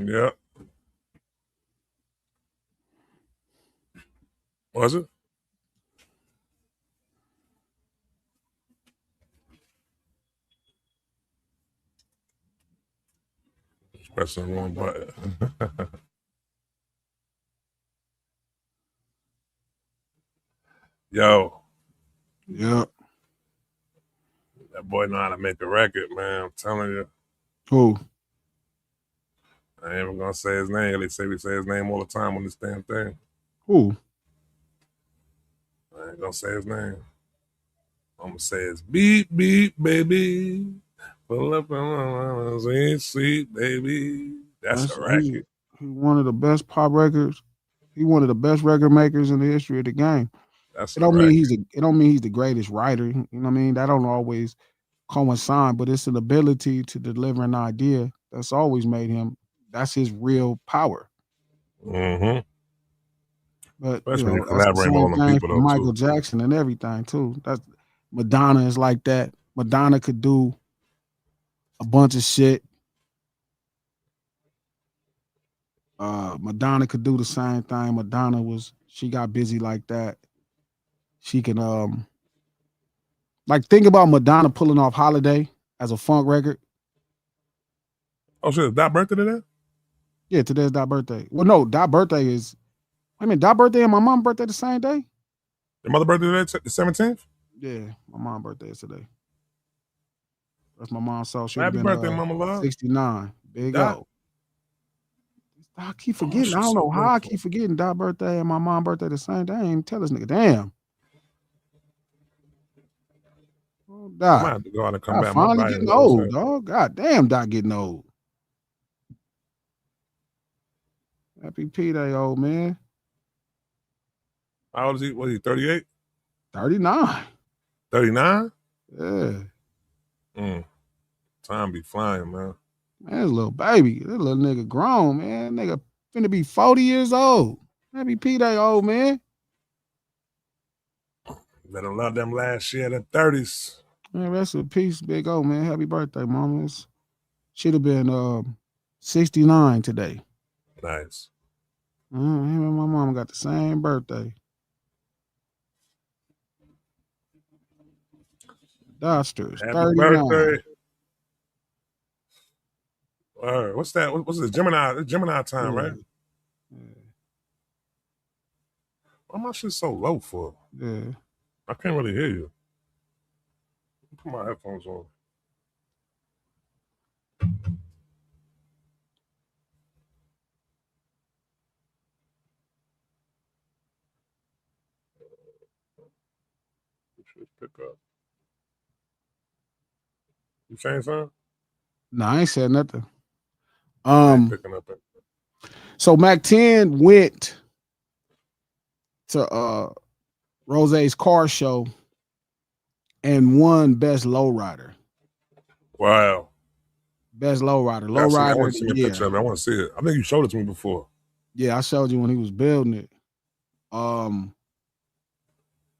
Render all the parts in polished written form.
Yeah. Was it? Pressing the wrong button. Yo. Yeah. That boy know how to make a record, man. I'm telling you. Who? I ain't even gonna say his name. They say we say his name all the time on this damn thing. Who? I ain't gonna say his name. I'm gonna say it's beep beep baby. Pull up on sweet sweet baby. That's a record. He one of the best pop records. He one of the best record makers in the history of the game. That's It a don't mean record. it don't mean he's the greatest writer. You know what I mean? That don't always coincide, but it's an ability to deliver an idea that's always made him. That's his real power. Mm-hmm. But Especially when you that's the collaborate with same all them thing people for though Michael too. Jackson and everything too. That's Madonna is like that. Madonna could do a bunch of shit. Madonna could do the same thing. She got busy like that. She can like think about Madonna pulling off Holiday as a funk record. Oh shit, is that birthday today? Yeah, today's Dot birthday. Well, no, Dot birthday is. I mean, Dot birthday and my mom's birthday the same day. Your mother birthday today, the 17th? Yeah, my mom's birthday is today. That's my mom's soul. She would have Happy been birthday, Mama Love. 69. Big Dot. O. I keep Oh, forgetting. I she's don't so know how I beautiful. keep forgetting Dot birthday and my mom's birthday the same day. I ain't even tell this nigga. Damn. Oh, I might Dot. have to go out and come Dot back. My finally body getting hurts. old, dog. God damn, Dot getting old. Happy P Day, old man. How old is he? Was he 38? 39. 39? Yeah. Time be flying, man. Man, this little baby. This little nigga grown, man. Nigga finna be 40 years old. Happy P Day, old man. Let him love them last year, the 30s. Man, rest in peace, big O, man. Happy birthday, mama. Should have been 69 today. Nice. Him and my mama got the same birthday. Dusters, Happy 39. birthday. What's that? What's this? Gemini? It's Gemini time, Yeah. right? Why my shit so low for? Yeah. I can't really hear you. Put my headphones on. Pick up. You saying something? No, I ain't said nothing. I ain't picking up it. So Mac 10 went to Rose's car show and won Best Lowrider. Wow. Best Lowrider. I Lowrider want of to see the a year. picture of it. I want to see it. I think you showed it to me before. Yeah, I showed you when he was building it.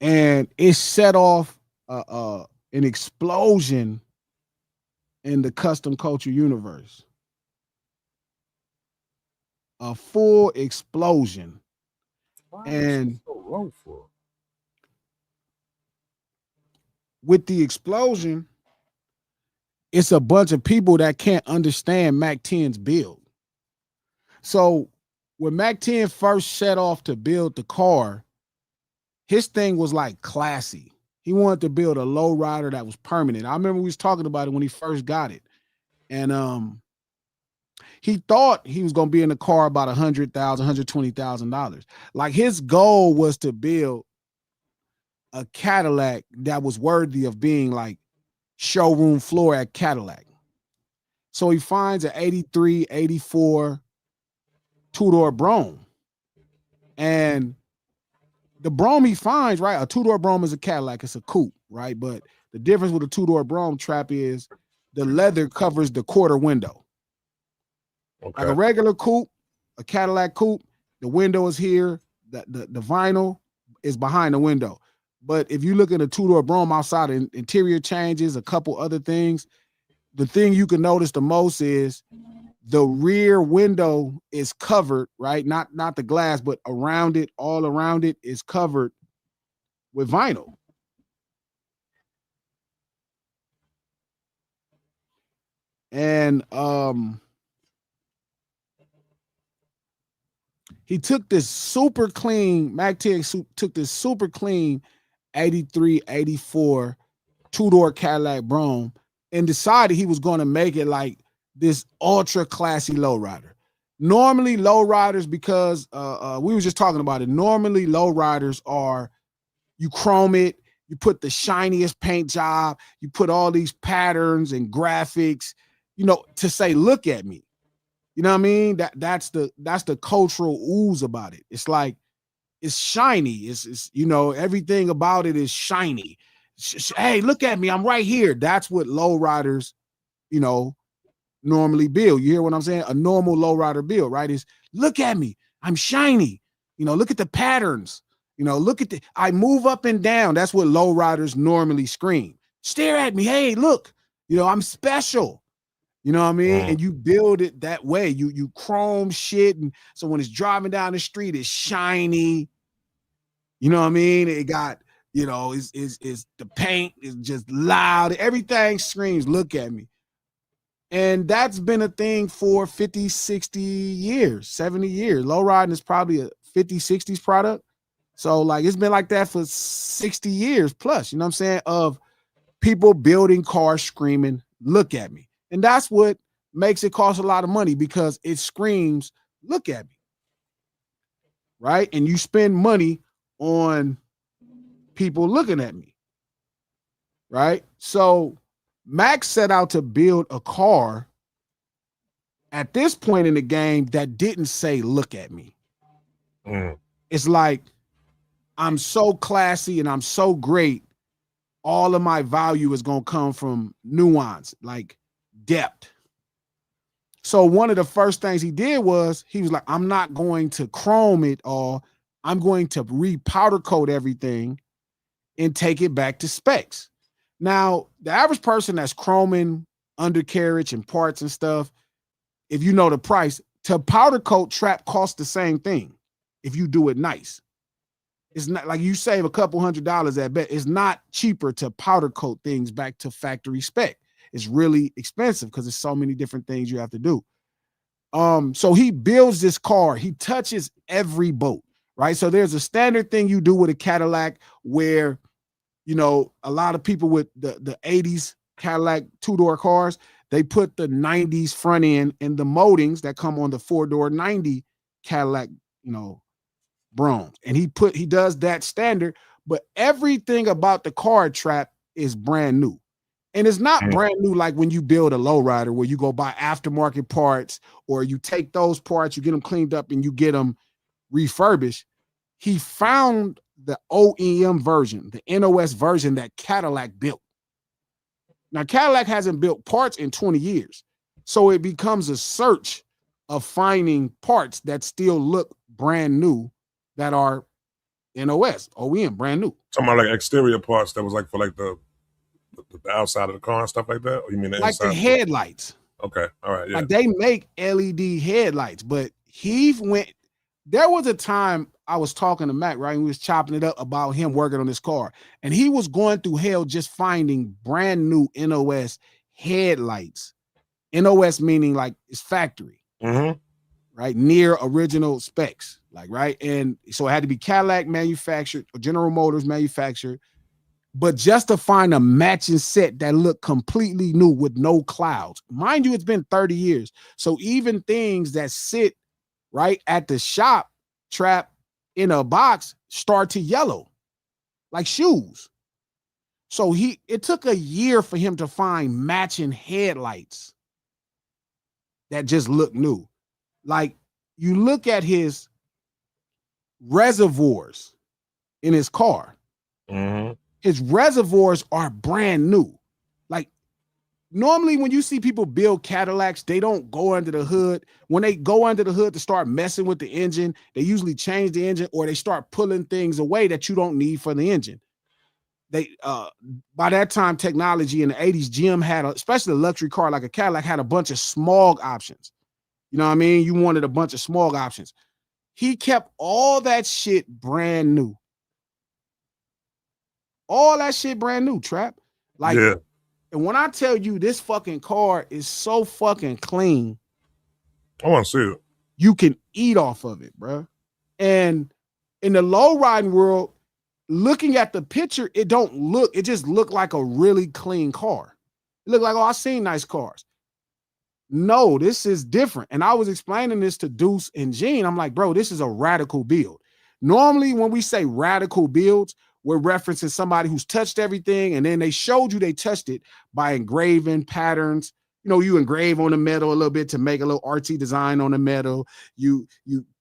And it set off an explosion in the custom culture universe. A full explosion. Why and so low for? With the explosion, it's a bunch of people that can't understand Mac 10's build. So when Mac 10 first set off to build the car, his thing was like classy. He wanted to build a low rider that was permanent. I remember we was talking about it when he first got it. And he thought he was gonna be in the car about $100,000, $120,000. Like his goal was to build a Cadillac that was worthy of being like showroom floor at Cadillac. So he finds an 83, 84 two-door Brougham. And the Brougham he finds, right? A two-door Brougham is a Cadillac, it's a coupe, right? But the difference with a two-door Brougham trap is the leather covers the quarter window. Okay. Like a regular coupe, a Cadillac coupe, the window is here, the vinyl is behind the window. But if you look at a two-door Brougham outside, interior changes, a couple other things, the thing you can notice the most is the rear window is covered, right? Not the glass, but around it, all around it is covered with vinyl. And he took this super clean, Mac 10 took this super clean 83, 84 two-door Cadillac Brougham and decided he was going to make it like this ultra classy lowrider. Normally lowriders, because we were just talking about it, normally lowriders are, you chrome it, you put the shiniest paint job, you put all these patterns and graphics, to say, look at me. You know what I mean? That's the cultural ooze about it. It's like, it's shiny. It's everything about it is shiny. Hey, look at me, I'm right here. That's what lowriders, normally build. You hear what I'm saying? A normal lowrider build, right? Is look at me, I'm shiny. Look at the patterns. Look at I move up and down. That's what lowriders normally scream. Stare at me. Hey, look, I'm special. You know what I mean? And you build it that way. You chrome shit, and so when it's driving down the street, it's shiny. You know what I mean? It got, is the paint is just loud. Everything screams, look at me. And that's been a thing for 50, 60 years, 70 years. Lowriding is probably a 50s, 60s product. So like it's been like that for 60 years plus, you know what I'm saying? Of people building cars screaming, look at me. And that's what makes it cost a lot of money, because it screams, look at me. Right? And you spend money on people looking at me. Right? So Max set out to build a car at this point in the game that didn't say, look at me. It's like, I'm so classy and I'm so great. All of my value is going to come from nuance, like depth. So one of the first things he did was, he was like, I'm not going to chrome it all. I'm going to re-powder coat everything and take it back to specs. Now, the average person that's chroming undercarriage and parts and stuff, if you know the price, to powder coat trap costs the same thing if you do it nice. It's not like you save a couple $100 at best. It's not cheaper to powder coat things back to factory spec. It's really expensive because there's so many different things you have to do. So he builds this car. He touches every boat, right? So there's a standard thing you do with a Cadillac where, a lot of people with the 80s Cadillac two-door cars, they put the 90s front end in the moldings that come on the four-door 90 Cadillac, Broughams. And he does that standard, but everything about the car trap is brand new. And it's not brand new like when you build a lowrider where you go buy aftermarket parts, or you take those parts, you get them cleaned up and you get them refurbished. He found the OEM version, the NOS version that Cadillac built. Now, Cadillac hasn't built parts in 20 years. So it becomes a search of finding parts that still look brand new, that are NOS, OEM, brand new. Talking about like exterior parts that was like for like the outside of the car and stuff like that? Or you mean the like inside? The headlights. Okay, all right, yeah. Like they make LED headlights, but there was a time I was talking to Mac, right? And we was chopping it up about him working on this car. And he was going through hell just finding brand new NOS headlights. NOS meaning like it's factory. Right? Near original specs. Like, right? And so it had to be Cadillac manufactured or General Motors manufactured. But just to find a matching set that looked completely new with no clouds. Mind you, it's been 30 years. So even things that sit right at the shop trap in a box start to yellow, like shoes. So it took a year for him to find matching headlights that just look new. Like you look at his reservoirs in his car. His reservoirs are brand new. Like normally when you see people build Cadillacs, they don't go under the hood. When they go under the hood to start messing with the engine, they usually change the engine or they start pulling things away that you don't need for the engine. By that time, technology in the 80s, GM had, especially a luxury car like a Cadillac, had a bunch of smog options. You know what I mean? You wanted a bunch of small options. He kept all that shit brand new. All that shit brand new, Trap. Like, Yeah. and when I tell you this fucking car is so fucking clean, I want to see it. you can eat off of it, bro. And in the low riding world, looking at the picture, it just looked like a really clean car. It looked like, oh, I've seen nice cars. No, this is different. And I was explaining this to Deuce and Gene. I'm like, bro, this is a radical build. Normally, when we say radical builds, we're referencing somebody who's touched everything, and then they showed you they touched it by engraving patterns. You know, you engrave on the metal a little bit to make a little artsy design on the metal. You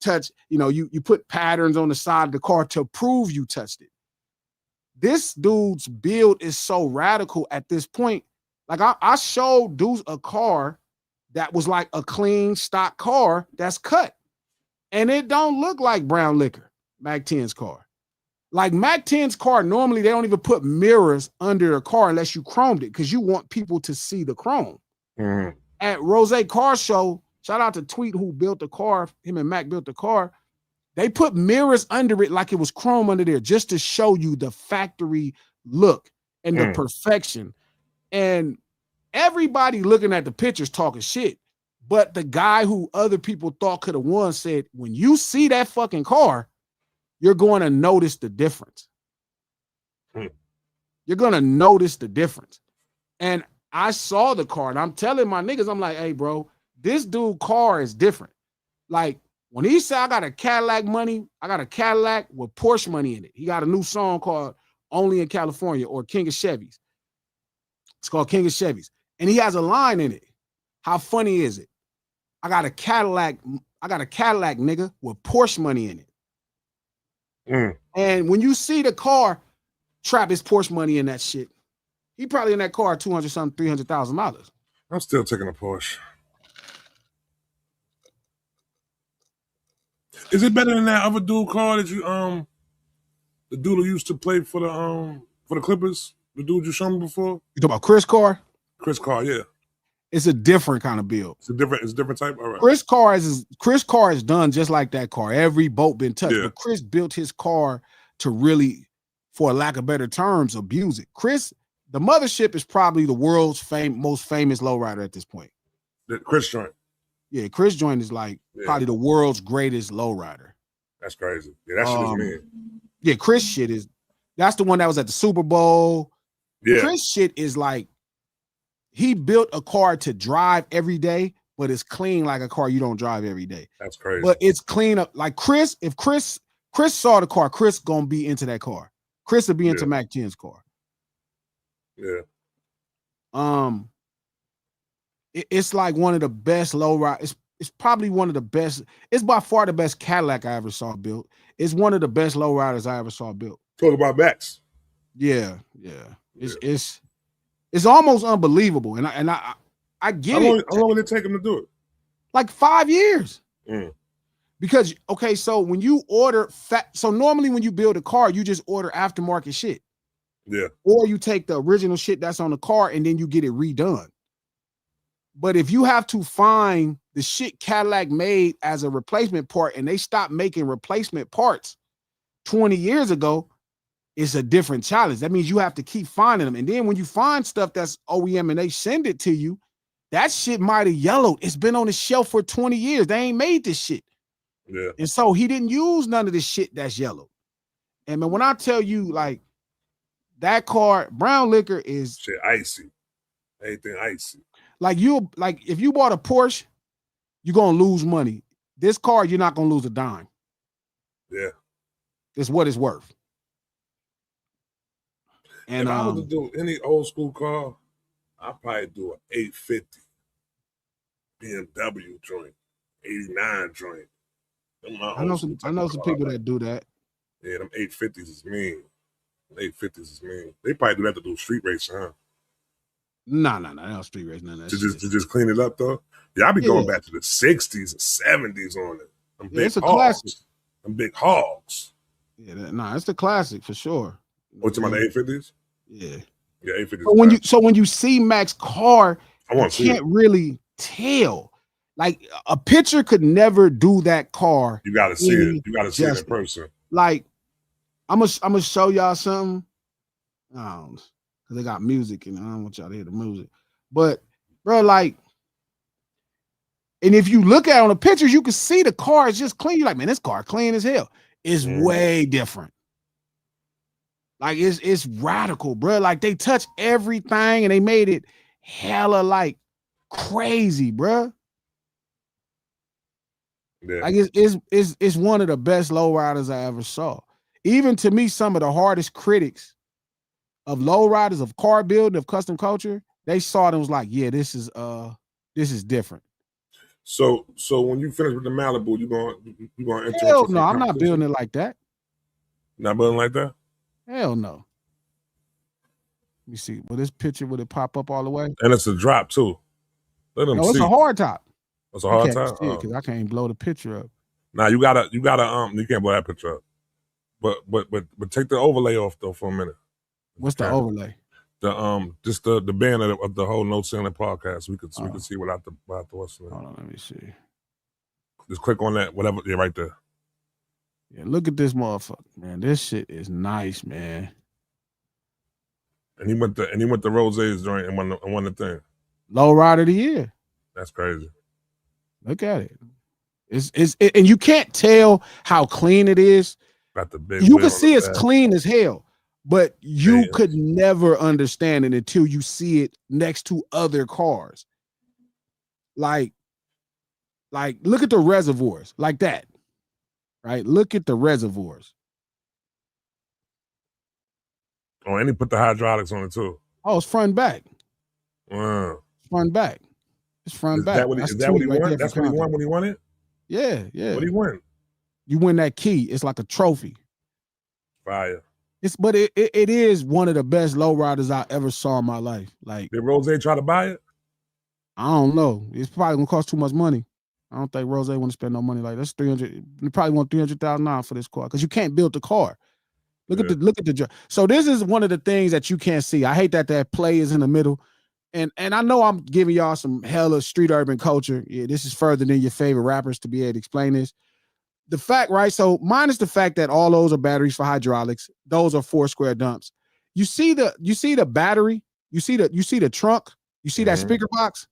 touch, you put patterns on the side of the car to prove you touched it. This dude's build is so radical at this point. Like I showed Deuce a car that was like a clean stock car that's cut. And it don't look like brown liquor, Mac 10's car. Like Mac 10's car, normally they don't even put mirrors under a car unless you chromed it because you want people to see the chrome. Mm-hmm. At Rose Car Show, shout out to Tweet who built the car, him and Mac built the car. They put mirrors under it like it was chrome under there just to show you the factory look and the perfection. And everybody looking at the pictures talking shit. But the guy who other people thought could have won said, when you see that fucking car, you're going to notice the difference. You're going to notice the difference. And I saw the car and I'm telling my niggas, I'm like, hey, bro, this dude car is different. Like when he said I got a Cadillac with Porsche money in it. He got a new song called Only in California or King of Chevys. It's called King of Chevys. And he has a line in it. How funny is it? I got a Cadillac, nigga, with Porsche money in it. And when you see the car, Trap his Porsche money in that shit. He probably in that car $200-something, $300,000. I'm still taking a Porsche. Is it better than that other dude car that you the dude who used to play for the Clippers? The dude you showed me before? You talking about Chris Carr? Chris Carr, yeah. It's a different kind of build. It's a different type. All right. Chris Carr is done just like that car. Every boat been touched. Yeah. But Chris built his car to really, for lack of better terms, abuse it. Chris, the mothership is probably the world's most famous lowrider at this point. The Chris joint. Yeah, Chris joint is like probably the world's greatest lowrider. That's crazy. Yeah, that shit is mean. Yeah, Chris shit is. That's the one that was at the Super Bowl. Yeah. Chris shit is like, he built a car to drive every day, but it's clean like a car you don't drive every day. That's crazy. But it's clean up. Like Chris, if Chris saw the car, Chris gonna be into that car. Chris will be into Mac 10's car. Yeah. It's like one of the best low ride. It's probably one of the best. It's by far the best Cadillac I ever saw built. It's one of the best low riders I ever saw built. Talk about Max. Yeah. It's almost unbelievable, and I get it. How long will it take him to do it? Like 5 years. Because so when you order so normally when you build a car, you just order aftermarket shit. Yeah. Or you take the original shit that's on the car and then you get it redone. But if you have to find the shit Cadillac made as a replacement part and they stopped making replacement parts 20 years ago, it's a different challenge. That means you have to keep finding them. And then when you find stuff that's OEM and they send it to you, that shit might have yellowed. It's been on the shelf for 20 years. They ain't made this shit. Yeah. And so he didn't use none of this shit that's yellow. And man, when I tell you, like, that car, brown liquor is shit icy. Anything icy. Like if you bought a Porsche, you're gonna lose money. This car, you're not gonna lose a dime. Yeah. It's what it's worth. And if I was to do any old school car, I'd probably do an 850 BMW joint, 89 joint. I know some people that do that. Yeah, them 850s is mean. 850s is mean. They probably do that to do street racing, huh? No, not street racing. None of that to just clean it up though. Yeah, I be going back to the 60s and 70s on it. It's a classic. Them big hogs. Yeah, it's the classic for sure. What's about the 850s? Yeah. Yeah, 850s. So when you see Mac's car, you can't really tell. Like a picture could never do that car. You gotta see it. You gotta see it in person. Like I'm gonna show y'all something. Because they got music and I don't want y'all to hear the music. But bro, like, and if you look at it on the pictures, you can see the car is just clean. You're like, man, this car clean as hell. It's way different. Like it's radical, bro. Like they touch everything and they made it hella like crazy, bro. Yeah. Like it's one of the best lowriders I ever saw. Even to me, some of the hardest critics of lowriders, of car building, of custom culture, they saw it and was like, yeah, this is different. So when you finish with the Malibu, you gonna enter Hell into no, I'm not competition? building it like that. Not building like that? Hell no. Let me see. Will this picture, would it pop up all the way? And it's a drop too. Let them see. It's a hard top. It's a hard top? Because I can't blow the picture up. Nah, you gotta you can't blow that picture up. But take the overlay off though for a minute. What's the overlay? The just the banner of the whole No Ceiling podcast. We could see without the what's the name. Hold on, let me see. Just click on that, whatever. Yeah, right there. Yeah, look at this motherfucker, man. This shit is nice, man. And he went the Rose's joint and won the thing. Low rider of the year. That's crazy. Look at it. It's and you can't tell how clean it is. Got the big. You can see it's clean as hell, but you could never understand it until you see it next to other cars. Like look at the reservoirs like that, right? Look at the reservoirs. Oh, and he put the hydraulics on it too. Oh, it's front and back. Wow. Front and back. It's front and back. Is that what he won? That's what he won when he won it? Yeah. What did he win? You win that key. It's like a trophy. Fire. But it is one of the best lowriders I ever saw in my life. Like, did Rose try to buy it? I don't know. It's probably gonna cost too much money. I don't think Rose want to spend no money like that's $300. You probably want $300,000 for this car because you can't build the car. Look at the. So this is one of the things that you can't see. I hate that play is in the middle, and I know I'm giving y'all some hella street urban culture. Yeah, this is further than your favorite rappers to be able to explain this. The fact, right? So minus the fact that all those are batteries for hydraulics. Those are 4 square dumps. You see the battery. You see the trunk. You see that speaker box.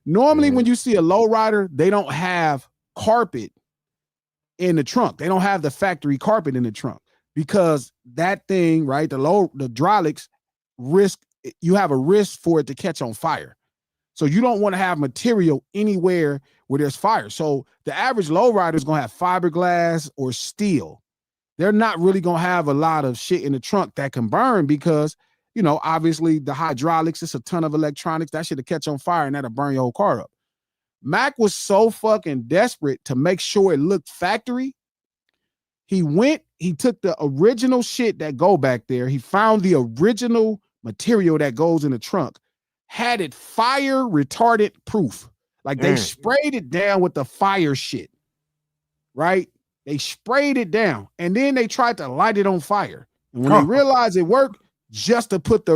Normally, when you see a lowrider, they don't have carpet in the trunk. They don't have the factory carpet in the trunk because that thing, right? The hydraulics you have a risk for it to catch on fire. So you don't want to have material anywhere where there's fire. So the average lowrider is going to have fiberglass or steel. They're not really going to have a lot of shit in the trunk that can burn because, obviously the hydraulics, it's a ton of electronics. That shit'll catch on fire and that'll burn your whole car up. Mac was so fucking desperate to make sure it looked factory. He took the original shit that go back there. He found the original material that goes in the trunk, had it fire retardant proof. Like they sprayed it down with the fire shit, right? They sprayed it down and then they tried to light it on fire. And when they realized it worked, just to put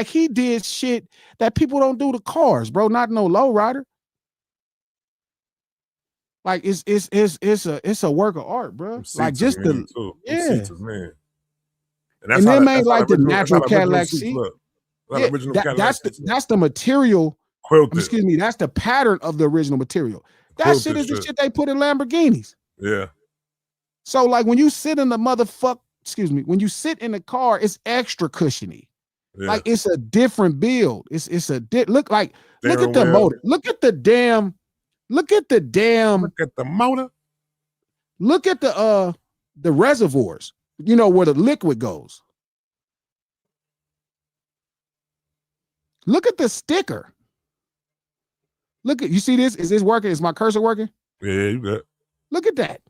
he did shit that people don't do to cars, bro. Not no low rider. Like it's a work of art, bro. Like just the seats is man. And they made like the natural Cadillac seat. That's the material. Quilted. Excuse me, that's the pattern of the original material. That shit is the shit they put in Lamborghinis. Yeah. So like when you sit in when you sit in the car, it's extra cushiony. Yeah. Like it's a different build. Look at the motor. Look at the motor. Look at the reservoirs. Where the liquid goes. Look at the sticker. You see this? Is this working? Is my cursor working? Yeah, you good. Look at that.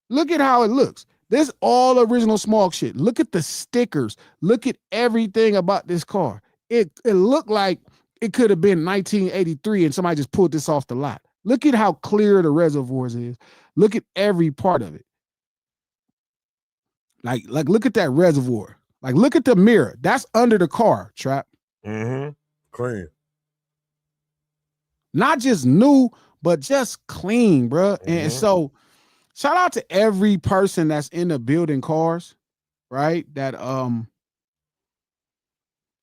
Look at how it looks. This all original small shit. Look at the stickers. Look at everything about this car. It looked like it could have been 1983 and somebody just pulled this off the lot. Look at how clear the reservoirs is. Look at every part of it. Like look at that reservoir. Like look at the mirror. That's under the car, Trap. Clean. Not just new, but just clean, bro. And so shout out to every person that's in the building cars, right?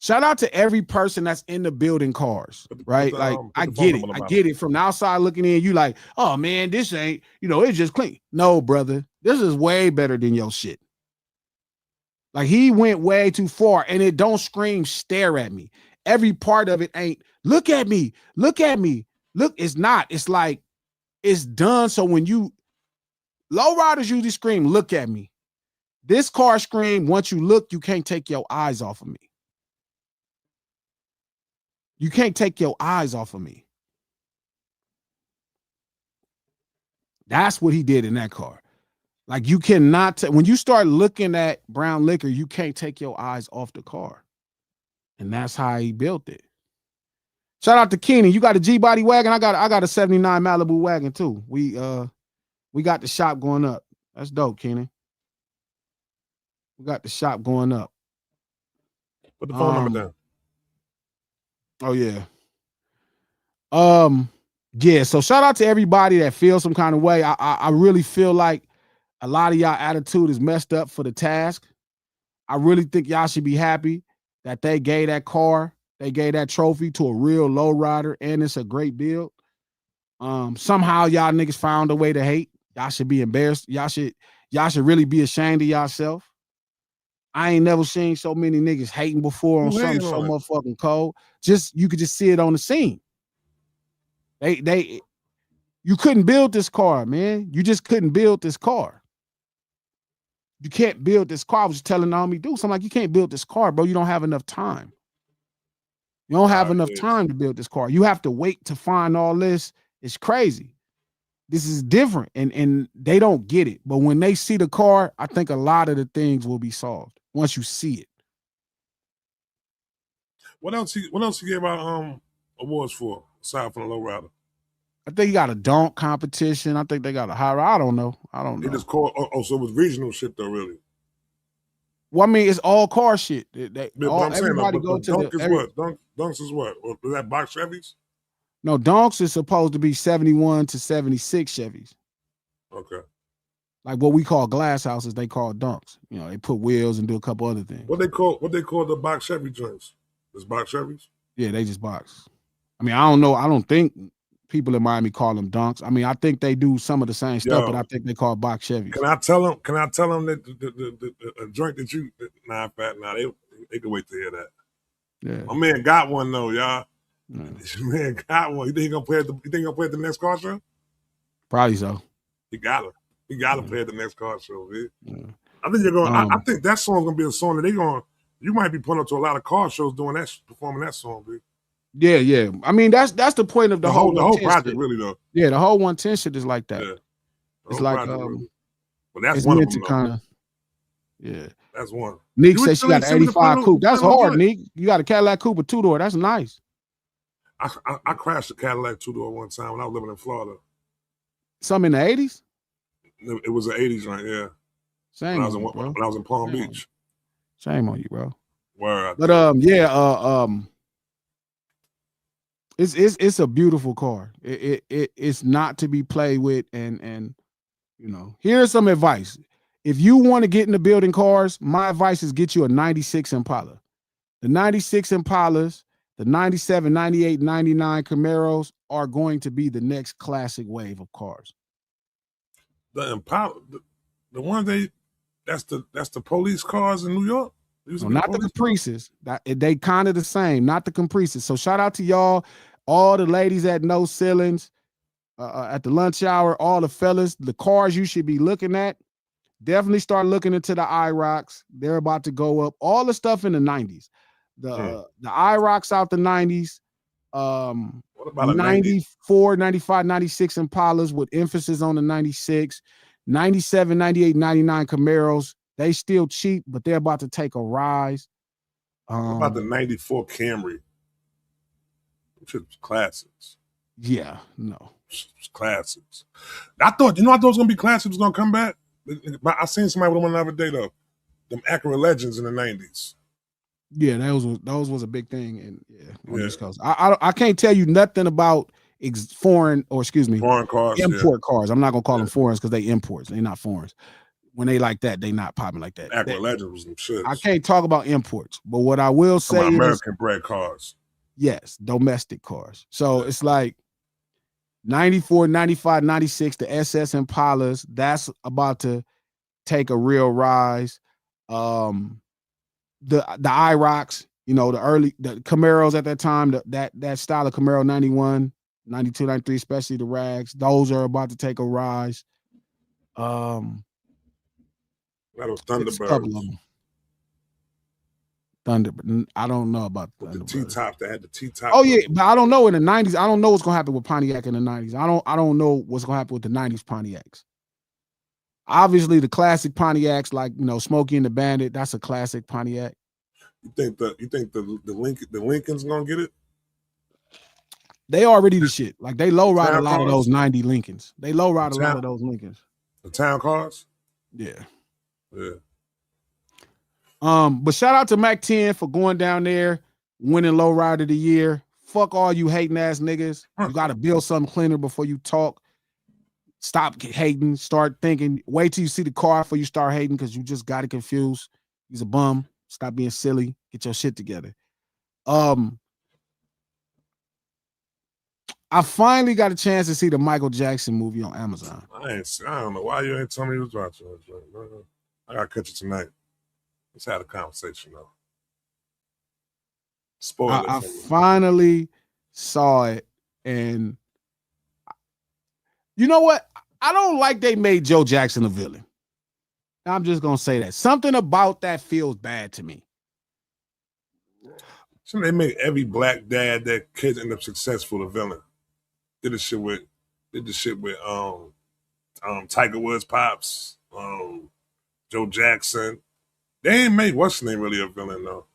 Shout out to every person that's in the building cars, right? Like I get it. I get it. From the outside looking in, you like, oh man, this ain't, it's just clean. No, brother, this is way better than your shit. Like he went way too far, and it don't scream stare at me. Every part of it ain't look at me, look at me. Look, it's not. It's like it's done. So when lowriders usually scream, look at me. This car scream, once you look, you can't take your eyes off of me. You can't take your eyes off of me. That's what he did in that car. Like you cannot, when you start looking at brown liquor, you can't take your eyes off the car. And that's how he built it. Shout out to Keenan. You got a G-body wagon. I got a 79 Malibu wagon too. We got the shop going up. That's dope, Keenan. We got the shop going up. Put the phone number down. Oh yeah. Yeah, so shout out to everybody that feels some kind of way. I really feel like a lot of y'all attitude is messed up for the task. I really think y'all should be happy that they gave that car, they gave that trophy to a real low rider, and it's a great build. Somehow y'all niggas found a way to hate. Y'all should be embarrassed. Y'all should really be ashamed of yourself. I ain't never seen so many niggas hating before on something so motherfucking cold. You could just see it on the scene. You couldn't build this car, man. You just couldn't build this car. You can't build this car. I was just telling Naomi Dukes, I'm like, you can't build this car, bro. You don't have enough time. You don't have enough time to build this car. You have to wait to find all this. It's crazy. This is different, and they don't get it. But when they see the car, I think a lot of the things will be solved once you see it. What else he gave out awards for aside from the lowrider? I think he got a donk competition. I think they got a high. I don't know. They just called. So it was regional shit though, really. Well, I mean, it's all car shit. Everybody go to dunk is what? Dunks is what? Was that box Chevys? No, donks is supposed to be 71 to 76 Chevys. Okay. Like what we call glass houses, they call dunks. They put wheels and do a couple other things. What they call the box Chevy joints? It's box Chevys? Yeah, they just box. I mean, I don't know. I don't think people in Miami call them dunks. I mean, I think they do some of the same stuff, but I think they call box Chevys. Can I tell them that the joint that you they can wait to hear that. Yeah. My man got one though, y'all. Yeah. Man got one. You think he gonna play at the next car show? Probably so. He gotta play at the next car show, man. Yeah. I think you're going. I think that song's gonna be a song that you might be pulling up to a lot of car shows performing that song, dude. Yeah. I mean, that's the point of the whole project, shit. Really though. Yeah, the whole 110 shit is like that. Yeah. It's like well, that's it's one meant of them, to kind of. Yeah, that's one. Neek said she got an 85 coupe. That's hard, Neek. You got a Cadillac coupe, a 2-door. That's nice. I crashed a Cadillac 2-door one time when I was living in Florida. Some in the 80s? It was the 80s, right? Yeah. Shame when I was in Palm Beach. Shame on you, bro. Word. But it's a beautiful car. It's not to be played with, and here's some advice. If you want to get into building cars, my advice is get you a 96 Impala. The 96 Impalas, the 97, 98, 99 Camaros are going to be the next classic wave of cars. The Impala, the one that's the police cars in New York? No, not the Caprices. They kind of the same, not the Caprices. So shout out to y'all, all the ladies at No Ceilings, at the lunch hour, all the fellas, the cars you should be looking at. Definitely start looking into the IROCs. They're about to go up. All the stuff in the 90s. The IROCs out the 90s. What about 94, 95, 96 Impalas with emphasis on the 96. 97, 98, 99 Camaros. They still cheap, but they're about to take a rise. What about the 94 Camry? Which is classics. Yeah, no. Classics. I thought it was gonna be classics was gonna come back. I seen somebody with one the other day though. Them Acura Legends in the 90s. Yeah, those was a big thing on East Coast. I can't tell you nothing about foreign cars, import cars. I'm not gonna call them foreigns because they imports. They're not foreigns. When they like that, they not popping like that. Aqua Legends was some shit. I can't talk about imports, but what I will say is American bred cars. Yes, domestic cars. So it's like 94, 95, 96, the SS Impalas, that's about to take a real rise. The IROCs, the Camaros at that time, that style of Camaro 91, 92, 93, especially the rags, those are about to take a rise. That was Thunderbirds. A couple of them. I don't know about the T-top. They had the T-top. Oh yeah, but I don't know in the 90s. I don't know what's gonna happen with Pontiac in the 90s. I don't know what's gonna happen with the 90s Pontiacs. Obviously, the classic Pontiacs, like Smokey and the Bandit, that's a classic Pontiac. You think the Lincoln's gonna get it? They already the shit. Like they low ride a lot of those 90 Lincolns. They low ride a lot of those Lincolns. The town cars? Yeah. Yeah. But shout out to Mac 10 for going down there, winning low ride of the year. Fuck all you hating ass niggas. You gotta build something cleaner before you talk. Stop hating. Start thinking. Wait till you see the car before you start hating because you just got it confused. He's a bum. Stop being silly. Get your shit together. I finally got a chance to see the Michael Jackson movie on Amazon. I don't know why you ain't telling me you was watching it. I gotta catch it tonight. Let's have a conversation though. Spoiler. I finally saw it, and you know what? I don't like they made Joe Jackson a villain. I'm just gonna say that. Something about that feels bad to me. So they make every black dad that kids end up successful a villain. Did the shit with Tiger Woods pops, Joe Jackson. They ain't make what's his name really a villain though.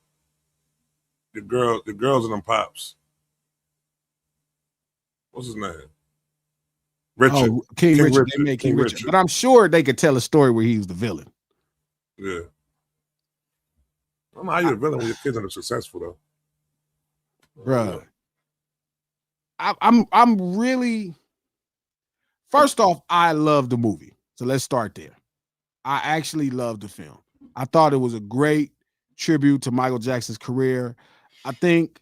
The girls in them pops. What's his name? Richard. Oh, King Richard. They made King Richard. But I'm sure they could tell a story where he was the villain. Yeah. I don't know how you're a villain when your kids are successful though. Bruh. I'm really, first off, I love the movie. So let's start there. I actually love the film. I thought it was a great tribute to Michael Jackson's career. I think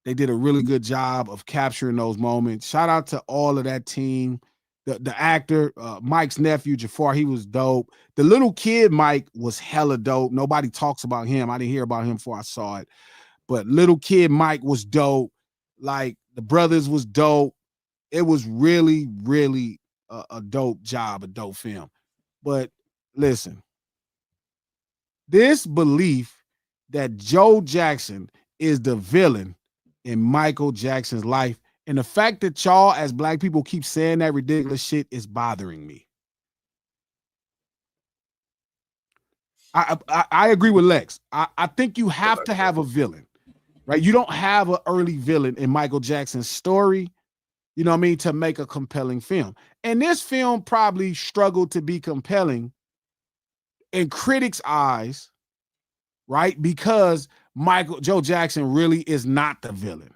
they did a really good job of capturing those moments. Shout out to all of that team. The actor, Mike's nephew, Jafar, he was dope. The little kid, Mike, was hella dope. Nobody talks about him. I didn't hear about him before I saw it. But little kid Mike was dope. Like, the brothers was dope. It was really, really a dope job, a dope film. But listen, this belief that Joe Jackson is the villain in Michael Jackson's life, and the fact that y'all as black people keep saying that ridiculous shit is bothering me. I agree with Lex. I think you have to have a villain, right? You don't have an early villain in Michael Jackson's story, you know what I mean, to make a compelling film. And this film probably struggled to be compelling in critics' eyes, right? Because Joe Jackson really is not the villain.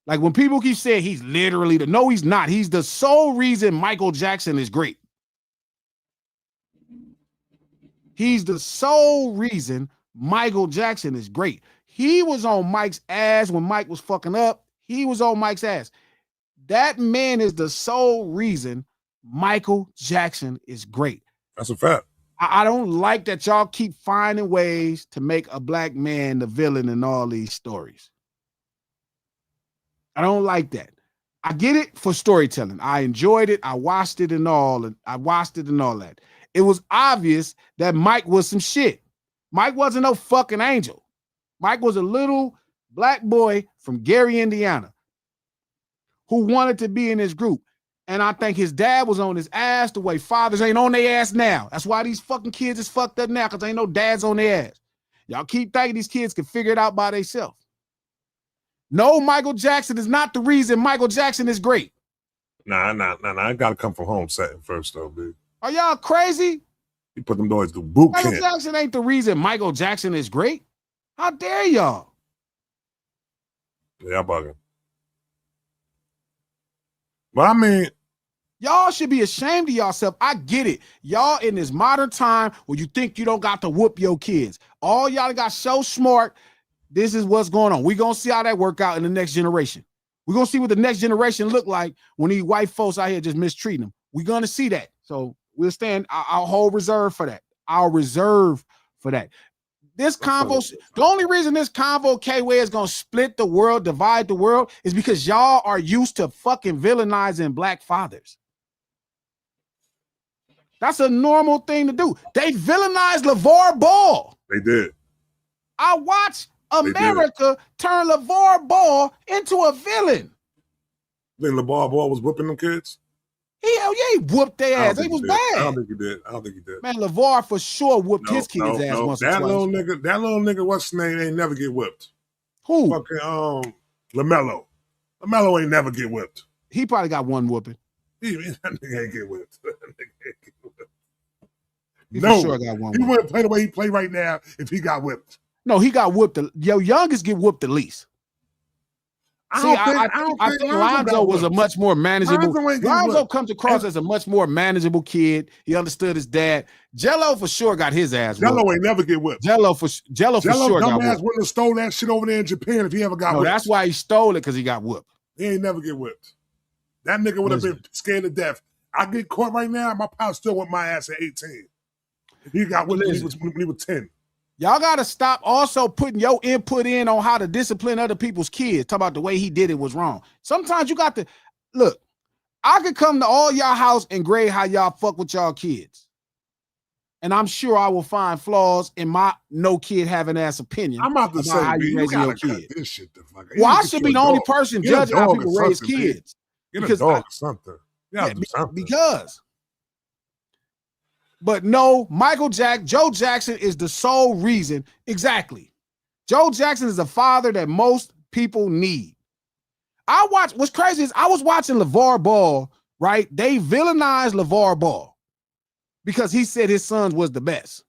Like when people keep saying he's literally no, he's not. He's the sole reason Michael Jackson is great. He's the sole reason Michael Jackson is great. He was on Mike's ass when Mike was fucking up. He was on Mike's ass. That man is the sole reason Michael Jackson is great. That's a fact. I don't like that y'all keep finding ways to make a black man the villain in all these stories. I don't like that. I get it for storytelling. I enjoyed it. I watched it and all that. It was obvious that Mike was some shit. Mike wasn't no fucking angel. Mike was a little black boy from Gary, Indiana, who wanted to be in this group. And I think his dad was on his ass the way fathers ain't on their ass now. That's why these fucking kids is fucked up now, because ain't no dads on their ass. Y'all keep thinking these kids can figure it out by themselves. No, Michael Jackson is not the reason Michael Jackson is great. Nah. I gotta come from home setting first, though, dude. Are y'all crazy? You put them boys through boot camp. Michael Jackson ain't the reason Michael Jackson is great. How dare y'all? Yeah, I'm bugging. But I mean, y'all should be ashamed of yourself. I get it. Y'all in this modern time where you think you don't got to whoop your kids. All y'all got so smart. This is what's going on. We're going to see how that work out in the next generation. We're going to see what the next generation look like when these white folks out here just mistreating them. We're going to see that. So we'll stand. I'll hold reserve for that. I'll reserve for that. This convo, the only reason this convo K-Way is going to split the world, divide the world, is because y'all are used to fucking villainizing black fathers. That's a normal thing to do. They villainized LeVar Ball. They did. I watched America turn LeVar Ball into a villain. You think LeVar Ball was whooping them kids? Hell yeah, he whooped their ass. It was bad. I don't think he did. Man, LeVar for sure whooped his kids' ass once or twice. That little nigga, what's his name, ain't never get whipped. Who? Fucking LaMelo. LaMelo ain't never get whipped. He probably got one whooping. That nigga ain't get whipped. He for sure got one. He wouldn't play the way he play right now if he got whipped. No, he got whooped. Your youngest get whooped the least. I think Lonzo was a much more manageable. Lonzo comes across as a much more manageable kid. He understood his dad. Jello for sure got his ass whipped. Jello ain't never get whipped. Jello for sure got whipped. Wouldn't have stole that shit over there in Japan if he ever got whipped. That's why he stole it, because he got whipped. He ain't never get whipped. That nigga would have been scared to death. I get caught right now, my pops still whipped my ass at 18. He got whipped when he was 10. Y'all got to stop also putting your input in on how to discipline other people's kids. Talk about the way he did it was wrong. Sometimes you got to, look, I could come to all y'all house and grade how y'all fuck with y'all kids. And I'm sure I will find flaws in my no kid having ass opinion. I'm about to say, how you raising your kid. This shit the fuck. Well, I should be the only person judging how people raise kids. Get a dog or something. Because. But no, Joe Jackson is the sole reason. Exactly. Joe Jackson is the father that most people need. What's crazy is I was watching LeVar Ball, right? They villainized LeVar Ball because he said his son was the best.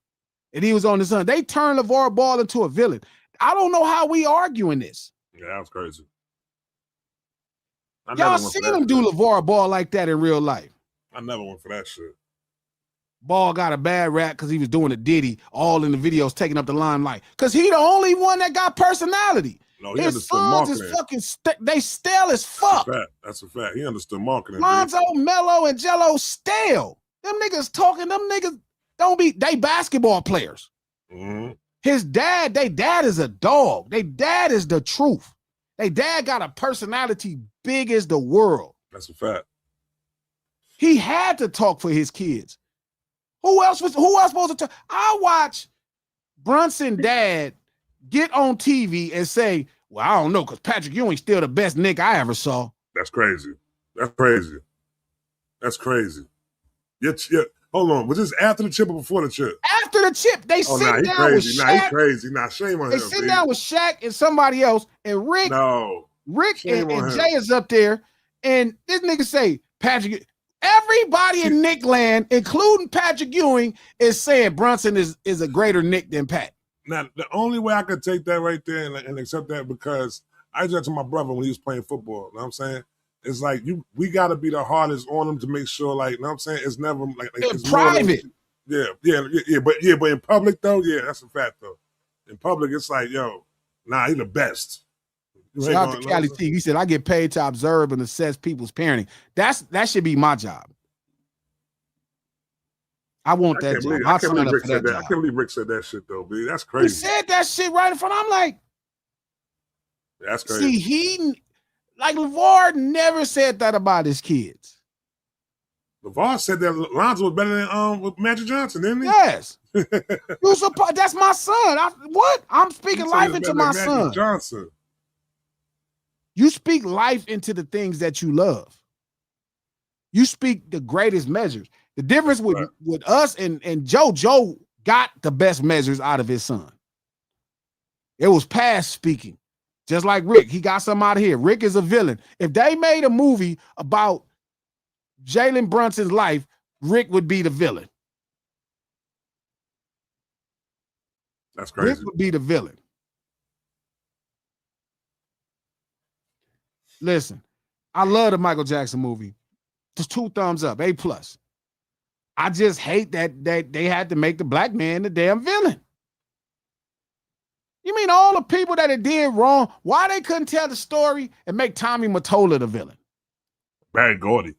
And he was on his son. They turned LeVar Ball into a villain. I don't know how we arguing this. Yeah, that was crazy. Y'all seen him do LeVar Ball like that in real life. I never went for that shit. Ball got a bad rap because he was doing a ditty, all in the videos, taking up the limelight. Because he the only one that got personality. No, he understood marketing. Is fucking they stale as fuck. That's a fact. He understood marketing. Lonzo, Melo, and Jello stale. Them niggas talking. Them niggas they basketball players. Mm-hmm. They dad is a dog. They dad is the truth. They dad got a personality big as the world. That's a fact. He had to talk for his kids. Who else supposed to talk? I watch Brunson dad get on TV and say, well, I don't know, because Patrick Ewing's still the best Nick I ever saw. That's crazy. Hold on. Was this after the chip or before the chip? After the chip. They sit down with Shaq. He's crazy. Shame on him. They sit down with Shaq and somebody else, and Rick and Jay is up there, and this nigga say, Patrick, everybody in Nick land, including Patrick Ewing, is saying Brunson is a greater Nick than Pat. Now, the only way I could take that right there and accept that, because I did that to my brother when he was playing football. You know what I'm saying? It's like we got to be the hardest on him to make sure, like, you know what I'm saying? It's never like it's private. But in public though, that's a fact though. In public, it's like, yo, nah, he the best. Shout out to Cali T. He said, I get paid to observe and assess people's parenting. That should be my job. I want that job. I can't believe Rick said that shit though, B. That's crazy. He said that shit right in front. I'm like, that's crazy. See, LeVar never said that about his kids. LeVar said that Lonzo was better than with Magic Johnson, didn't he? Yes. That's my son. I'm speaking life into my son. Johnson. You speak life into the things that you love. You speak the greatest measures. The difference with us and Joe got the best measures out of his son. It was past speaking. Just like Rick, he got something out of here. Rick is a villain. If they made a movie about Jalen Brunson's life, Rick would be the villain. That's crazy. Rick would be the villain. Listen, I love the Michael Jackson movie. Just 2 thumbs up, A+. I just hate that they had to make the black man the damn villain. You mean all the people that it did wrong, why they couldn't tell the story and make Tommy Mottola the villain? Barry Gordy.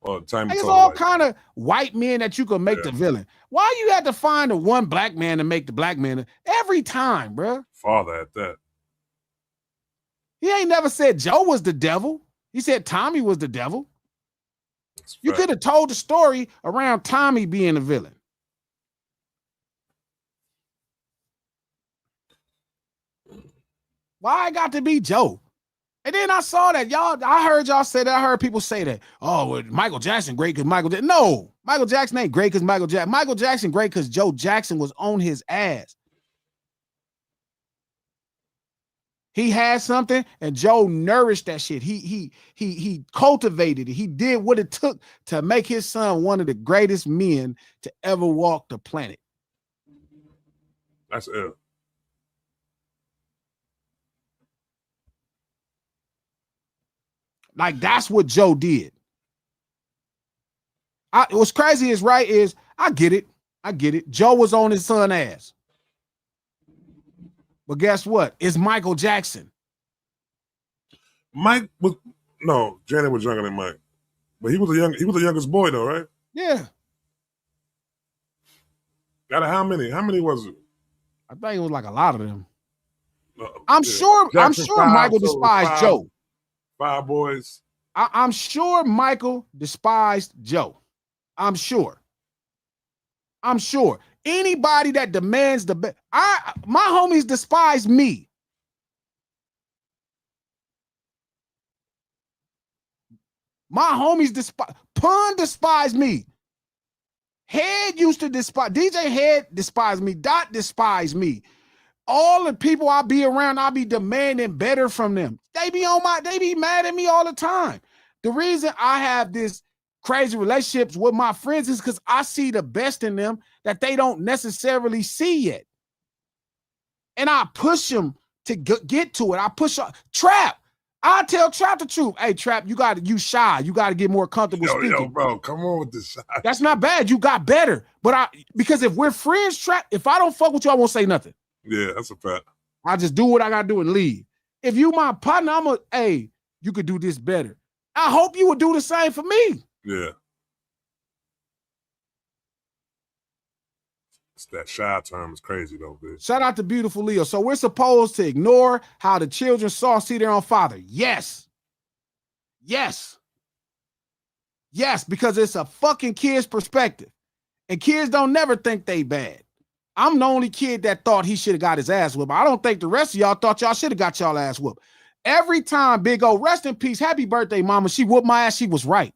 Or Tommy There's Mottola, all like kind of white men that you could make the villain. Why you had to find the one black man to make the black man every time, bro? Father at that. He ain't never said Joe was the devil. He said Tommy was the devil. You could have told the story around Tommy being the villain. Why I got to be Joe? And then I saw that I heard y'all say that. I heard people say that. Oh, well, Michael Jackson great because Michael Jackson. No, Michael Jackson ain't great because Michael Jackson. Michael Jackson great because Joe Jackson was on his ass. He had something, and Joe nourished that shit. He cultivated it. He did what it took to make his son one of the greatest men to ever walk the planet. That's ill. Like, that's what Joe did. What's crazy is I get it. Joe was on his son's ass. But guess what? It's Michael Jackson. Janet was younger than Mike. But he was the youngest boy though, right? Yeah. Out of how many? How many was it? I think it was like a lot of them. I'm sure Michael despised Joe. 5 boys. I'm sure Michael despised Joe. I'm sure. Anybody that demands my homies despise me. My homies despise me. Head used to despise DJ Head despised me. Dot despised me. All the people I be around, I be demanding better from them. They be mad at me all the time. The reason I have this crazy relationships with my friends is because I see the best in them that they don't necessarily see yet. And I push them to get to it. I push Trap. I tell Trap the truth. Hey, Trap, you shy. You got to get more comfortable speaking. Yo, bro, come on with this shy. That's not bad. You got better. But because if we're friends, Trap, if I don't fuck with you, I won't say nothing. Yeah, that's a fact. I just do what I got to do and leave. If you my partner, you could do this better. I hope you would do the same for me. Yeah. It's that shy term is crazy though, bitch. Shout out to beautiful Leo. So we're supposed to ignore how the children see their own father. Yes. Yes. Yes, because it's a fucking kid's perspective. And kids don't never think they bad. I'm the only kid that thought he should have got his ass whooped. I don't think the rest of y'all thought y'all should have got y'all ass whooped. Every time Big O, rest in peace, happy birthday, mama, she whooped my ass, she was right.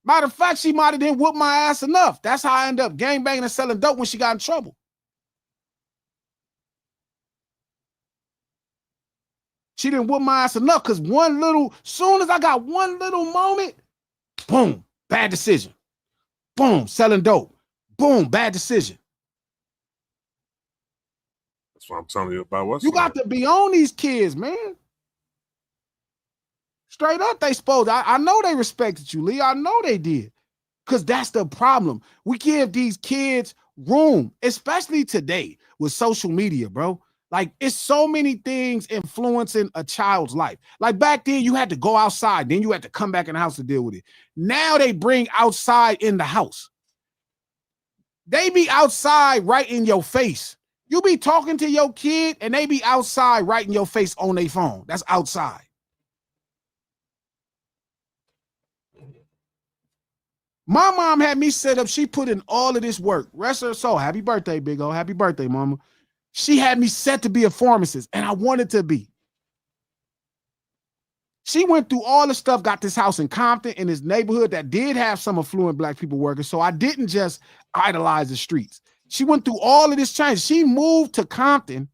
Matter of fact, she might have didn't whoop my ass enough. That's how I ended up gangbanging and selling dope when she got in trouble. She didn't whoop my ass enough because soon as I got one little moment, boom, bad decision. Boom, selling dope. Boom, bad decision. That's what I'm telling you about. You got to be on these kids, man. Straight up, they supposed. I know they respected you, Lee. I know they did. Because that's the problem. We give these kids room, especially today with social media, bro. Like, it's so many things influencing a child's life. Like, back then, you had to go outside. Then you had to come back in the house to deal with it. Now they bring outside in the house. They be outside right in your face. You be talking to your kid, and they be outside right in your face on their phone. That's outside. My mom had me set up. She put in all of this work. Rest her soul. Happy birthday, Big O. Happy birthday, mama. She had me set to be a pharmacist, and I wanted to be. She went through all the stuff, got this house in Compton in this neighborhood that did have some affluent black people working. So I didn't just idolize the streets. She went through all of this change. She moved to Compton,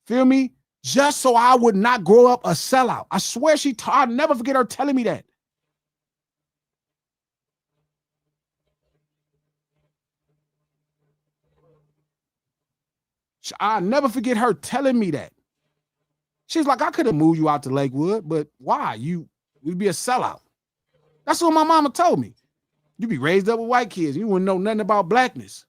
feel me, just so I would not grow up a sellout. I swear I'll never forget her telling me that. I'll never forget her telling me that. She's like, I could have moved you out to Lakewood, but why? You'd be a sellout. That's what my mama told me. You be raised up with white kids. You wouldn't know nothing about blackness.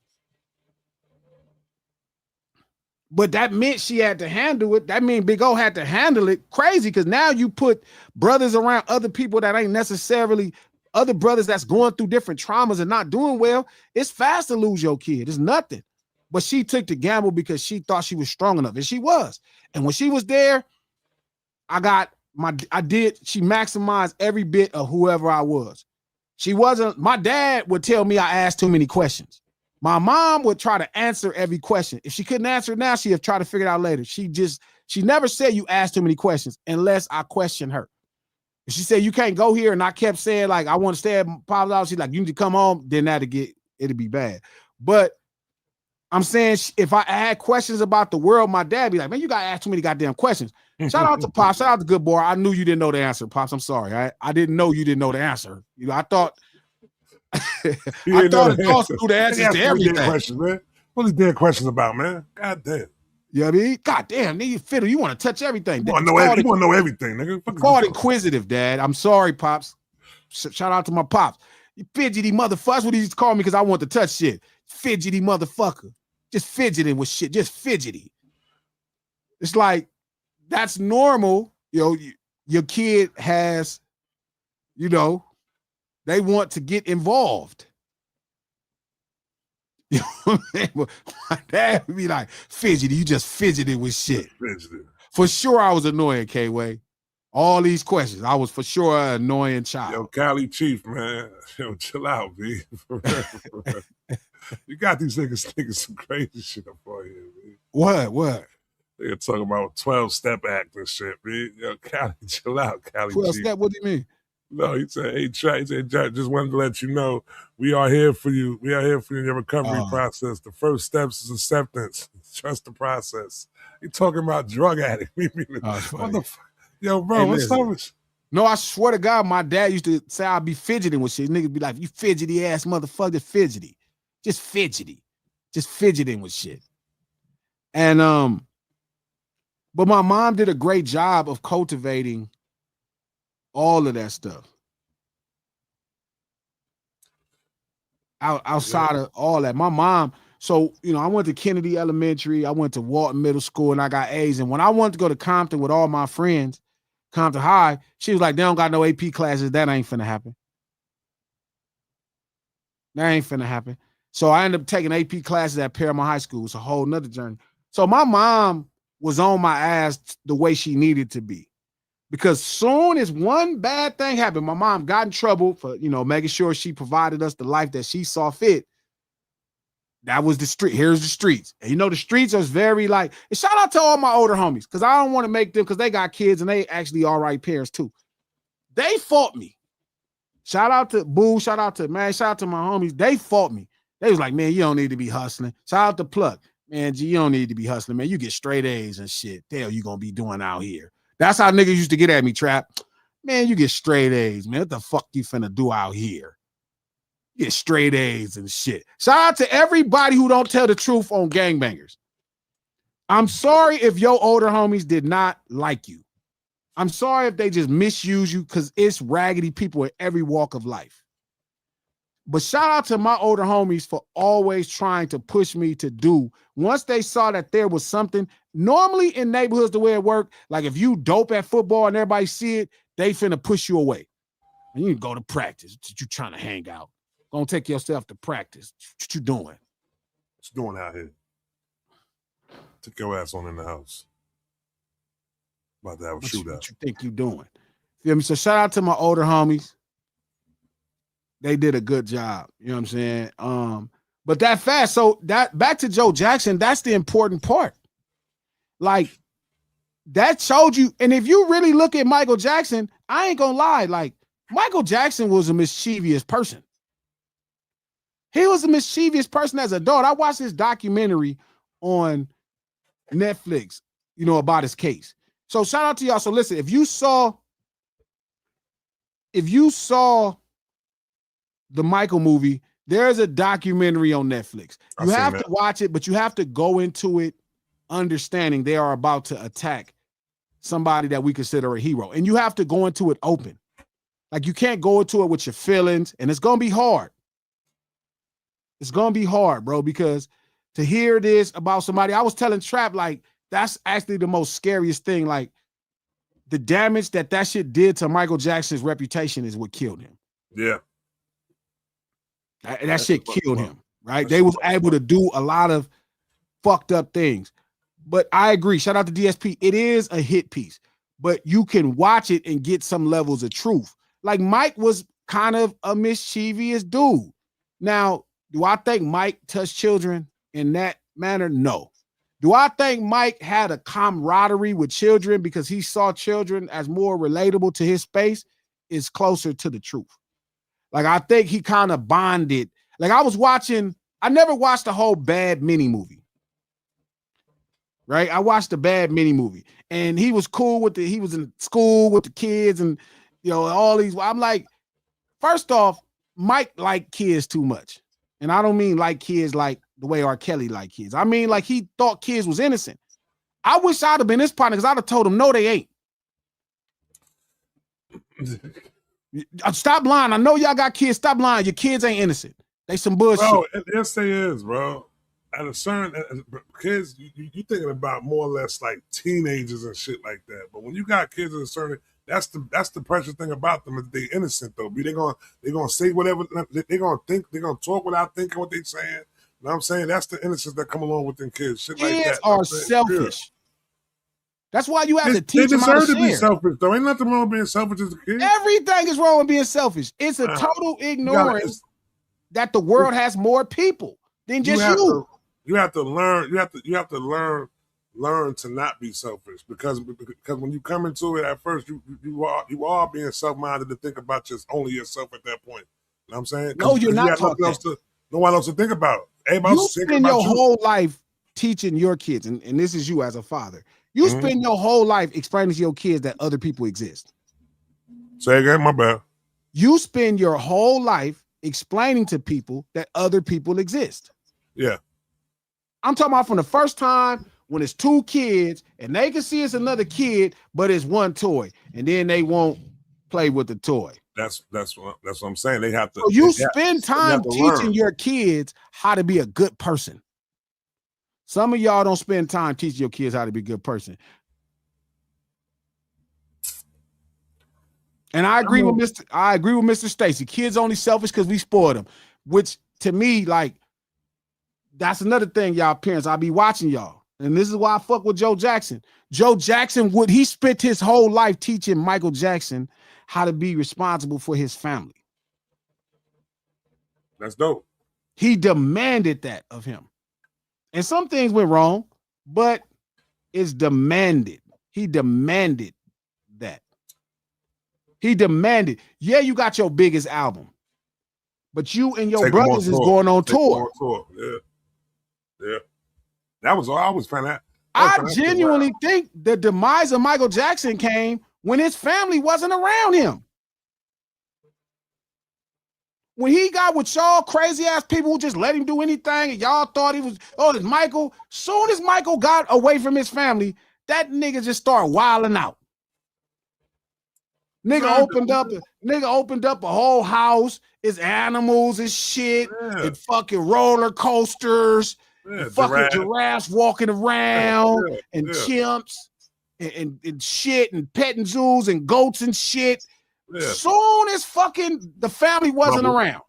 But that meant she had to handle it. That mean Big O had to handle it crazy, because now you put brothers around other people that ain't necessarily other brothers that's going through different traumas and not doing well. It's fast to lose your kid. It's nothing. But she took the gamble because she thought she was strong enough, and she was. And when she was there, she maximized every bit of whoever I was. She wasn't, my dad would tell me I asked too many questions. My mom would try to answer every question. If she couldn't answer it now, she'd have tried to figure it out later. She never said you asked too many questions unless I questioned her. If she said you can't go here, and I kept saying like I want to stay at Pop's house, she's like, you need to come home, then it'd be bad. But I'm saying if I had questions about the world, my dad be like, man, you got to ask too many goddamn questions. Shout out to Pops. Shout out to Good Boy. I knew you didn't know the answer, Pops. I'm sorry. I didn't know you didn't know the answer. You know, I thought adults knew the answers to everything. Questions, man. What are these damn questions about, man? God damn. You know what I mean? God damn, nigga, fiddle. You want to touch everything. You want to know everything, nigga. Called inquisitive, Dad. I'm sorry, Pops. Shout out to my Pops. You fidgety motherfucker. That's what he used to call me, because I want to touch shit. Fidgety motherfucker. Just fidgeting with shit. Just fidgety. It's like, that's normal. You know, your kid has, you know, they want to get involved. You know what I mean? My dad would be like, fidgety, you just fidgeting with shit. For sure I was annoying, K-Way. All these questions, I was for sure an annoying child. Yo, Cali Chief, man. Yo, chill out, B. You got these niggas thinking some crazy shit up on here, man. What? They're talking about 12-step act and shit, man. Yo, Cali, chill out, Cali 12-step, what do you mean? No, he said, hey, Jack, just wanted to let you know we are here for you. We are here for you in your recovery process. The first steps is acceptance. Trust the process. He talking about drug addict. What the fuck? Yo, bro, hey, what's up with you? No, I swear to God, my dad used to say I'd be fidgeting with shit. Niggas be like, you fidgety ass motherfucker, fidgety. Just fidgety. Just fidgeting with shit. And but my mom did a great job of cultivating all of that stuff. Outside of all that. My mom, so, you know, I went to Kennedy Elementary, I went to Walton Middle School, and I got A's. And when I wanted to go to Compton with all my friends, Compton High, she was like, they don't got no AP classes. That ain't finna happen. That ain't finna happen. So I ended up taking AP classes at Paramount High School. It's a whole nother journey. So my mom was on my ass the way she needed to be. Because soon as one bad thing happened, my mom got in trouble for, you know, making sure she provided us the life that she saw fit. That was the street. Here's the streets. And you know, the streets are very like, and shout out to all my older homies, because I don't want to make them, because they got kids and they actually all right parents too. They fought me. Shout out to Boo. Shout out to my homies. They fought me. They was like, man, you don't need to be hustling. Shout out to Pluck. Man, G, you don't need to be hustling, man. You get straight A's and shit. The hell you gonna be doing out here? That's how niggas used to get at me, Trap. Man, you get straight A's, man. What the fuck you finna do out here? You get straight A's and shit. Shout out to everybody who don't tell the truth on gangbangers. I'm sorry if your older homies did not like you. I'm sorry if they just misuse you, because it's raggedy people in every walk of life. But shout out to my older homies for always trying to push me to do. Once they saw that there was something, normally in neighborhoods the way it worked, like if you dope at football and everybody see it, they finna push you away. And you go to practice. You trying to hang out. Gonna take yourself to practice. What you doing? What you doing out here? Took your ass on in the house. About to have a shootout. What you think you doing? Feel me? So shout out to my older homies. They did a good job. You know what I'm saying? But that fast, so that back to Joe Jackson, that's the important part. Like, that showed you, and if you really look at Michael Jackson, I ain't gonna lie, like, Michael Jackson was a mischievous person. He was a mischievous person as a adult. I watched this documentary on Netflix, you know, about his case. So shout out to y'all. So listen, if you saw the Michael movie, there's a documentary on Netflix. You have to watch it, but you have to go into it understanding they are about to attack somebody that we consider a hero. And you have to go into it open. Like you can't go into it with your feelings, and it's gonna be hard. It's gonna be hard, bro, because to hear this about somebody, I was telling Trap, like, that's actually the most scariest thing. Like, the damage that shit did to Michael Jackson's reputation is what killed him. Yeah. That shit killed him, right? They was able to do a lot of fucked up things. But I agree. Shout out to DSP. It is a hit piece, but you can watch it and get some levels of truth. Like, Mike was kind of a mischievous dude. Now, do I think Mike touched children in that manner? No. Do I think Mike had a camaraderie with children because he saw children as more relatable to his space? Is closer to the truth. Like, I think he kind of bonded. Like, I never watched the whole Bad mini movie. Right? I watched the Bad mini movie, and he was cool he was in school with the kids and, all these. I'm like, first off, Mike liked kids too much. And I don't mean like kids like the way R. Kelly liked kids. I mean, like, he thought kids was innocent. I wish I'd have been his partner because I'd have told him, no, they ain't. Stop lying. I know y'all got kids. Stop lying. Your kids ain't innocent. They some bullshit. Bro, yes, they is, bro. At a certain kids, you thinking about more or less like teenagers and shit like that. But when you got kids at a certain, that's the precious thing about them is they innocent though. They gonna say whatever they gonna think. They gonna talk without thinking what they saying. You know what I'm saying? That's the innocence that come along with them kids. Shit like that. Kids are selfish. Yeah. That's why you have to teach them how to share. They deserve to be selfish though. Ain't nothing wrong with being selfish as a kid. Everything is wrong with being selfish. It's a total ignorance that the world has more people than just you. You have to learn. You have to learn to not be selfish because when you come into it at first, you are being self-minded to think about only yourself at that point. You know what I'm saying? No, you're not talking. No one else to think about. Everybody you spend your whole life teaching your kids, and this is you as a father. You spend your whole life explaining to your kids that other people exist. Say again, my bad. You spend your whole life explaining to people that other people exist. Yeah. I'm talking about from the first time when it's two kids and they can see it's another kid, but it's one toy, and then they won't play with the toy. That's what I'm saying. They have to. So you spend time teaching your kids how to be a good person. Some of y'all don't spend time teaching your kids how to be a good person. And I agree with Mr. Stacy. Kids only selfish because we spoiled them, which to me, like, that's another thing, y'all parents. I'll be watching y'all. And this is why I fuck with Joe Jackson. Joe Jackson he spent his whole life teaching Michael Jackson how to be responsible for his family. That's dope. He demanded that of him. And some things went wrong, but it's demanded. He demanded that. He demanded, yeah, you got your biggest album, but you and your brothers is going on tour. Yeah. That was all I was finding out. I genuinely think the demise of Michael Jackson came when his family wasn't around him. When he got with y'all crazy ass people who just let him do anything and y'all thought he was, it's Michael. Soon as Michael got away from his family, that nigga just started wilding out. Nigga opened up a whole house. It's animals and shit, and fucking roller coasters, and fucking giraffes walking around, and chimps, and shit, and petting zoos and goats and shit. Soon as fucking the family wasn't around,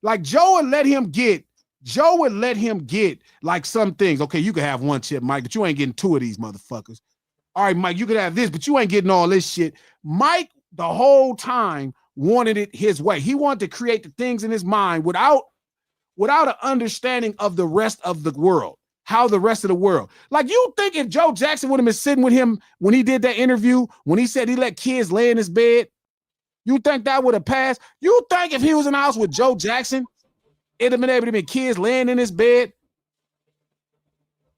like Joe would let him get like some things. Okay, you can have one chip, Mike, but you ain't getting two of these motherfuckers. All right, Mike, you could have this, but you ain't getting all this shit. Mike, the whole time, wanted it his way. He wanted to create the things in his mind without an understanding of the rest of the world. How the rest of the world. Like, you think if Joe Jackson would have been sitting with him when he did that interview, when he said he let kids lay in his bed, you think that would have passed? You think if he was in the house with Joe Jackson, it'd have been able to be kids laying in his bed?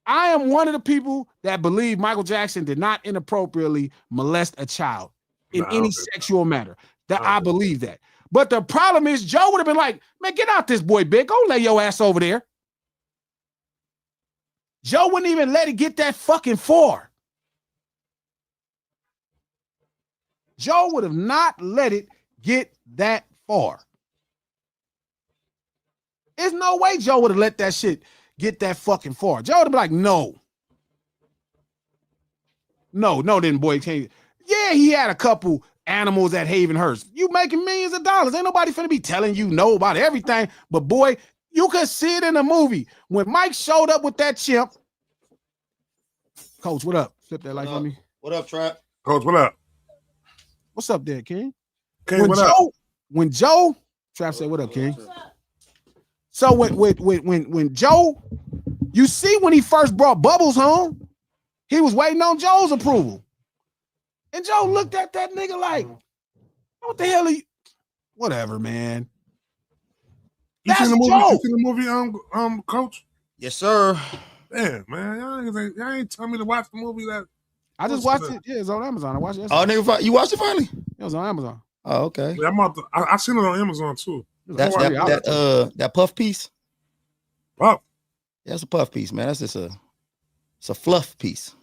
I am one of the people that believe Michael Jackson did not inappropriately molest a child in any sexual manner. I believe that. But the problem is Joe would have been like, man, get out this boy, big. Go lay your ass over there. Joe wouldn't even let it get that fucking far. Joe would have not let it get that far. There's no way Joe would have let that shit get that fucking far. Joe would have been like, no, then boy, can't. Yeah, he had a couple animals at Havenhurst. You making millions of dollars. Ain't nobody finna be telling you no about everything. But boy, you could see it in the movie. When Mike showed up with that chimp. Coach, what up? Flip that light on me. What up, Trap? Coach, what up? What's up there, King? King, what up? When Joe, Trap said, what up, King? So when Joe, you see when he first brought Bubbles home, he was waiting on Joe's approval. And Joe looked at that nigga like, what the hell are you? Whatever, man. You seen the movie? Joe. You seen the movie, Coach? Yes, sir. Damn, man. Y'all ain't telling me to watch the movie that. I just watched it. Yeah, it's on Amazon. I watched it. Oh, nigga, you watched it finally? It was on Amazon. Oh, okay. Yeah, I seen it on Amazon too. That puff piece? Puff. Yeah, it's a puff piece, man. That's just it's a fluff piece.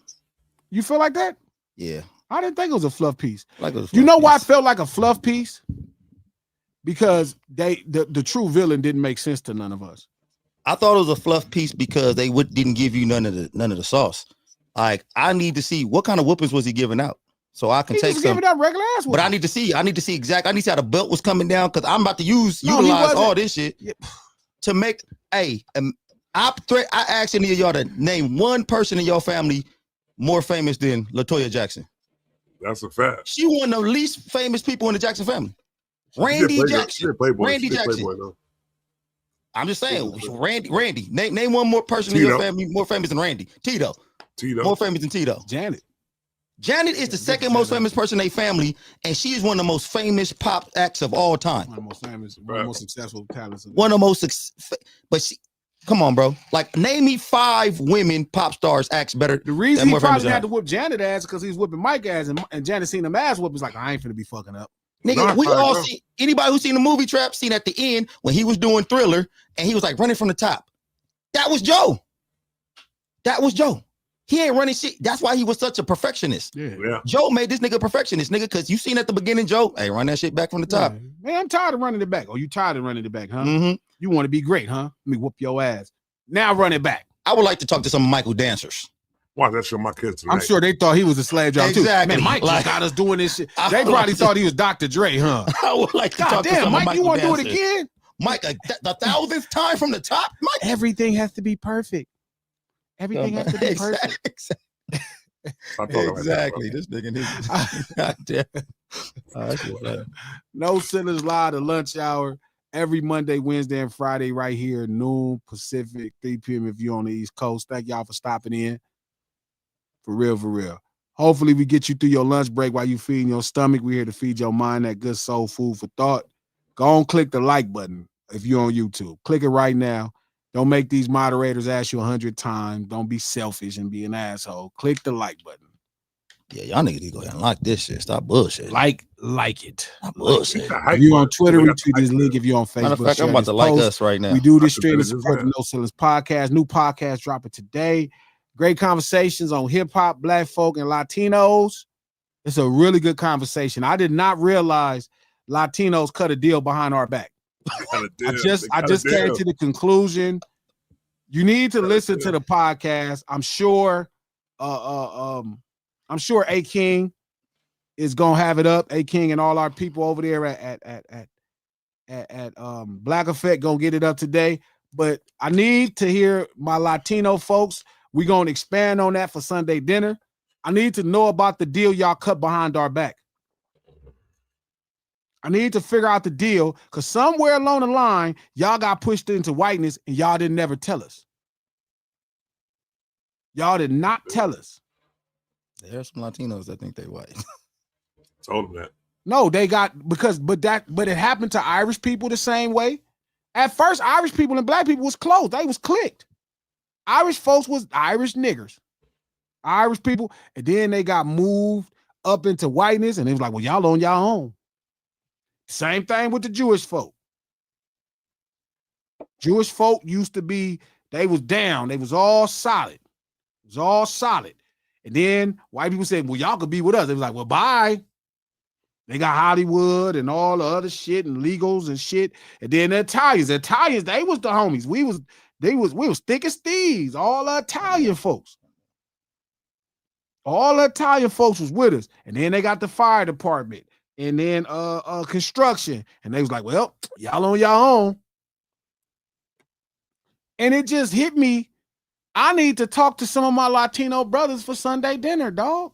You feel like that? Yeah. I didn't think it was a fluff piece. Like it was you know why I felt like a fluff piece? Because the true villain didn't make sense to none of us. I thought it was a fluff piece because they didn't give you none of the sauce. Like, I need to see what kind of whoopings was he giving out, so I can take some. Giving out regular ass. But I need to see exactly. I need to see how the belt was coming down because I'm about to utilize all this shit to make. Hey, I asked any of y'all to name one person in your family more famous than LaToya Jackson. That's a fact. She one of the least famous people in the Jackson family. Randy Jackson. Randy Jackson. I'm just saying, Randy. Name one more person in your family more famous than Randy. Tito. More famous than Tito. Janet is the second most famous person in their family, and she is one of the most famous pop acts of all time. One of the most famous, one of the most successful talents. One of the most, but she. Come on, bro. Like, name me 5 women pop stars acts better. The reason he probably had to whoop Janet ass because he's whipping Mike ass, and Janet seen him ass whoop. He's like, I ain't finna be fucking up. Nigga, we all see, anybody who's seen the movie Trap seen at the end when he was doing Thriller and he was like running from the top. That was Joe. He ain't running shit. That's why he was such a perfectionist. Yeah. Joe made this nigga a perfectionist, nigga, because you seen at the beginning, Joe, hey, run that shit back from the top. Man, I'm tired of running it back. Oh, you tired of running it back, huh? Mm-hmm. You want to be great, huh? Let me whoop your ass. Now run it back. I would like to talk to some Michael dancers. Watch that show, my kids tonight. I'm sure they thought he was a slave driver too. Man, Mike like, got us doing this shit. They probably thought he was Dr. Dre, huh? I would like to talk to some Mike, you want to do it again? Mike, the 1,000th time from the top, Mike. Everything has to be perfect. Everything has to be perfect. Exactly. This nigga. Goddamn. No Sinners Live, the lunch hour. Every Monday, Wednesday, and Friday right here, noon Pacific, 3 p.m. if you're on the East Coast. Thank y'all for stopping in. For real. Hopefully we get you through your lunch break while you feeding your stomach. We're here to feed your mind that good soul food for thought. Go on, click the like button if you're on YouTube. Click it right now. Don't make these moderators ask you 100 times. Don't be selfish and be an asshole. Click the like button. Yeah, y'all niggas need to go ahead and like this shit. Stop bullshit. Like it. Stop bullshit. If you on Twitter, retweet this link. If you're on Facebook, matter of fact, I'm about to like us right now. We do this stream and support the No Ceilings podcast. New podcast dropping today. Great conversations on hip hop, Black folk, and Latinos. It's a really good conversation. I did not realize Latinos cut a deal behind our back. I just came to the conclusion. You need to listen to the podcast. I'm sure A King is gonna have it up. A King and all our people over there at Black Effect gonna get it up today. But I need to hear my Latino folks. We're gonna expand on that for Sunday dinner. I need to know about the deal y'all cut behind our back. I need to figure out the deal because somewhere along the line, y'all got pushed into whiteness and y'all didn't never tell us. Y'all did not tell us. There are some Latinos that think they white. Told them that. No, they got but it happened to Irish people the same way. At first, Irish people and black people was close. They was clicked. Irish folks was Irish niggers. Irish people, and then they got moved up into whiteness, and it was like, well, y'all on y'all own. Same thing with the Jewish folk. Jewish folk used to be, they was down. They was all solid. It was all solid. And then white people said, well, y'all could be with us. They was like, well, bye. They got Hollywood and all the other shit and legals and shit. And then the Italians, they was the homies. We was thick as thieves, all the Italian folks. All the Italian folks was with us. And then they got the fire department and then construction. And they was like, well, y'all on your own. And it just hit me. I need to talk to some of my Latino brothers for Sunday dinner, dog.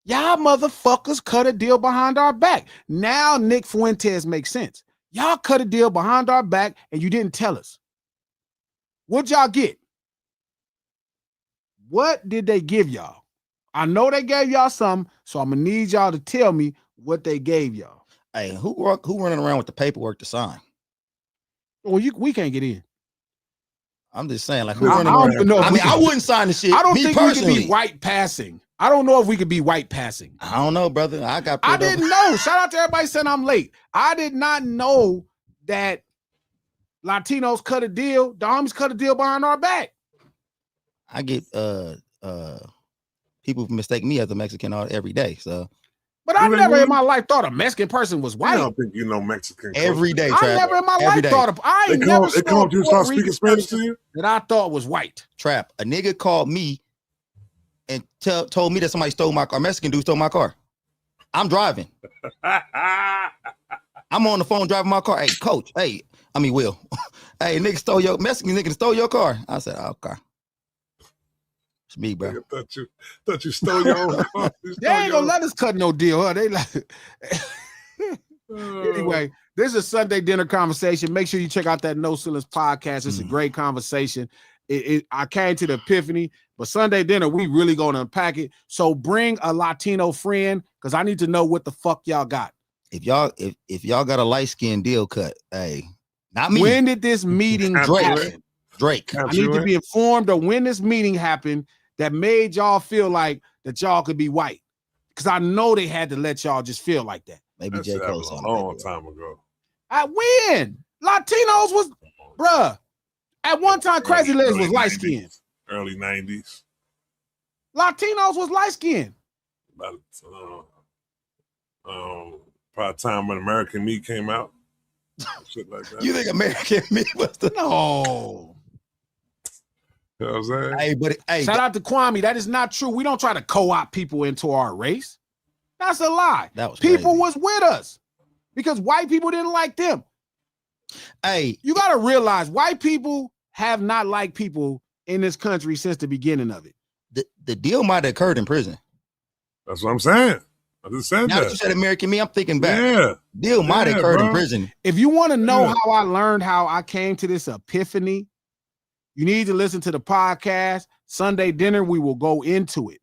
Y'all motherfuckers cut a deal behind our back. Now Nick Fuentes makes sense. Y'all cut a deal behind our back and you didn't tell us. What'd y'all get? What did they give y'all? I know they gave y'all something, so I'm gonna need y'all to tell me what they gave y'all. Hey, who running around with the paperwork to sign? Well, we can't get in. I'm just saying, like, I don't even know. I wouldn't sign the shit. I don't think personally. we could be white passing. I don't know if we could be white passing. I don't know, brother. I didn't know. Shout out to everybody saying I'm late. I did not know that Latinos cut a deal. The homies cut a deal behind our back. I get people mistake me as a Mexican every day. So, but I never in my life thought a Mexican person was white. I don't think you know Mexican every day. I never in my life thought of. I ain't never they come up to you and start speaking Spanish to you that I thought was white. Trap. A nigga called me and told me that somebody stole my car. A Mexican dude stole my car. I'm driving. I'm on the phone driving my car. Hey, coach. Will. Hey, Mexican nigga stole your car. I said, oh, okay. It's me, bro. I thought you stole your own car. They ain't gonna let us cut no deal, huh? They like anyway. This is a Sunday dinner conversation. Make sure you check out that No Ceilings podcast. It's a great conversation. I came to the epiphany, but Sunday dinner, we really gonna unpack it. So bring a Latino friend because I need to know what the fuck y'all got. If y'all got a light skin deal cut, hey, not me. When did this meeting happen? Drake. I need to be informed of when this meeting happened that made y'all feel like that y'all could be white. Because I know they had to let y'all just feel like that. Maybe J. Cole a long time ago. At when? Latinos was, bruh. At one time, Crazy Legs was light skinned. Early 90s. Latinos was light skinned. Probably time when American Meat came out. Shit like that. You think American Meat was the no? You know what I'm saying? Hey, shout out to Kwame. That is not true. We don't try to co-opt people into our race. That's a lie. That was people crazy. was with us because white people didn't like them. Hey, you got to realize white people have not liked people in this country since the beginning of it. The deal might have occurred in prison. That's what I'm saying. I just said now that. You said American Me, I'm thinking back. Yeah. Deal might have occurred in prison. If you want to know how I learned how I came to this epiphany, you need to listen to the podcast. Sunday dinner, we will go into it.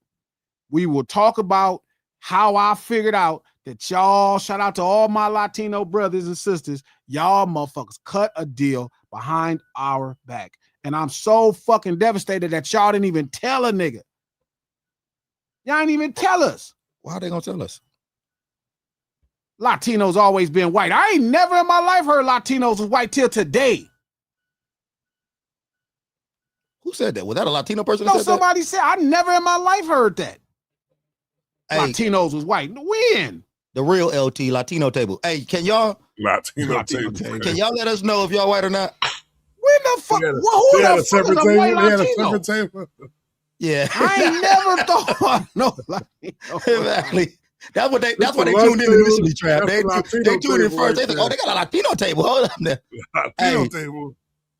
We will talk about how I figured out that y'all, shout out to all my Latino brothers and sisters, y'all motherfuckers cut a deal behind our back. And I'm so fucking devastated that y'all didn't even tell a nigga. Y'all didn't even tell us. Why are they gonna tell us? Latinos always been white. I ain't never in my life heard Latinos was white till today. Who said that? Was that a Latino person? No, somebody said. I never in my life heard that. Hey, Latinos was white. When? The real LT Latino table. Hey, can y'all Latino table? Can y'all let us know if y'all white or not? When the fuck? Who the fuck is a white Latino? They had a separate table. Yeah, I ain't never thought no Latino. Exactly. That's why they tuned in initially, Trap. They tuned in first. They think, oh, they got a Latino table. Hold up there. Latino table.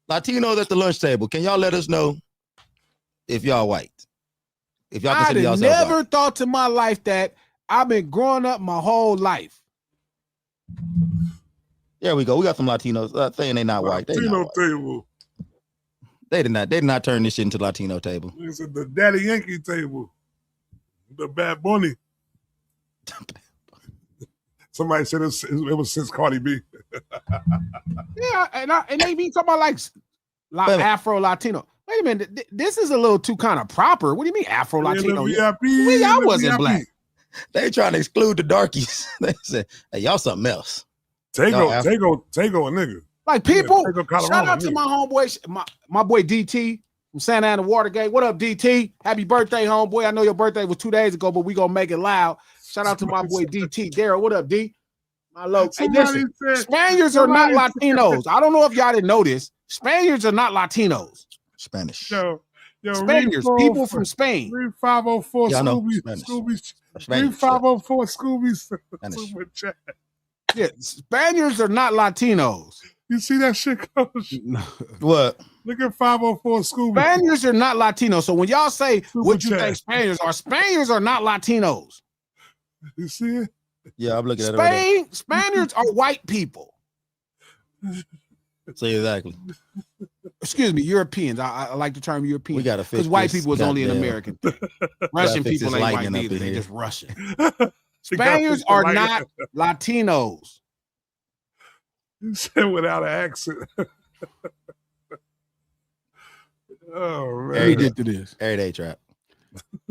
Latinos at the lunch table. Can y'all let us know if y'all white? If y'all I consider yourself never white. thought to my life that I've been growing up my whole life. There we go. We got some Latinos saying they not white. They Latino not white. table. They did not turn this shit into Latino table. It's the Daddy Yankee table. The Bad Bunny. Somebody said it was since Cardi B. Yeah, and they be talking about like Afro Latino. Wait a minute, this is a little too kind of proper. What do you mean Afro Latino? I wasn't black. They trying to exclude the darkies. They said, "Hey, y'all something else." Tego a nigga. Like people, shout out to my homeboy, my boy DT. from Santa Ana Watergate. What up, DT? Happy birthday, homeboy. I know your birthday was 2 days ago, but we gonna make it loud. Shout out to my boy DT. Daryl, what up, D? My low. Hey, listen, Spaniards are not Latinos. I don't know if y'all didn't know this. Spaniards are not Latinos. Spanish. Yo, Spaniards, people from Spain. 3504 Scooby. 3504 Scooby. Yeah, Spaniards are not Latinos. You see that shit, Coach? What? Look at 504 Scooby. Spaniards are not Latinos. So when y'all say what you think Spaniards are not Latinos. You see it? Yeah, I'm looking at it. Right Spaniards are white people. Say exactly. Excuse me, Europeans. I like the term European. We gotta fix because white people is only an American thing. Russian people ain't white neither. They just Russian. Spaniards are not Latinos. You said without an accent. Oh man. Let me get to this. Everyday trap.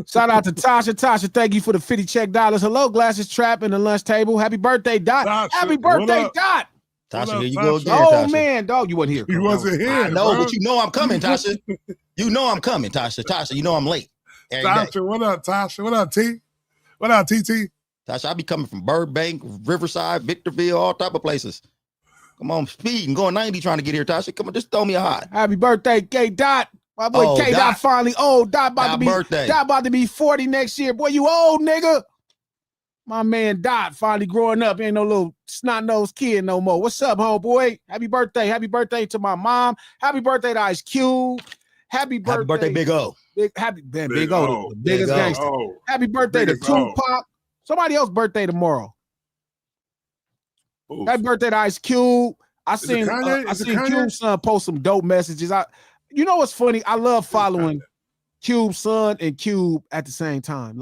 Shout out to Tasha. Tasha, thank you for the 50 check dollars. Hello, Glasses Trap and the lunch table. Happy birthday, Dot. Tasha, happy birthday, Dot. Tasha, here you go again. Oh Tasha. Man, dog, you wasn't here. He wasn't here. I know, bro. but you know I'm coming, Tasha. You know I'm coming, Tasha. Tasha, you know I'm late. Tasha, what up, Tasha? What up, T? What up, TT? Tasha, I be coming from Burbank, Riverside, Victorville, all type of places. Come on, speeding, going 90 trying to get here, Tasha. Come on, just throw me a hot. Happy birthday, K Dot. My boy K Dot finally old. Dot about to be 40 next year. Boy, you old, nigga. My man Dot finally growing up. Ain't no little snot-nosed kid no more. What's up, homeboy? Happy birthday. Happy birthday to my mom. Happy birthday to Ice Cube. Happy birthday, Big O. Big O. The biggest gangster. Happy birthday to Tupac. Somebody else's birthday tomorrow. Oof. Happy birthday to Ice Cube. I seen Cube's son post some dope messages. You know what's funny? I love following Cube's son and Cube at the same time.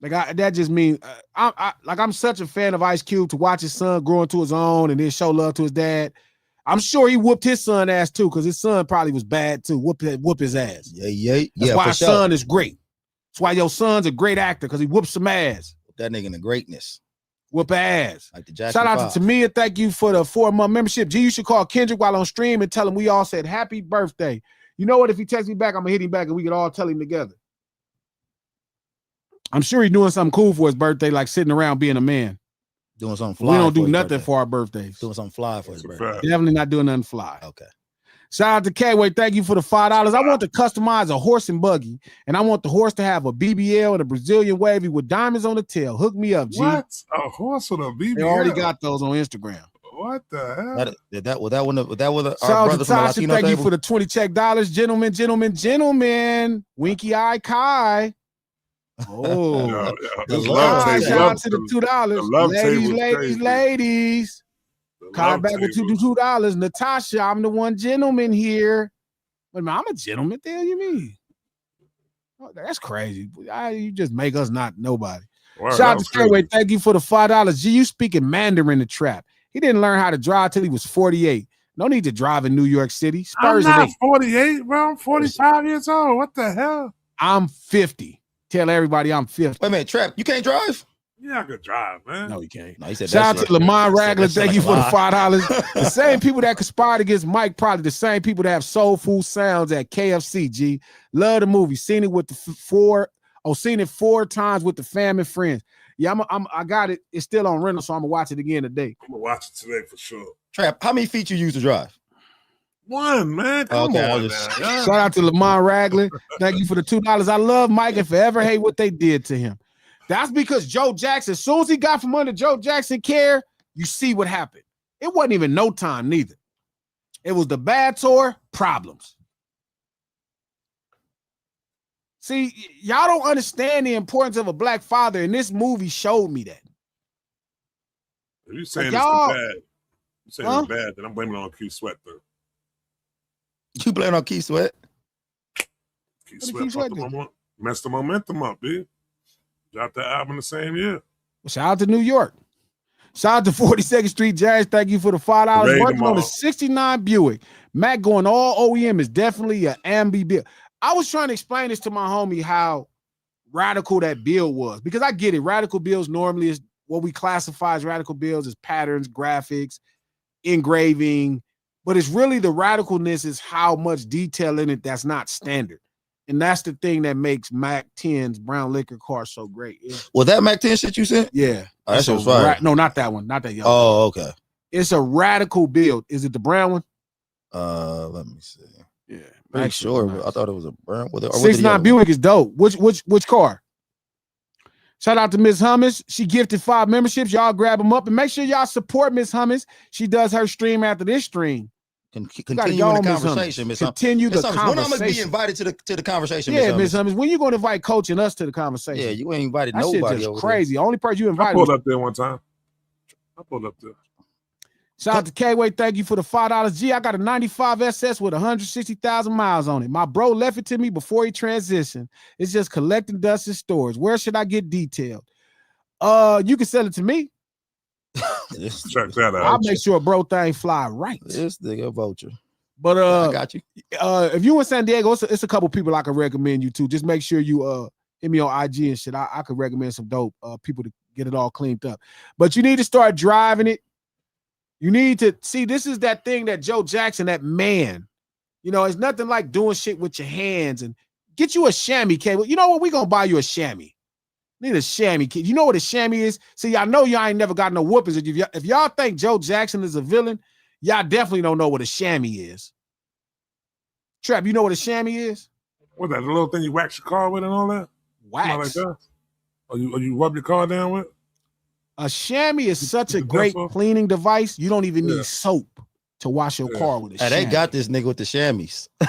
That just means I'm such a fan of Ice Cube to watch his son grow into his own and then show love to his dad. I'm sure he whooped his son ass too, because his son probably was bad too. Whoop his ass. Yeah. That's why his son is great. That's why your son's a great actor, because he whoops some ass. That nigga in the greatness. Whoop ass. Like the Jackson Shout out to Tamia. Thank you for the 4-month membership. G, you should call Kendrick while on stream and tell him we all said happy birthday. You know what? If he texts me back, I'm gonna hit him back and we can all tell him together. I'm sure he's doing something cool for his birthday, like sitting around being a man. Doing something fly. We don't do nothing for our birthdays. Doing something fly for his birthday. Definitely not doing nothing fly. Okay. Shout out to K-Way. Thank you for the $5. I want to customize a horse and buggy, and I want the horse to have a BBL and a Brazilian wavy with diamonds on the tail. Hook me up, G. What? A horse with a BBL? They already got those on Instagram. What the hell? That was our brothers from the Latino thank table? You for the 20 check dollars. Gentlemen. Winky Eye Kai. Oh, shout out to the $2. Ladies. Kai back with $2. Natasha, I'm the one gentleman here. Wait a minute, I'm a gentleman. The hell you mean? Oh, that's crazy. You just make us not nobody. Wow, shout out to Fairway. Thank you for the $5. G, you speaking Mandarin the trap. He didn't learn how to drive till he was 48. No need to drive in New York City. Spurs I'm not 48, bro. I'm 45 years old. What the hell? I'm 50. Tell everybody I'm 50. Wait a minute, Trap, you can't drive? Yeah, I could drive, man. No, you can't. No, he said shout out to Lamont Ragland. Thank you for the $5. The same people that conspired against Mike, probably the same people that have soul food sounds at KFC, G. Love the movie. Seen it with seen it 4 times with the fam and friends. Yeah, I got it. It's still on rental, so I'm gonna watch it again today. I'm gonna watch it today for sure. Trap, how many feet you use to drive? 1, man. Come on, Shout out to Lamont Ragland. Thank you for the $2. I love Mike and forever hate what they did to him. That's because Joe Jackson, as soon as he got from under Joe Jackson care, you see what happened. It wasn't even no time neither. It was the bad tour, problems. See, y'all don't understand the importance of a black father, and this movie showed me that. If you're saying it's bad, it's bad, then I'm blaming it on Keith Sweat, though. You blame on Keith Sweat? Keith Sweat messed the momentum up, dude. Dropped that album the same year. Shout out to New York. Shout out to 42nd Street Jazz. Thank you for the $5. Working on a 69 Buick. Mac going all OEM is definitely an ambi build. I was trying to explain this to my homie how radical that build was, because I get it. Radical builds normally is what we classify as radical builds is patterns, graphics, engraving. But it's really the radicalness is how much detail in it that's not standard. And that's the thing that makes Mac 10's brown liquor car so great. Well, that Mac 10 shit you sent? Yeah. Oh, that shit was fire. No, not that one. Not that yellow. Oh, okay. It's a radical build. Is it the brown one? Let me see. Yeah. Pretty sure. Nice. I thought it was a brown. 6'9" Buick is dope. Which car? Shout out to Miss Hummus. She gifted 5 memberships. Y'all grab them up and make sure y'all support Miss Hummus. She does her stream after this stream. Continue the conversation, Miss Hummus. Continue the conversation. When I'm gonna be invited to the conversation, yeah, Miss Hummus. When you gonna invite Coach and us to the conversation? Yeah, you ain't invited that nobody. Shit just crazy. The only person you invited. I pulled up there one time. I pulled up there. Shout out to K-Way. Thank you for the $5. G, I got a 95 SS with 160,000 miles on it. My bro left it to me before he transitioned. It's just collecting dust in storage. Where should I get detailed? You can sell it to me. Check that out. I'll make sure bro thing fly right. This nigga vulture. But I got you. If you in San Diego, it's a couple people I can recommend you to. Just make sure you hit me on IG and shit. I could recommend some dope people to get it all cleaned up. But you need to start driving it. You need to see, this is that thing that Joe Jackson, that man, you know, it's nothing like doing shit with your hands. And get you a chamois cable. You know what? We gonna buy you a chamois. Need a chamois kid. You know what a chamois is? See, I know y'all ain't never got no whoopings. If y'all think Joe Jackson is a villain, y'all definitely don't know what a chamois is. Trap, you know what a chamois is? What's that? The little thing you wax your car with and all that? Wax. Like that? Or you rub your car down with? A chamois is such a great cleaning device. You don't even need soap to wash your car with a chamois. They got this nigga with the chamois. You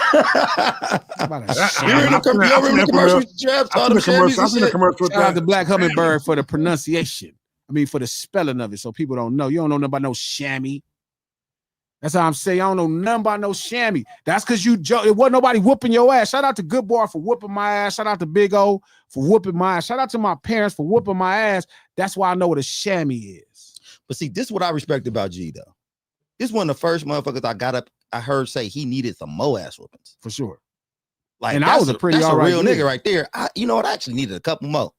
remember the commercial with Traps? All them chamois and shit? Shout out to Black Hummingbird for the pronunciation. I mean, for the spelling of it, so people don't know. You don't know nothing about no chamois. That's how I'm saying. I don't know nothing about no chamois. That's because it wasn't nobody whooping your ass. Shout out to Good Boy for whooping my ass. Shout out to Big O for whooping my ass. Shout out to my parents for whooping my ass. That's why I know what a chamois is. But see, this is what I respect about G, though. This is one of the first motherfuckers I heard say he needed some more ass whoopings. For sure. Like, and I was that's a real nigga right there. You know what? I actually needed a couple more.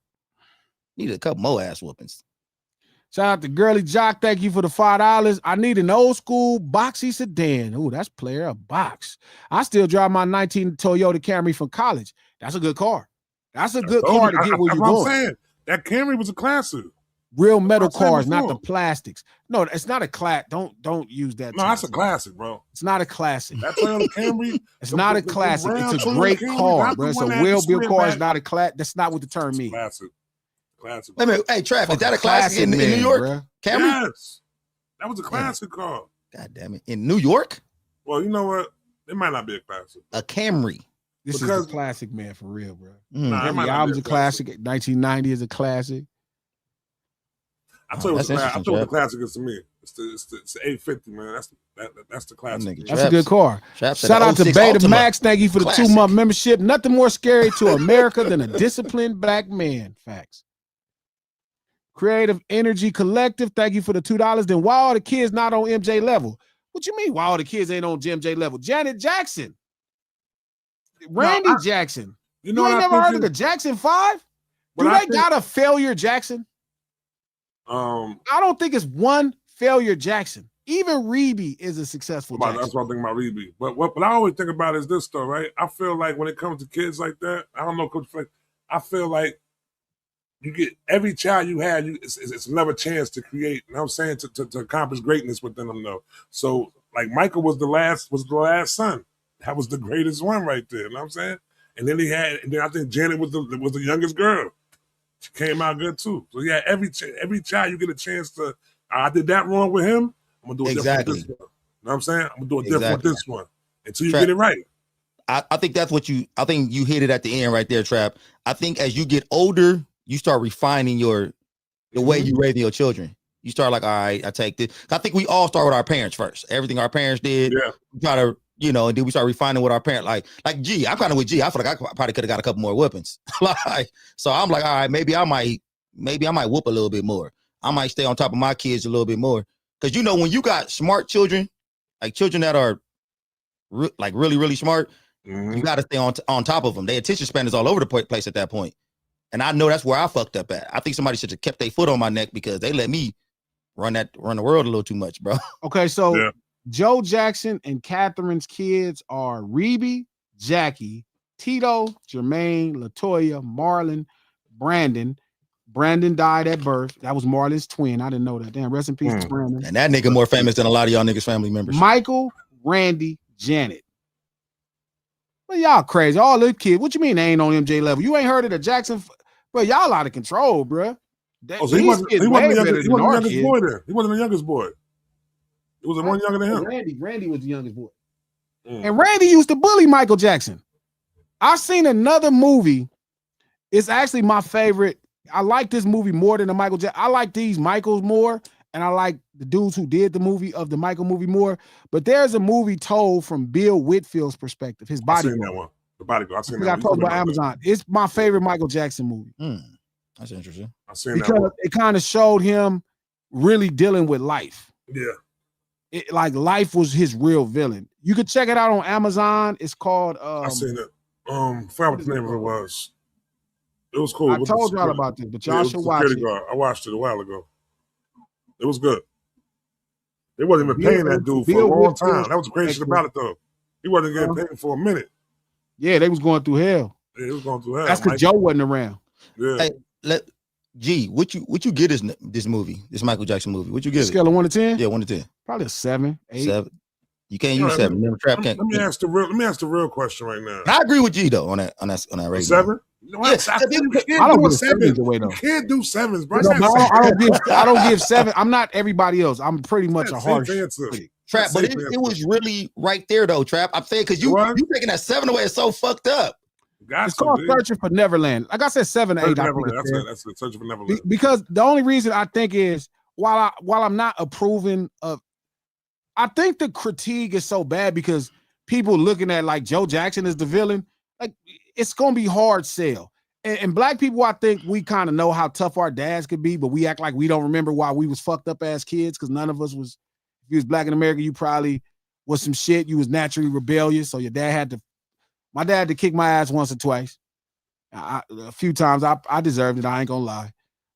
Needed a couple more ass whoopings. Shout out to Girly Jock. Thank you for the $5. I need an old school boxy sedan. Ooh, that's player a box. I still drive my 19 Toyota Camry from college. That's a good car. That's a good car to get where you're going. I'm saying. That Camry was a classic. Real metal cars, not the plastics. No, it's not a class. Don't use that. No, that's a classic, bro. It's not a classic. That Toyota Camry. It's not a classic. It's a great car, bro. It's a well-built car. It's not a class. That's not what the term means. Classic. Wait a minute. Hey, Trav, is that a classic in New York? Bro. Camry? Yes. That was a classic car. God damn it. In New York? Well, you know what? It might not be a classic. A Camry. This is a classic, man, for real, bro. Nah, Every album's a classic. 1990 is a classic. I tell you what the classic is to me. It's the 850, man. That's the classic. That's a good car. Shout out to Beta Max. Thank you for the 2-month membership. Nothing more scary to America than a disciplined black man. Facts. Creative Energy Collective. Thank you for the $2. Then why are the kids not on MJ level? What you mean? Why all the kids ain't on MJ level? Janet Jackson, Randy Jackson. You ain't never heard of the Jackson 5? Do they got a failure Jackson? I don't think it's one failure Jackson. Even Reeby is a successful Jackson. That's what I think about Reeby. But what I always think about is this, though, right? I feel like when it comes to kids like that, I don't know, Coach Fleck, I feel like you get every child you have, it's another chance to create, you know what I'm saying, to accomplish greatness within them, though. So, like, Michael was the last son. That was the greatest one right there, you know what I'm saying? And then I think Janet was the youngest girl. She came out good too. So yeah, every child you get a chance to. I did that wrong with him. I'm gonna do it different with this one. You know what I'm saying? I'm gonna do it different with this one until you get it right. I think that's what I think you hit it at the end right there, Trap. I think as you get older, you start refining the way you raise your children. You start like, all right, I take this. I think we all start with our parents first. Everything our parents did, we try to, and then we start refining with our parents. Like G, I'm kind of with G. I feel like I probably could have got a couple more whippings. So I'm like, all right, maybe I might whoop a little bit more. I might stay on top of my kids a little bit more. Because when you got smart children, like children that are really, really smart, you got to stay on top of them. Their attention span is all over the place at that point. And I know that's where I fucked up at. I think somebody should have kept their foot on my neck because they let me run the world a little too much, bro. Okay, so Joe Jackson and Catherine's kids are Reby, Jackie, Tito, Jermaine, Latoya, Marlon, Brandon. Brandon died at birth. That was Marlon's twin. I didn't know that. Damn, rest in peace to Brandon. And that nigga more famous than a lot of y'all niggas family members. Michael, Randy, Janet. Well, y'all crazy. All the kids. What you mean they ain't on MJ level? You ain't heard of the Jackson? Bro, y'all out of control, bro. So he wasn't the youngest boy there. He wasn't the youngest boy. It was the one younger than him. Randy was the youngest boy. And Randy used to bully Michael Jackson. I've seen another movie. It's actually my favorite. I like this movie more than the Michael Jackson. I like these Michaels more, and I like the dudes who did the movie of the Michael movie more. But there's a movie told from Bill Whitfield's perspective. His Bodyguard. I've seen that one. The Bodyguard. I've seen that. I told about Amazon. It's my favorite Michael Jackson movie. That's interesting. I've seen because that one. It kind of showed him really dealing with life. Yeah. Like life was his real villain. You could check it out on Amazon. It's called I seen it. Forgot what the name of it was. It was cool. I told y'all about this, but y'all should watch it. I watched it a while ago. It was good. They wasn't even paying that dude for a long time. That was the crazy shit about it, though. He wasn't getting paid for a minute. Yeah, they was going through hell. Yeah, he was going through hell. That's because Joe wasn't around. Yeah. Hey, what you get this movie, this Michael Jackson movie? What you give it? Scale of 1 to 10? Yeah, 1 to 10. Probably a 7, 8. 7. You can't use 7. Let me ask the real question right now. I agree with G though on that rating. 7? I don't give sevens away though. You can't do 7s, bro. I don't give 7. I'm not everybody else. I'm pretty much a harsh critic. Trap, but it was really right there though, Trap. I'm saying because you taking that 7 away is so fucked up. It's called Searching for Neverland. Like I said, 7 to 8. That's it. Searching for Neverland. Because the only reason I think is while I'm not approving of, I think the critique is so bad because people looking at like Joe Jackson as the villain, like it's gonna be hard sell. And black people, I think we kind of know how tough our dads could be, but we act like we don't remember why we was fucked up as kids because none of us was. If you was black in America, you probably was some shit. You was naturally rebellious, so your dad had to. My dad had to kick my ass once or twice. A few times I deserved it. I ain't gonna lie.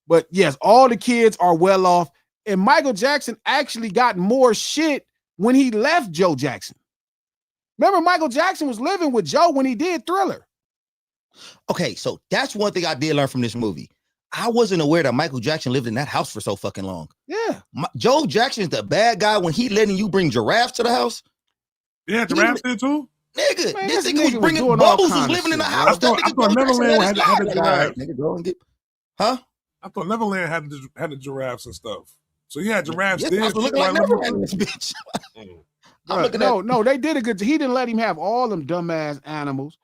But yes, all the kids are well off. And Michael Jackson actually got more shit when he left Joe Jackson. Remember, Michael Jackson was living with Joe when he did Thriller. Okay, so that's one thing I did learn from this movie. I wasn't aware that Michael Jackson lived in that house for so fucking long. Yeah. Joe Jackson's the bad guy when he letting you bring giraffes to the house. Yeah, giraffes there too? Nigga, man, this nigga was bringing Bubbles was living in the house. I thought Neverland had the giraffes. Nigga, go and get, huh? I thought Neverland had the giraffes and stuff. So you had giraffes there. Looking like Neverland in this bitch. No, they did a good. He didn't let him have all them dumbass animals,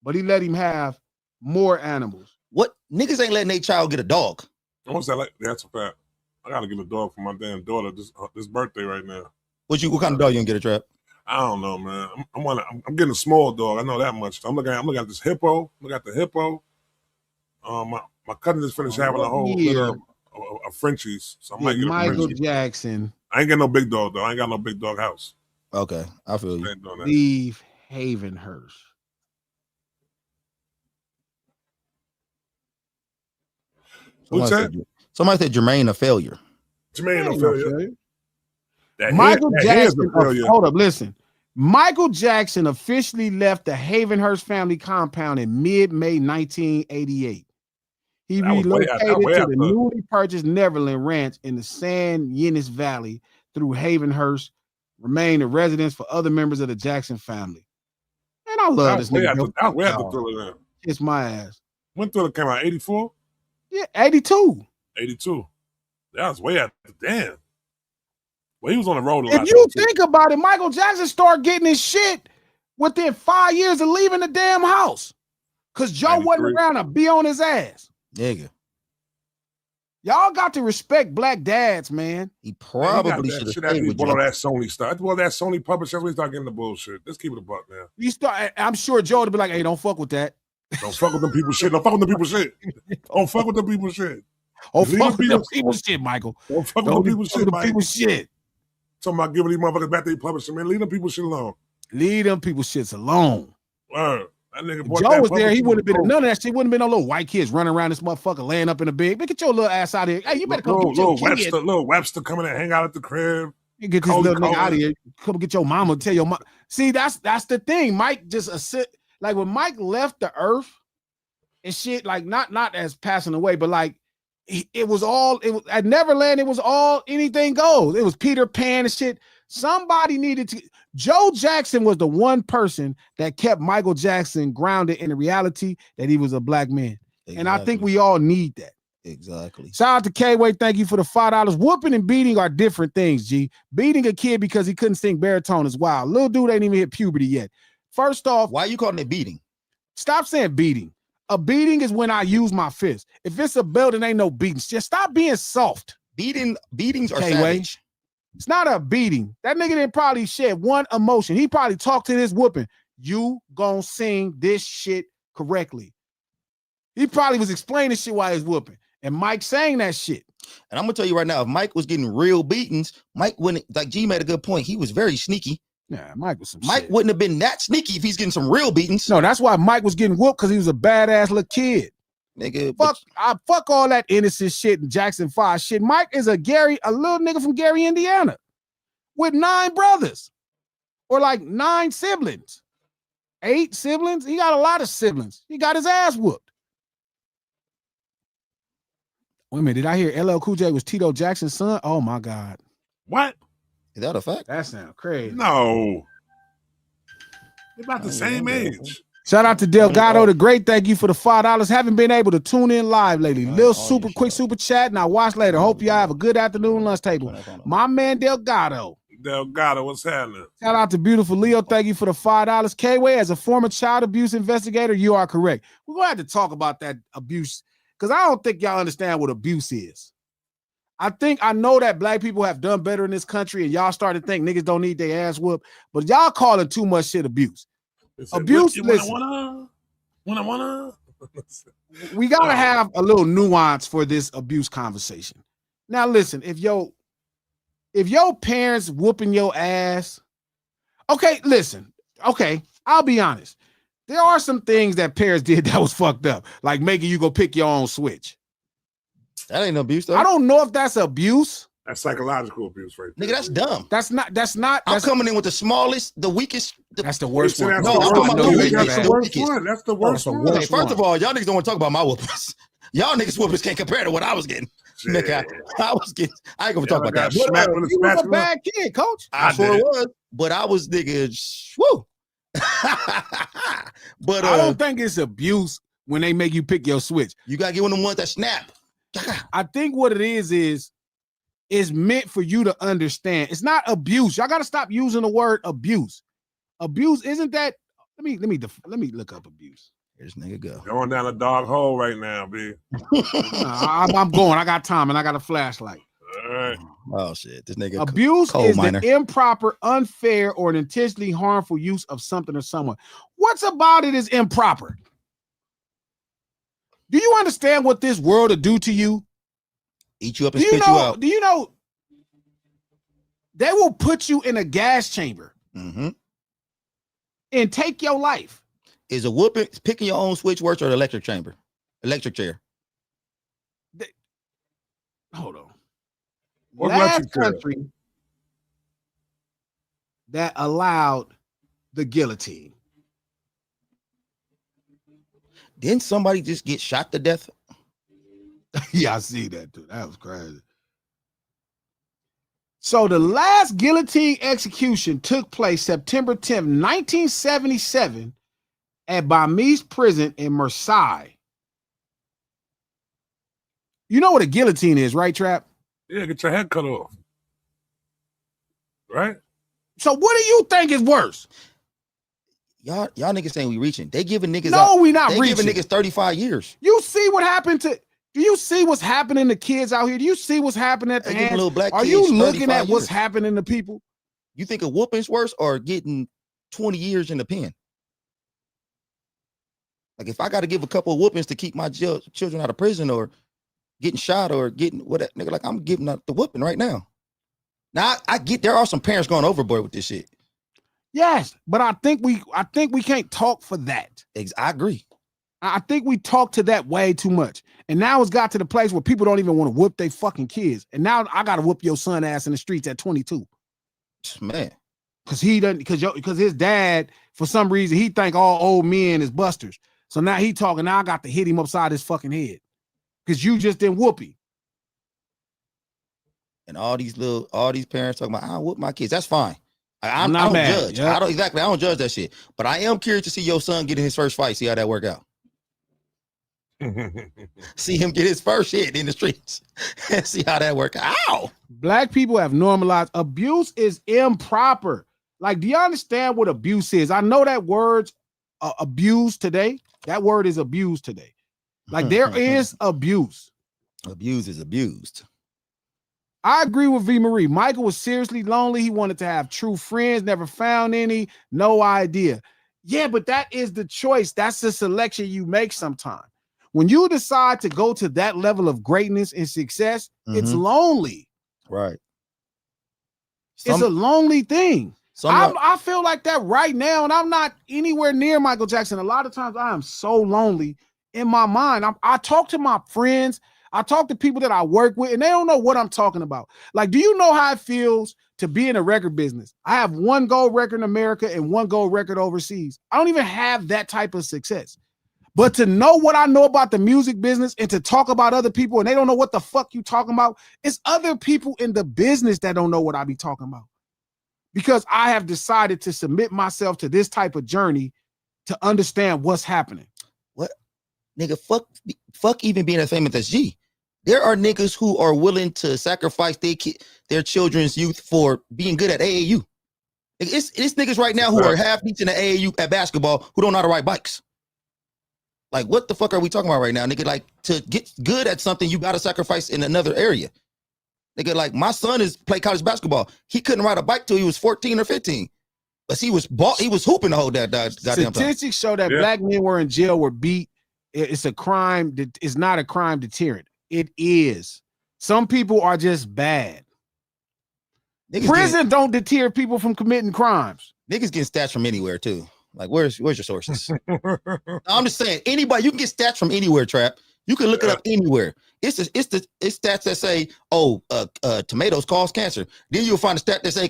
but he let him have more animals. What niggas ain't letting their child get a dog? What's that like? That's a fact. I gotta get a dog for my damn daughter this birthday right now. What kind of dog you gonna get, a Trap? I don't know, man. I'm getting a small dog. I know that much. I'm looking at this hippo. Look at the hippo. My cousin just finished having a whole a Frenchies. So I might get a Michael Jackson. I ain't got no big dog though. I ain't got no big dog house. Okay, I feel you. Leave Havenhurst. Somebody said Jermaine a failure. Jermaine a failure. Michael Jackson. Hold up, listen. Michael Jackson officially left the Havenhurst family compound in mid-May 1988. He relocated to the newly purchased Neverland Ranch in the San Ynez Valley through Havenhurst, remained a residence for other members of the Jackson family. And I love this nigga. Kiss my ass. When Thriller came out? 84? Yeah, 82. 82. That was way after. Damn. Well, he was on the road a lot. If you think about it, Michael Jackson started getting his shit within 5 years of leaving the damn house. Because Joe wasn't around to be on his ass. Nigga. Y'all got to respect black dads, man. He probably should have stayed with all that Sony stuff. Well, that Sony publisher, we start getting the bullshit. Let's keep it a buck now. I'm sure Joe would be like, hey, don't fuck with that. Don't fuck with them people shit. Don't fuck with them people shit. Don't fuck with them people shit. Oh, fuck with them people shit, Michael. Don't fuck with them people shit, Mike. People shit. Talking about giving these motherfuckers back to the publisher, man. Leave them people shit alone. Leave them people shits alone. That nigga Joe was there. He wouldn't have been none of that shit. Wouldn't have been no little white kids running around this motherfucker laying up in the bed. Look at your little ass out here. Hey, you better come get your kid. Little Webster coming and hang out at the crib. You get this little nigga out of here. Come get your mama. Tell your mom. See, that's the thing. Mike just like when Mike left the earth and shit. Like not as passing away, but like it was at Neverland. It was all anything goes. It was Peter Pan and shit. Somebody needed to. Joe Jackson was the one person that kept Michael Jackson grounded in the reality that he was a black man. Exactly. And I think we all need that. Exactly. Shout out to K-Way. Thank you for the $5. Whooping and beating are different things, G. Beating a kid because he couldn't sing baritone is wild. Little dude ain't even hit puberty yet. First off, why are you calling it beating? Stop saying beating. A beating is when I use my fist. If it's a belt, it ain't no beating. Just stop being soft. Beatings are K-Way. savage. It's not a beating. That nigga didn't probably shed one emotion. He probably talked to this whooping. You gonna sing this shit correctly. He probably was explaining shit while he was whooping. And Mike saying that shit. And I'm gonna tell you right now, if Mike was getting real beatings, Mike wouldn't, like G made a good point. He was very sneaky. Yeah, Mike was some Mike shit. Wouldn't have been that sneaky if he's getting some real beatings. No, that's why Mike was getting whooped, because he was a badass little kid. Nigga, fuck all that innocent shit and Jackson 5 shit. Mike is a little nigga from Gary, Indiana, with 9 brothers. Or like 9 siblings. 8 siblings. He got a lot of siblings. He got his ass whooped. Wait a minute, did I hear LL Cool J was Tito Jackson's son? Oh my God. What? Is that a fact? That sounds crazy. No. They're about the same age. Shout out to Delgado the Great. Thank you for the $5. Haven't been able to tune in live lately. Little super quick super chat, and I watch later. Hope y'all have a good afternoon lunch table. My man Delgado. Delgado, what's happening? Shout out to beautiful Leo. Thank you for the $5. K-Way, as a former child abuse investigator, you are correct. We're gonna have to talk about that abuse, because I don't think y'all understand what abuse is. I know that black people have done better in this country, and y'all started to think niggas don't need their ass whooped, but y'all calling too much shit abuse. Abuse, listen. We gotta have a little nuance for this abuse conversation. Now, listen, if your parents whooping your ass, okay, listen, okay, I'll be honest. There are some things that parents did that was fucked up, like making you go pick your own switch. That ain't no abuse, though. I don't know if that's abuse. That's psychological abuse, right there. Nigga, that's dumb. That's not. I'm coming in with the smallest, the weakest. That's the worst one. No, I'm talking about the worst one. That's the worst one. Okay, first of all, y'all niggas don't want to talk about my whoopers. Y'all niggas whoopers can't compare to what I was getting. Nigga, I ain't gonna talk about that. You was a bad kid, coach. I sure was. But I was, nigga, woo. But I don't think it's abuse when they make you pick your switch. You gotta get one of the ones that snap. I think what it is it's meant for you to understand. It's not abuse. Y'all gotta stop using the word abuse. Abuse isn't that. Let me look up abuse. Here's nigga go. Going down a dark hole right now, B. I'm going. I got time and I got a flashlight. All right. Oh shit. This nigga abuse is the improper, unfair, or an intentionally harmful use of something or someone. What's about it is improper? Do you understand what this world will do to you? Eat you up and spit you out. Do you know they will put you in a gas chamber and take your life? Is a whooping picking your own switch worse or the electric chair? Hold on. What last country that allowed the guillotine. Didn't somebody just get shot to death? Yeah, I see that too. That was crazy. So the last guillotine execution took place September 10th, 1977 at Bamise prison in Marseille. You know what a guillotine is, right, Trap? Yeah, get your head cut off. Right? So what do you think is worse? Y'all niggas saying we reaching. They giving niggas we not reaching. They giving niggas 35 years. You see what happened to do you see what's happening to kids out here? Do you see what's happening at the hands? Are you looking at what's happening to people? You think a whooping's worse or getting 20 years in the pen? Like if I got to give a couple of whoopings to keep my children out of prison or getting shot or getting whatever, nigga, like I'm giving out the whooping right now. Now I get there are some parents going overboard with this shit. Yes, but I think we can't talk for that. I agree. I think we talk to that way too much. And now it's got to the place where people don't even want to whoop their fucking kids. And now I got to whoop your son ass in the streets at 22. Man. Cause he doesn't, because his dad, for some reason, he think all old men is busters. So now he talking, now I got to hit him upside his fucking head. Cause you just didn't whoop him. And all these parents talking about, I whoop my kids. That's fine. I not don't mad. judge. Yep. I don't judge that shit. But I am curious to see your son get in his first fight, see how that work out. See him get his first hit in the streets and see how that work out. Ow! Black people have normalized abuse is improper. Like, do you understand what abuse is? I know that word's abused today. That word is abused today. Like, there is abuse. Abuse is abused. I agree with V. Marie. Michael was seriously lonely. He wanted to have true friends, never found any, no idea. Yeah, but that is the choice. That's the selection you make sometimes. When you decide to go to that level of greatness and success, it's lonely. Right. It's a lonely thing. I feel like that right now, and I'm not anywhere near Michael Jackson. A lot of times I am so lonely in my mind. I talk to my friends. I talk to people that I work with, and they don't know what I'm talking about. Like, do you know how it feels to be in a record business? I have 1 gold record in America and 1 gold record overseas. I don't even have that type of success. But to know what I know about the music business and to talk about other people and they don't know what the fuck you talking about, it's other people in the business that don't know what I be talking about. Because I have decided to submit myself to this type of journey to understand what's happening. What? Nigga, fuck even being as famous as G. There are niggas who are willing to sacrifice their children's youth for being good at AAU. It's niggas right now who are half decent at AAU at basketball who don't know how to ride bikes. Like, what the fuck are we talking about right now, nigga? Like, to get good at something, you got to sacrifice in another area. Nigga, like, my son played college basketball. He couldn't ride a bike till he was 14 or 15. But he was hooping the whole goddamn time. Statistics show that black men were in jail, were beat. It's a crime that is not a crime deterrent. It is. Some people are just bad. Prison don't deter people from committing crimes. Niggas get stats from anywhere too. Like, where's your sources? I'm just saying, anybody, you can get stats from anywhere, Trap. You can look it up anywhere. It's stats that say, tomatoes cause cancer. Then you'll find a stat that say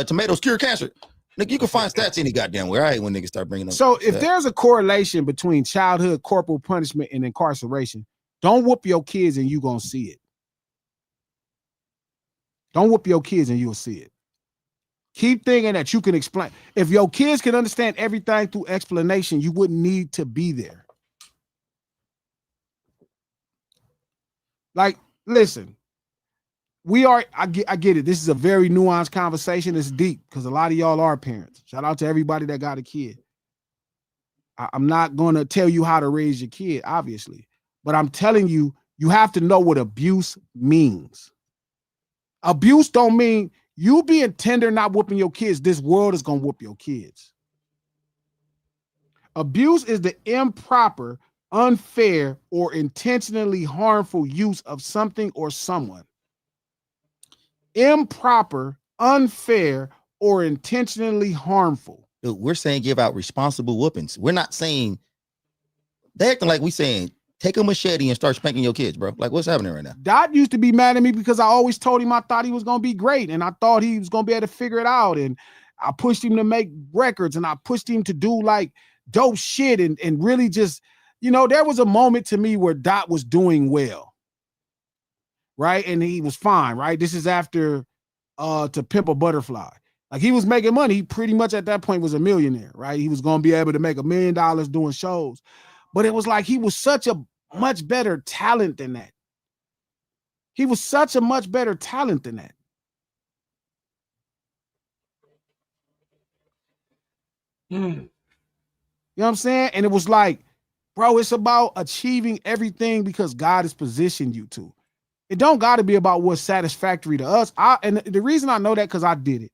tomatoes cure cancer. Nigga, you can find stats any goddamn where. I hate when niggas start bringing up. So if there's a correlation between childhood corporal punishment and incarceration, don't whoop your kids and you gonna see it. Don't whoop your kids and you'll see it. Keep thinking that you can explain. If your kids can understand everything through explanation, you wouldn't need to be there. Like, listen, I get it. This is a very nuanced conversation. It's deep because a lot of y'all are parents. Shout out to everybody that got a kid. I'm not going to tell you how to raise your kid, obviously, but I'm telling you, you have to know what abuse means. Abuse don't mean you being tender, not whooping your kids. This world is going to whoop your kids. Abuse is the improper, unfair, or intentionally harmful use of something or someone. Improper, unfair, or intentionally harmful. Dude, we're saying give out responsible whoopings. We're not saying, they acting like we saying take a machete and start spanking your kids, bro. Like, what's happening right now? Dot used to be mad at me because I always told him I thought he was going to be great and I thought he was going to be able to figure it out. And I pushed him to make records and I pushed him to do like dope shit and really just, there was a moment to me where Dot was doing well. Right. And he was fine. Right. This is after To Pimp a Butterfly. Like, he was making money. He pretty much at that point was a millionaire. Right. He was going to be able to make $1 million doing shows. But it was like he was such a much better talent than that. He was such a much better talent than that. You know what I'm saying? And it was like, bro, it's about achieving everything because God has positioned you to. It don't got to be about what's satisfactory to us. And the reason I know that because I did it.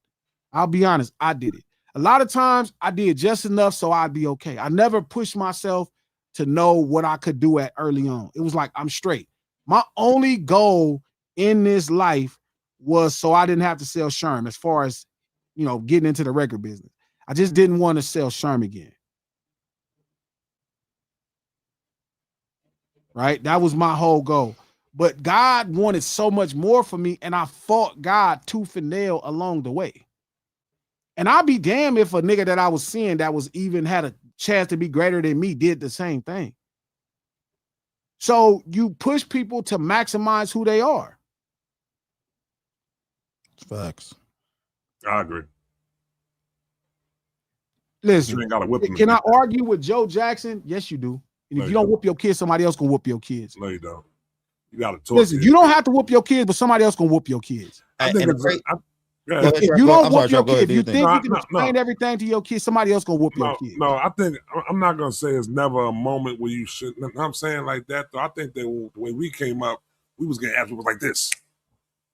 I'll be honest, I did it. A lot of times I did just enough so I'd be okay. I never pushed myself to know what I could do at early on. It was like, I'm straight. My only goal in this life was so I didn't have to sell Sherm as far as, getting into the record business. I just didn't want to sell Sherm again. Right? That was my whole goal. But God wanted so much more for me, and I fought God tooth and nail along the way. And I'll be damned if a nigga that I was seeing that was even had a chance to be greater than me did the same thing. So you push people to maximize who they are. Facts. I agree. Listen, You ain't gotta whip them. can I argue with Joe Jackson? Yes, you do. And No, if you you don't don't. whoop your kids, somebody else gonna whoop your kids. No, you don't. You gotta talk. Listen, you don't have to whoop your kids, but somebody else gonna whoop your kids. I think And it's great- If you don't whoop your kids, if you think you can explain everything to your kids, somebody else gonna whoop your kids. No, I think I'm not gonna say it's never a moment where you should. You know what I'm saying like that. Though I think that the way we came up, we was getting after it was like this.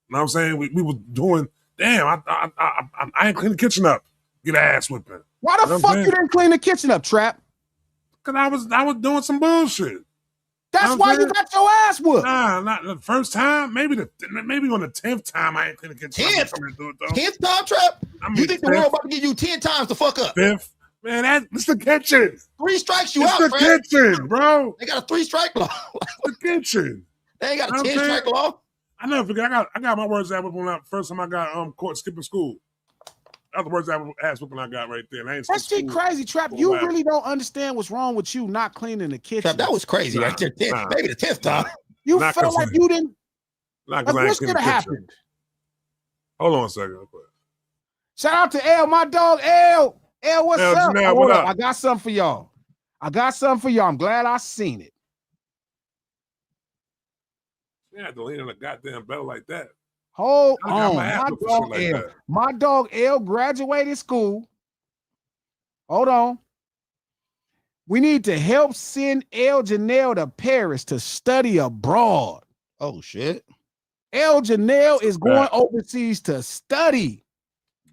You know what I'm saying? We was doing. Damn, I ain't clean the kitchen up. Get ass whipping. Why the fuck you didn't clean the kitchen up, Trap? Cause I was doing some bullshit. That's why you got your ass whooped. Nah, not the first time. Maybe on the 10th time I ain't clean the kitchen. 10th time, Trap? You think the world about to give you 10 times to fuck up? 5th? Man, it's the kitchen. 3 strikes you it's out, the Fred. kitchen, bro. They got a 3-strike law. The kitchen. They ain't got a 10-strike law. I never forget. I got my words out when I first time I got caught skipping school. That's the words ass whipping I got right there. And I ain't That's shit crazy, Trap. You really don't understand what's wrong with you not cleaning the kitchen. Trap, that was crazy right there. Maybe the 10th time. You felt like you didn't. Not because I ain't clean the kitchen. Happened? Hold on a second. Shout out to L, my dog L. L, what's up? Janelle, what up? I got something for y'all. I'm glad I seen it. You had to lean on a goddamn bell like that. Hold on. My dog L graduated school. Hold on. We need to help send L Janelle to Paris to study abroad. Oh, shit. L Janelle is going overseas to study.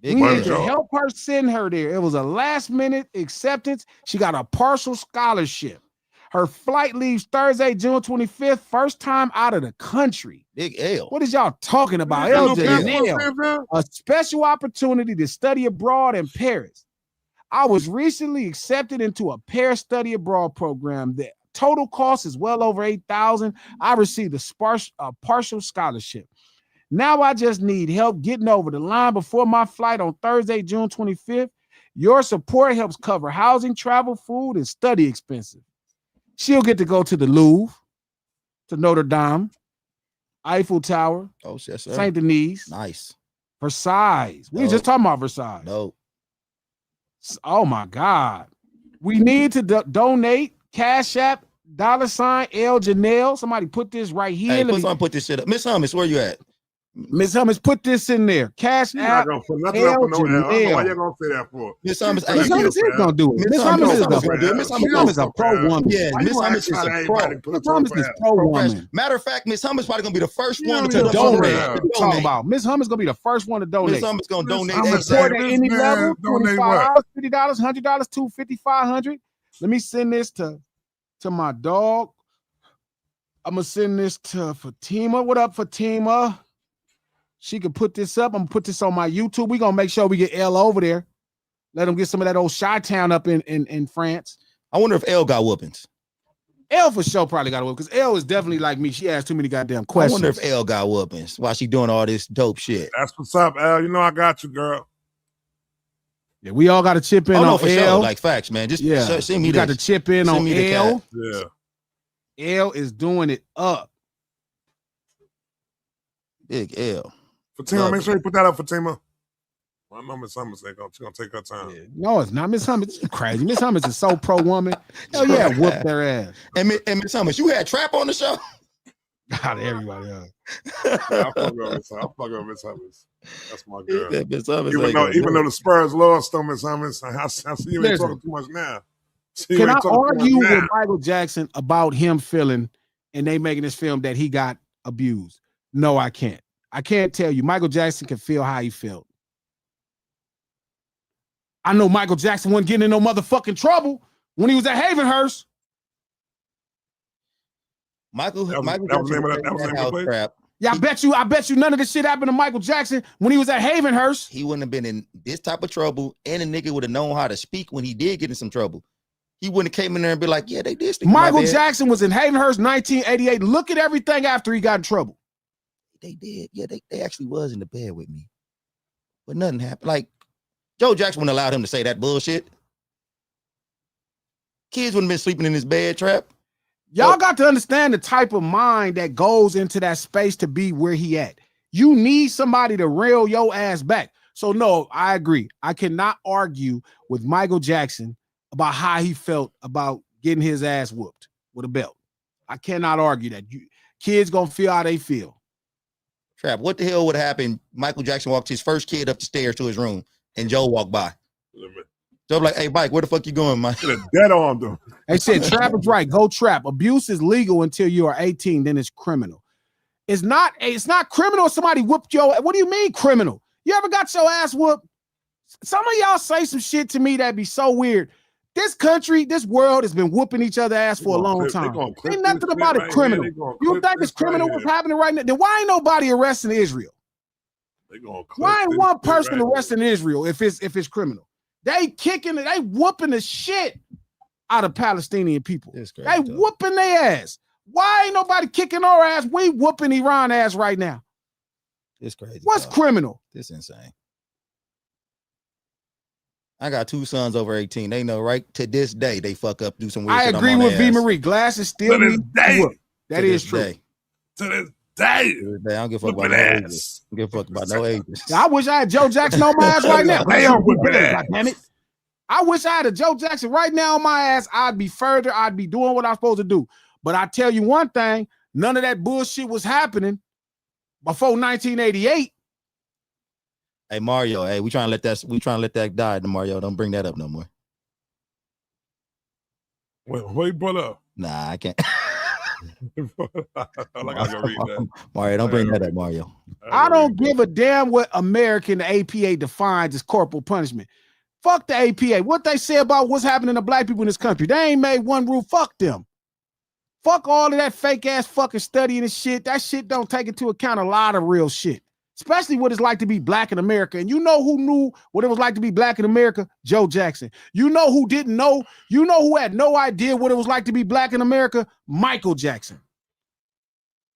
We need to help her send her there. It was a last-minute acceptance. She got a partial scholarship. Her flight leaves Thursday, June 25th, first time out of the country. Big L. What is y'all talking about? L Janelle, a special opportunity to study abroad in Paris. I was recently accepted into a Paris study abroad program. The total cost is well over $8,000. I received a partial scholarship. Now I just need help getting over the line before my flight on Thursday, June 25th. Your support helps cover housing, travel, food, and study expenses. She'll get to go to the Louvre, to Notre Dame, Eiffel Tower, yes, sir. Saint Denis, nice, Versailles. We were just talking about Versailles. No. Oh my God. We need to donate. Cash App, $, L Janelle. Somebody put this right here. Hey, put this shit up. Miss Hummus, where you at? Miss Hummus, put this in there. Cash App. Why you gonna say that for? Miss Hummus is gonna do it. Miss Hummus is a pro woman. Yeah, Miss Hummus is a pro. Miss Hummus is pro woman. Matter of fact, Miss Hummus probably gonna be the first one to donate. Talking about Miss Hummus gonna be the first one to donate. Miss Hummus gonna donate. I'm support at any level. $25, $50, $100, $250, $500. Let me send this to my dog. I'm gonna send this to Fatima. What up, Fatima? She can put this up. I'm gonna put this on my YouTube. We're gonna make sure we get L over there. Let him get some of that old Chi-Town up in France. I wonder if L got whoopings. L for sure probably got a whoop because L is definitely like me. She asks too many goddamn questions. I wonder if L got whoopings while she doing all this dope shit. That's what's up, L. You know I got you, girl. Yeah, we all got to chip in on for L. Sure. Like facts, man. Just send me got to chip in on L. Yeah. L is doing it up. Big L. Fatima, make sure you put that up, Fatima. I know Miss Hummus ain't gonna take her time. Yeah. No, it's not. Miss Hummus is crazy. Miss Hummus is so pro woman. Hell yeah, whoop their ass. And Miss Hummus, you had Trap on the show? God, everybody else. I fuck with Miss Hummus. That's my girl. Miss Hummus even though the Spurs lost on Miss Hummus, I see you ain't talking too much now. Can I argue with Michael Jackson about him feeling and they making this film that he got abused? No, I can't. I can't tell you. Michael Jackson can feel how he felt. I know Michael Jackson wasn't getting in no motherfucking trouble when he was at Havenhurst. Michael that was the trap. Yeah, I bet you none of this shit happened to Michael Jackson when he was at Havenhurst. He wouldn't have been in this type of trouble, and a nigga would have known how to speak when he did get in some trouble. He wouldn't have came in there and be like, yeah, they did stick Michael Jackson was in Havenhurst 1988. Look at everything after he got in trouble. They did. Yeah, they actually was in the bed with me. But nothing happened. Like, Joe Jackson wouldn't allow him to say that bullshit. Kids wouldn't have been sleeping in his bed, Trap. Y'all got to understand the type of mind that goes into that space to be where he at. You need somebody to reel your ass back. So no, I agree. I cannot argue with Michael Jackson about how he felt about getting his ass whooped with a belt. I cannot argue that. Kids gonna feel how they feel. Trap, what the hell would happen? Michael Jackson walked his first kid up the stairs to his room, and Joe walked by. Joe like, hey, Mike, where the fuck you going, Mike? Dead on them. They said Trap is right. Go Trap. Abuse is legal until you are 18, then it's criminal. It's not criminal if somebody whooped your. What do you mean criminal? You ever got your ass whooped? Some of y'all say some shit to me that'd be so weird. This country, this world has been whooping each other ass for a long time. Ain't nothing about it criminal. You think it's criminal what's happening right now? Then why ain't nobody arresting Israel? Why ain't one person arresting Israel if it's criminal? They kicking it, they whooping the shit out of Palestinian people. They whooping their ass. Why ain't nobody kicking our ass? We whooping Iran ass right now. It's crazy. What's criminal? This insane. I got 2 sons over 18. They know, right? To this day, they fuck up, do some weird shit. I agree with V. Marie. Glasses still need whoop. That is true. To this day. I don't give a fuck about no ages. I don't give a fuck about no ages. I wish I had Joe Jackson on my ass right now. Damn it. I wish I had a Joe Jackson right now on my ass. I'd be further. I'd be doing what I'm supposed to do. But I tell you one thing, none of that bullshit was happening before 1988. Hey Mario, hey, we trying to let that die, Mario. Don't bring that up no more. What you brought up? Nah, I can't. I gotta go read that. Mario, don't bring that up, Mario. I don't give a damn what American the APA defines as corporal punishment. Fuck the APA. What they say about what's happening to black people in this country. They ain't made one rule. Fuck them. Fuck all of that fake ass fucking studying and shit. That shit don't take into account a lot of real shit. Especially what it's like to be black in America. And you know who knew what it was like to be black in America? Joe Jackson. You know who didn't know? You know who had no idea what it was like to be black in America? Michael Jackson.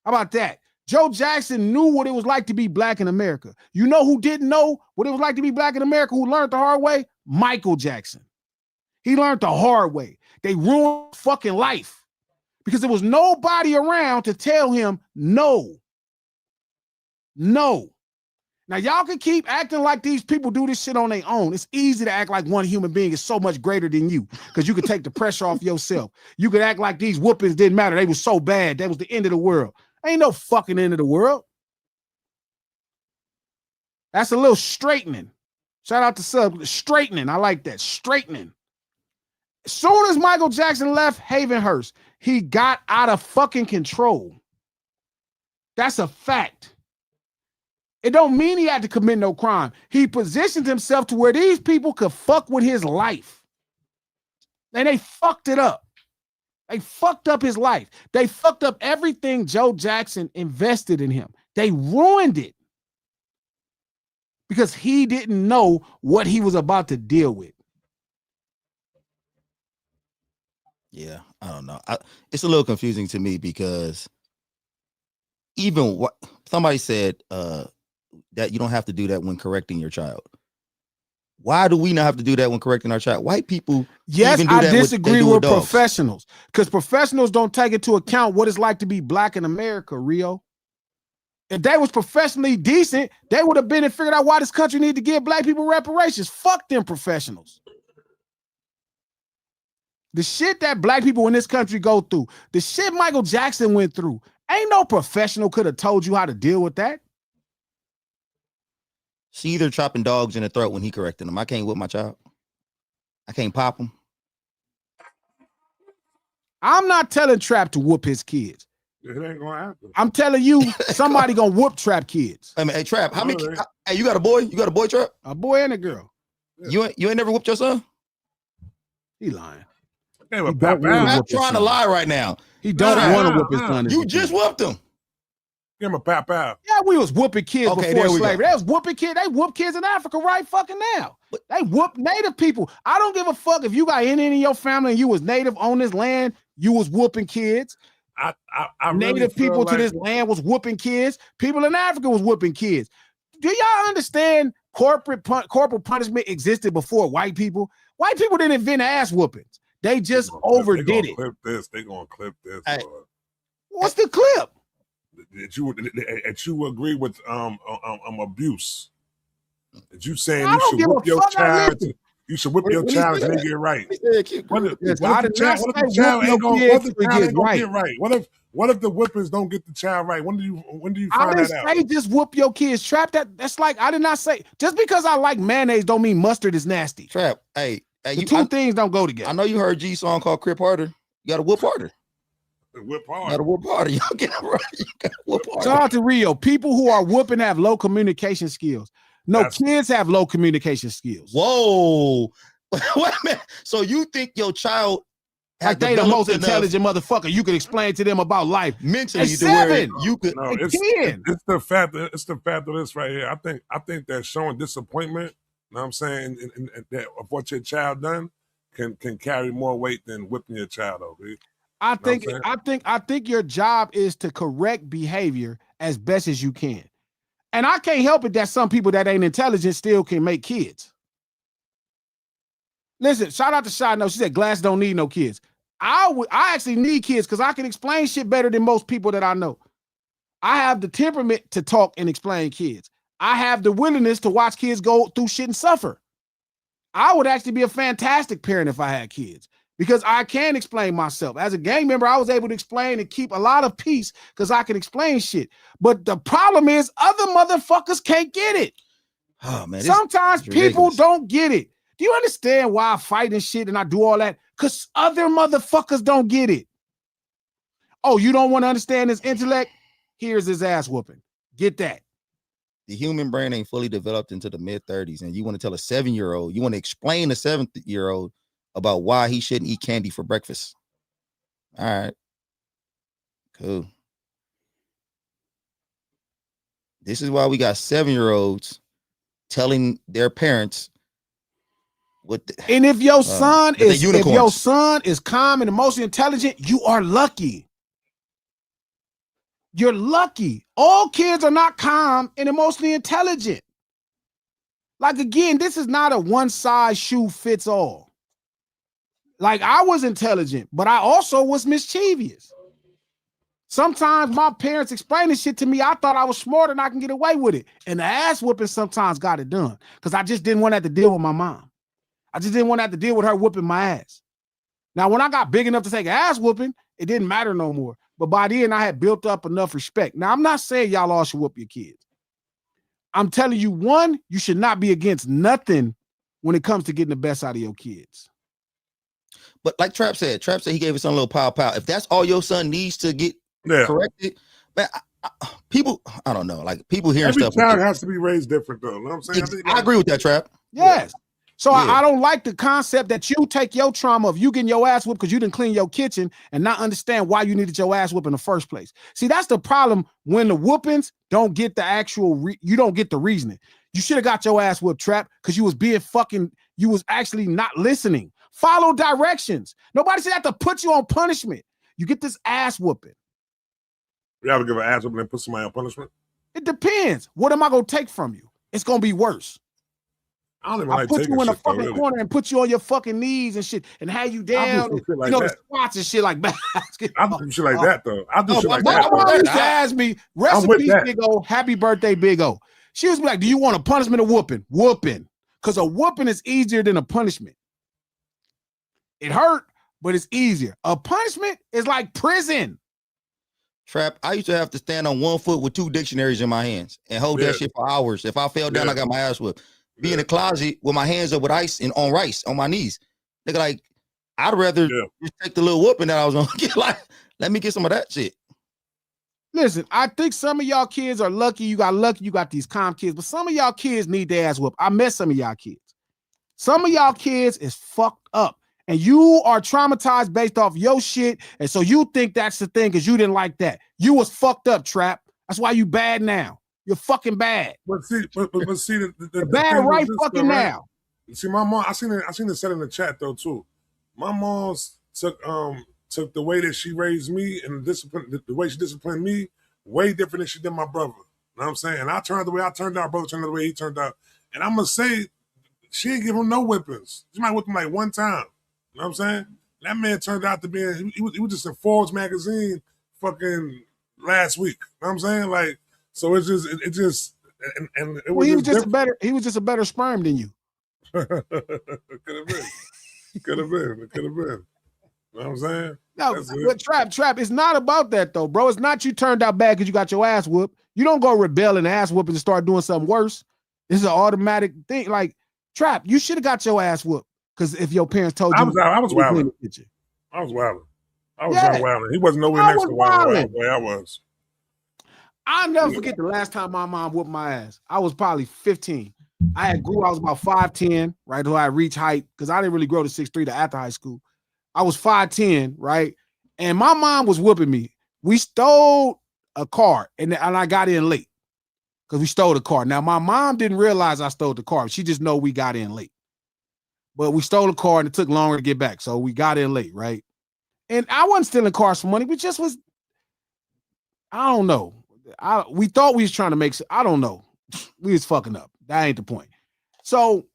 How about that? Joe Jackson knew what it was like to be black in America. You know who didn't know what it was like to be black in America, who learned the hard way? Michael Jackson. He learned the hard way. They ruined fucking life because there was nobody around to tell him no. No. Now, y'all can keep acting like these people do this shit on their own. It's easy to act like one human being is so much greater than you because you could take the pressure off yourself. You could act like these whoopings didn't matter. They were so bad. That was the end of the world. Ain't no fucking end of the world. That's a little straightening. Shout out to Sub. Straightening. I like that. Straightening. As soon as Michael Jackson left Havenhurst, he got out of fucking control. That's a fact. It don't mean he had to commit no crime. He positioned himself to where these people could fuck with his life. And they fucked it up. They fucked up his life. They fucked up everything Joe Jackson invested in him. They ruined it because he didn't know what he was about to deal with. Yeah, I don't know. It's a little confusing to me because even what somebody said that you don't have to do that when correcting your child. Why do we not have to do that when correcting our child? White people, yes, I disagree with professionals because professionals don't take into account what it's like to be black in America, Rio. If they was professionally decent, they would have been and figured out why this country need to give black people reparations. Fuck them professionals. The shit that black people in this country go through, the shit Michael Jackson went through, ain't no professional could have told you how to deal with that. She either chopping dogs in the throat when he corrected them. I can't whip my child. I can't pop him. I'm not telling Trap to whoop his kids. It ain't gonna happen. I'm telling you, somebody gonna whoop Trap kids. I mean, hey Trap, how many? Hey, you got a boy? You got a boy, Trap? A boy and a girl. Yeah. You ain't never whooped your son? He lying. Hey, I'm not trying to lie right now. He don't want to whoop his son. You just whooped him. Give him a pap out. Yeah, we was whooping kids before slavery. They was whooping kids. They whoop kids in Africa right fucking now. They whoop native people. I don't give a fuck if you got any in your family and you was native on this land, you was whooping kids. I native really people to this land was whooping kids. People in Africa was whooping kids. Do y'all understand corporal punishment existed before white people. White people didn't invent ass whoopings. They just overdid it. Clip this. They gonna clip this. Hey. What's the clip? That you agree with abuse. That you saying I you don't should give whip a your fuck. child. You should whip your child and they get right. What if the child ain't gonna get right? What if the whippers don't get the child right? When do you find that out? I didn't say just whoop your kids. Trap, that's like, I did not say, just because I like mayonnaise don't mean mustard is nasty. Trap, hey, the two things don't go together. I know you heard G song called Crip Harder. You gotta whoop harder. Whip hard. You gotta whoop harder. Y'all get it right. You gotta whoop harder. Shout out to Rio. People who are whooping have low communication skills. No, kids have low communication skills. Whoa. Wait a minute. So you think your child like they the most intelligent motherfucker you could explain to them about life mentally? At 7, you could. No, it's the fact that this right here. I think that showing disappointment, you know what I'm saying, and that of what your child done can carry more weight than whipping your child over. I think your job is to correct behavior as best as you can. And I can't help it that some people that ain't intelligent still can make kids. Listen, shout out to Shad. No, she said Glass don't need no kids. I actually need kids because I can explain shit better than most people that I know. I have the temperament to talk and explain kids. I have the willingness to watch kids go through shit and suffer. I would actually be a fantastic parent if I had kids because I can explain myself. As a gang member, I was able to explain and keep a lot of peace because I can explain shit. But the problem is other motherfuckers can't get it. Oh, man, sometimes people don't get it. Do you understand why I fight and shit and I do all that? Because other motherfuckers don't get it. Oh, you don't want to understand his intellect? Here's his ass whooping. Get that. The human brain ain't fully developed into the mid-30s, and you want to tell a 7-year-old, you want to explain a 7-year-old about why he shouldn't eat candy for breakfast. All right. Cool. This is why we got 7-year-olds telling their parents and if your son is calm and emotionally intelligent, you are lucky. You're lucky. All kids are not calm and emotionally intelligent. Like, again, this is not a one size shoe fits all. Like, I was intelligent, but I also was mischievous. Sometimes my parents explaining shit to me, I thought I was smart and I can get away with it. And the ass whooping sometimes got it done because I just didn't want to have to deal with my mom. I just didn't want to have to deal with her whooping my ass. Now, when I got big enough to take an ass whooping, it didn't matter no more. But by then, I had built up enough respect. Now, I'm not saying y'all all should whoop your kids. I'm telling you, one, you should not be against nothing when it comes to getting the best out of your kids. But like Trap said he gave his son a little pow. If that's all your son needs to get corrected, man, people, I don't know, like people hearing every stuff. Every child has to be raised different, though. You know what I'm saying? I agree with that, Trap. Yes. So yeah. I don't like the concept that you take your trauma of you getting your ass whooped because you didn't clean your kitchen and not understand why you needed your ass whooped in the first place. See, that's the problem when the whoopings don't get the actual, you don't get the reasoning. You should have got your ass whooped, Trap, because you was being you was actually not listening. Follow directions. Nobody should have to put you on punishment. You get this ass whooping. You ever give an ass whooping and put somebody on punishment? It depends. What am I going to take from you? It's going to be worse. I don't even like put you in a fucking really. corner and put you on your fucking knees and shit and have you down. And, like the squats and shit like that. I do shit like that though. I do shit like that. My mom used to ask me, recipe Big O, happy birthday, Big O. She was like, do you want a punishment or whooping? Whooping. Because a whooping is easier than a punishment. It hurt, but it's easier. A punishment is like prison. Trap, I used to have to stand on one foot with 2 dictionaries in my hands and hold that shit for hours. If I fell down, I got my ass whooped. Be in the closet with my hands up with ice and on rice on my knees. Nigga, like, I'd rather just take the little whooping that I was gonna get. Like, let me get some of that shit. Listen, I think some of y'all kids are lucky. You got these calm kids, but some of y'all kids need their ass whooped. I met some of y'all kids. Some of y'all kids is fucked up. And you are traumatized based off your shit. And so you think that's the thing because you didn't like that. You was fucked up, Trap. That's why you bad now. You're fucking bad. But see, the bad right fucking now. See, my mom, I seen it said in the chat though too. My mom's took the way that she raised me and the way she disciplined me way different than she did my brother. You know what I'm saying? And I turned the way I turned out, brother turned out the way he turned out. And I'm gonna say she ain't give him no whippings. She might whip him like one time. You know what I'm saying? That man turned out to be he was just in Forbes magazine fucking last week. You know what I'm saying? Like, so it just and it was he was just a better sperm than you. Could have been. Could have been. You know what I'm saying? No, but Trap, it's not about that though, bro. It's not you turned out bad because you got your ass whooped. You don't go rebel and ass whooping and start doing something worse. This is an automatic thing. Like, Trap, you should have got your ass whooped. Because if your parents told you, I was wilding. I was wilding. He wasn't nowhere next to wilding where I was. I'll never forget the last time my mom whooped my ass. I was probably 15. I was about 5'10", right? Till I reached height, because I didn't really grow to 6'3" to after high school. I was 5'10", right? And my mom was whooping me. We stole a car, and I got in late because we stole the car. Now, my mom didn't realize I stole the car. She just know we got in late. But we stole the car, and it took longer to get back, so we got in late, right? And I wasn't stealing cars for money. We just was, I don't know. We thought we was trying to make, I don't know. We was fucking up. That ain't the point. So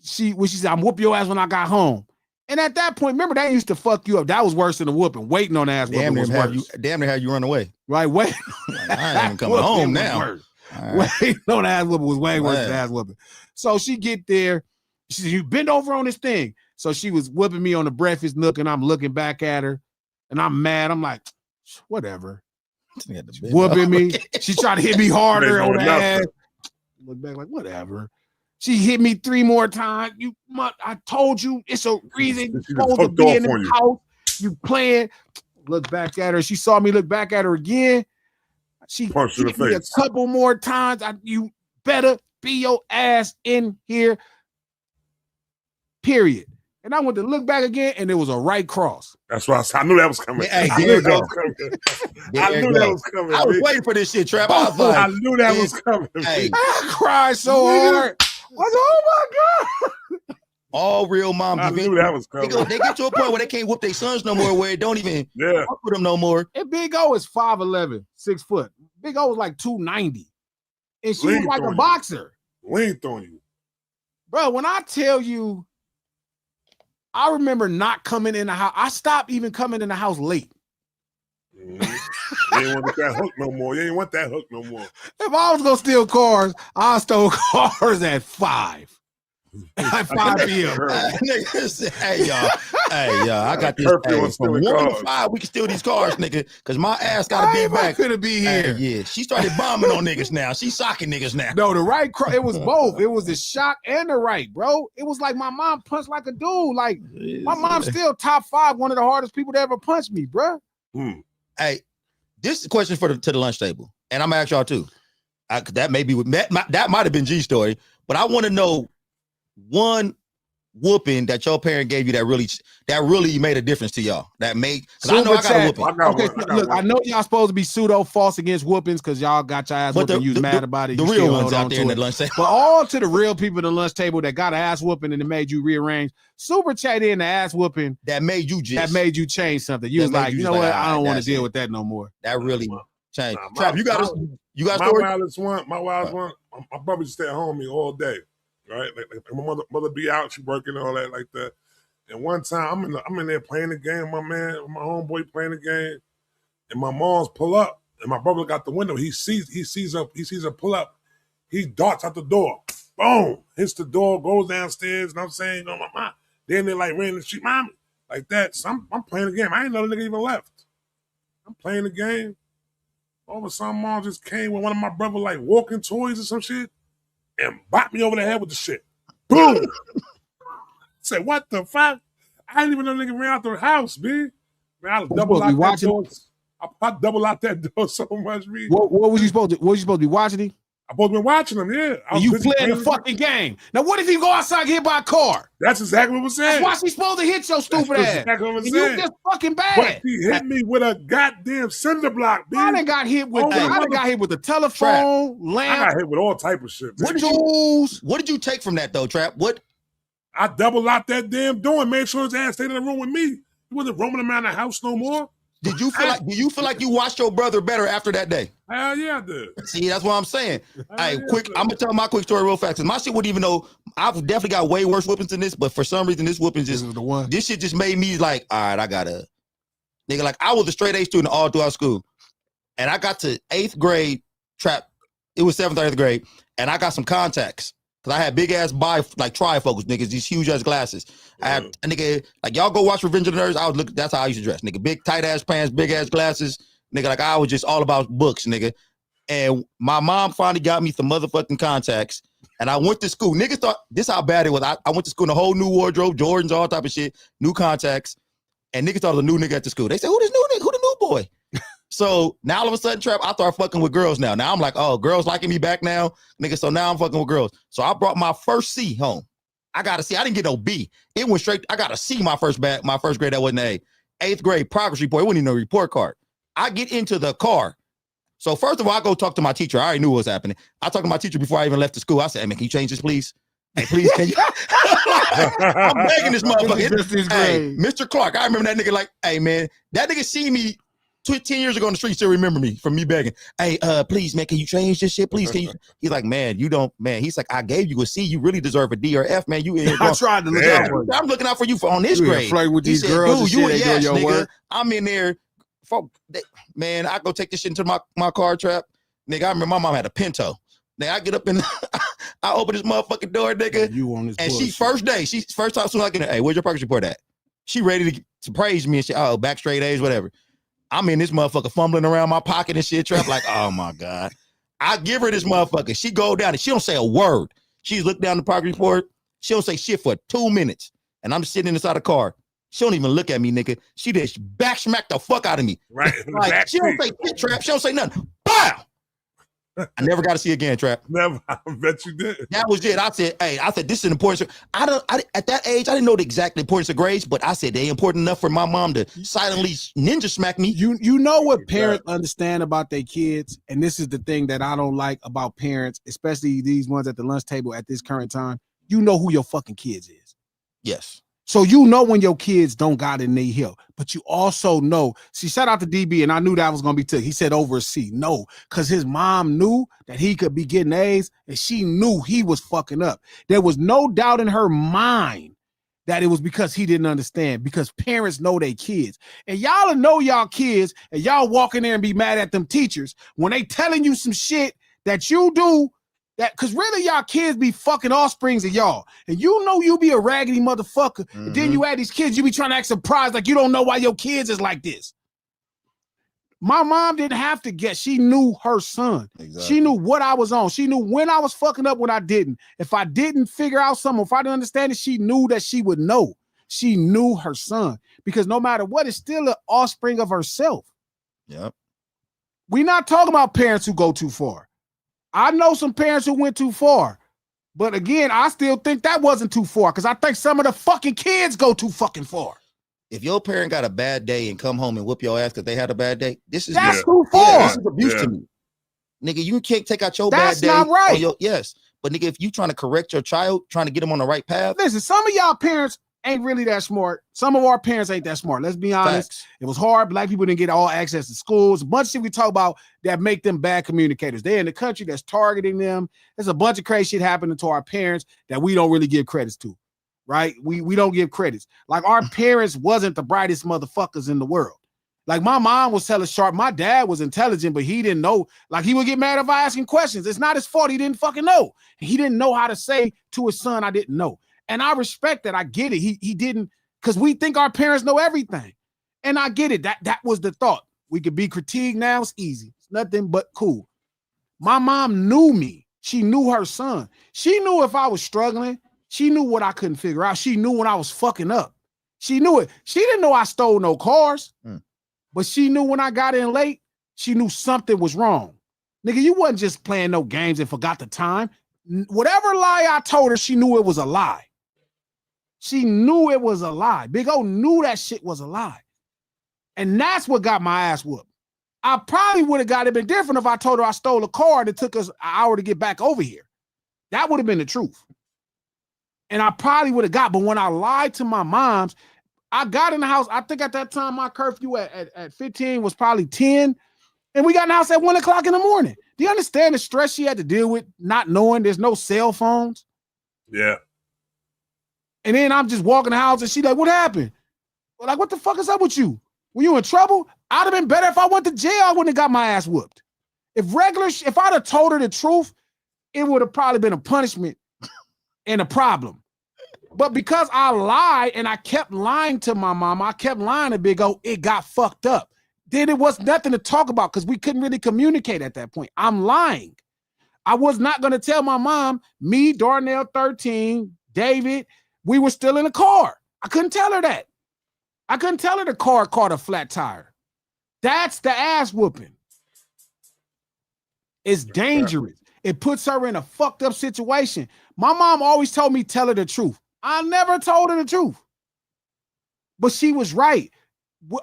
she said, I'm whoop your ass when I got home. And at that point, remember, that used to fuck you up. That was worse than a whooping. Waiting on the ass whooping was worse. Damn near had you run away. Right, wait. I ain't even coming home now. Right. Waiting on the ass whooping was way worse than ass whooping. So she get there. She said, you bend over on this thing. So she was whipping me on the breakfast nook, and I'm looking back at her, and I'm mad. I'm like, whatever. Whooping me. She tried to hit me harder on the ass. Look back like, whatever. She hit me 3 more times. I told you it's a reason you're supposed to be in the house. You playing. Look back at her. She saw me look back at her again. She hit me a couple more times. You better be your ass in here. Period. And I went to look back again, and it was a right cross. That's why I knew that was coming. Hey, I knew that was coming. I was waiting for this shit, Trap. I knew that was coming. Hey. I cried so hard. I was, oh my God. All real moms. I knew that was coming. They get to a point where they can't whoop their sons no more, where it don't even fuck with them no more. And Big O is 5'11", 6 foot. Big O was like 290. And she was like a boxer. Linked on you. Bro, when I tell you, I remember not coming in the house. I stopped even coming in the house late. You ain't want that hook no more. You ain't want that hook no more. If I was gonna steal cars, I stole cars at 5. At 5 p.m. Hey y'all, I got this. From 1 to 5, we can steal these cars, nigga. Cause my ass gotta be back. Couldn't be here. Yeah, she started bombing on niggas now. She's socking niggas now. No, the right. It was both. It was the shot and the right, bro. It was like my mom punched like a dude. Like my mom's still top 5, one of the hardest people to ever punch me, bro. Hey, this is a question to the lunch table, and I'm gonna ask y'all too. That may be that might have been G's story, but I want to know one whooping that your parent gave you that really made a difference to y'all. That made, because I know I got a whooping. Look, I know y'all supposed to be pseudo false against whoopings because y'all got your ass whooping. You was mad about it. The real ones out there in the lunch table. But all to the real people at the lunch table that got an ass whooping and it made you rearrange. Super chat in the ass whooping that made you change something. You was like, you know what? I don't want to deal with that no more. That really changed. Trap, you got my wildest one. My wildest one. My brother used to stay at home with me all day. Right, like my mother be out, she working and all that like that. And one time I'm in there playing the game, my homeboy playing the game, and my mom's pull up, and my brother got the window. He sees her pull up. He darts out the door, boom, hits the door, goes downstairs. And I'm saying, no, mama. Then they like ran the street, mom, like that. So I'm playing the game. I didn't know the nigga even left. I'm playing the game. All of a sudden, mom just came with one of my brother like walking toys or some shit. And bop me over the head with the shit. Boom. Say, what the fuck? I didn't even know the nigga ran out the house, B. Man, I double locked that door. I double locked that door so much, B. What was you supposed to be watching him? I supposed to be watching him, yeah. You playing the fucking game. Now, what if he go outside and get hit by a car? That's exactly what I'm saying. That's why she's supposed to hit your stupid ass. Exactly what I'm saying. You just fucking bad. But she hit me with a goddamn cinder block, B. I done got hit with the telephone, lamp. I got hit with all type of shit. What did you take from that though, Trap? What? I double locked that damn door and made sure his ass stayed in the room with me. He wasn't roaming around the house no more. Did you feel like? Do you feel like you watched your brother better after that day? Hell yeah, I did. See, that's what I'm saying. Hey, yeah, quick, I'm gonna tell my quick story real fast. Cause my shit wouldn't even know. I've definitely got way worse whoopings than this, but for some reason, this whooping just This is the one. this shit just made me like, all right, I gotta, nigga. Like I was a straight A student all throughout school, and I got to 8th grade. It was 7th or 8th grade, and I got some contacts. Cause I had big ass trifocals, niggas, these huge ass glasses. I had a nigga, like y'all go watch Revenge of the Nerds. I was looking, that's how I used to dress, nigga. Big tight ass pants, big ass glasses, nigga. Like I was just all about books, nigga. And my mom finally got me some motherfucking contacts. And I went to school. Niggas thought this how bad it was. I went to school in a whole new wardrobe, Jordans, all type of shit, new contacts. And niggas thought I was a new nigga at the school. They said, who this new nigga? Who the new boy? So now all of a sudden, Trap, I start fucking with girls now. Now I'm like, oh, girls liking me back now, nigga. So now I'm fucking with girls. So I brought my first C home. I got a C. I didn't get no B. It went straight. I got a C my first grade. That wasn't A. 8th grade progress report. It wasn't even a report card. I get into the car. So first of all, I go talk to my teacher. I already knew what was happening. I talked to my teacher before I even left the school. I said, hey, man, can you change this, please? Hey, please, can you? I'm begging this motherfucker. Hey, Mr. Clark, I remember that nigga like, hey, man, that nigga see me 10 years ago on the street, still remember me from me begging. Hey, please, man, can you change this shit, please? Can you? He's like, man, you don't, man. He's like, I gave you a C. You really deserve a D or F, man. I tried to look out for you. I'm looking out for you on this grade. Flirt with these girls. Dude, you a yes, nigga. Work. I'm in there. Man, I go take this shit into my car, Trap. Nigga, I remember my mom had a Pinto. Nigga, I get up and I open this motherfucking door, nigga. You on this and bullshit. She's first time soon I get her, hey, where's your progress report at? She ready to praise me and shit. Oh, back straight A's, whatever. I'm in this motherfucker fumbling around my pocket and shit, Trap, like, oh my God. I give her this motherfucker. She go down and she don't say a word. She's looked down the progress report. She don't say shit for 2 minutes. And I'm sitting inside the car. She don't even look at me, nigga. She just back smack the fuck out of me. Right. Like, she don't say shit, Trap. She don't say nothing. Bow! I never got to see again, Trap. Never. I bet you did. That was it. I said, this is important. At that age, I didn't know the exact importance of grades, but I said they important enough for my mom to silently ninja smack me. You know what parents understand about their kids, and this is the thing that I don't like about parents, especially these ones at the lunch table at this current time. You know who your fucking kids is. Yes. So you know when your kids don't got it in their help, but you also know. See, shout out to DB, and I knew that was gonna be tough. He said over a C. No, because his mom knew that he could be getting A's, and she knew he was fucking up. There was no doubt in her mind that it was because he didn't understand, because parents know their kids. And y'all know y'all kids, and y'all walk in there and be mad at them teachers when they telling you some shit that you do. That because really y'all kids be fucking offsprings of y'all, and you know you be a raggedy motherfucker. Mm-hmm. And then you add these kids, you be trying to act surprised like you don't know why your kids is like this. My mom didn't have to guess. She knew her son. Exactly. She knew what I was on. She knew when I was fucking up, when I didn't. If I didn't figure out something, if I didn't understand it, she knew that she would know. She knew her son, because no matter what, it's still an offspring of herself. Yep. We're not talking about parents who go too far. I know some parents who went too far, but again, I still think that wasn't too far, because I think some of the fucking kids go too fucking far. If your parent got a bad day and come home and whoop your ass because they had a bad day, that's too far. Yeah, this is abuse to me. Nigga, you can't take out your bad day. That's not right. Yes, but nigga, if you trying to correct your child, trying to get them on the right path. Listen, some of y'all parents ain't really that smart. Some of our parents ain't that smart. Let's be honest. Facts. It was hard. Black people didn't get all access to schools. A bunch of shit we talk about that make them bad communicators. They're in the country that's targeting them. There's a bunch of crazy shit happening to our parents that we don't really give credits to, right? We don't give credits. Like, our parents wasn't the brightest motherfuckers in the world. Like, my mom was hella sharp. My dad was intelligent, but he didn't know. Like, he would get mad if I asked him questions. It's not his fault. He didn't fucking know. He didn't know how to say to his son, I didn't know. And I respect that. I get it. He didn't, because we think our parents know everything. And I get it. That was the thought. We could be critiqued now. It's easy. It's nothing but cool. My mom knew me. She knew her son. She knew if I was struggling. She knew what I couldn't figure out. She knew when I was fucking up. She knew it. She didn't know I stole no cars. But she knew when I got in late, she knew something was wrong. Nigga, you wasn't just playing no games and forgot the time. Whatever lie I told her, she knew it was a lie. She knew it was a lie. Big O knew that shit was a lie. And that's what got my ass whooped. I probably would have got it been different if I told her I stole a car and it took us an hour to get back over here. That would have been the truth. And I probably would have got, but when I lied to my moms, I got in the house. I think at that time my curfew at 15 was probably 10. And we got in the house at 1 o'clock in the morning. Do you understand the stress she had to deal with not knowing there's no cell phones? Yeah. And then I'm just walking the house and she like, what happened? Well, like, what the fuck is up with you? Were you in trouble? I'd have been better if I went to jail. I wouldn't have got my ass whooped. If I'd have told her the truth, it would have probably been a punishment and a problem. But because I lied and I kept lying to my mom, I kept lying to Big O, it got fucked up. Then it was nothing to talk about because we couldn't really communicate at that point. I'm lying. I was not going to tell my mom, me, Darnell 13, David, we were still in the car. I couldn't tell her that. I couldn't tell her the car caught a flat tire. That's the ass whooping. It's dangerous. It puts her in a fucked up situation. My mom always told me, tell her the truth. I never told her the truth. But she was right.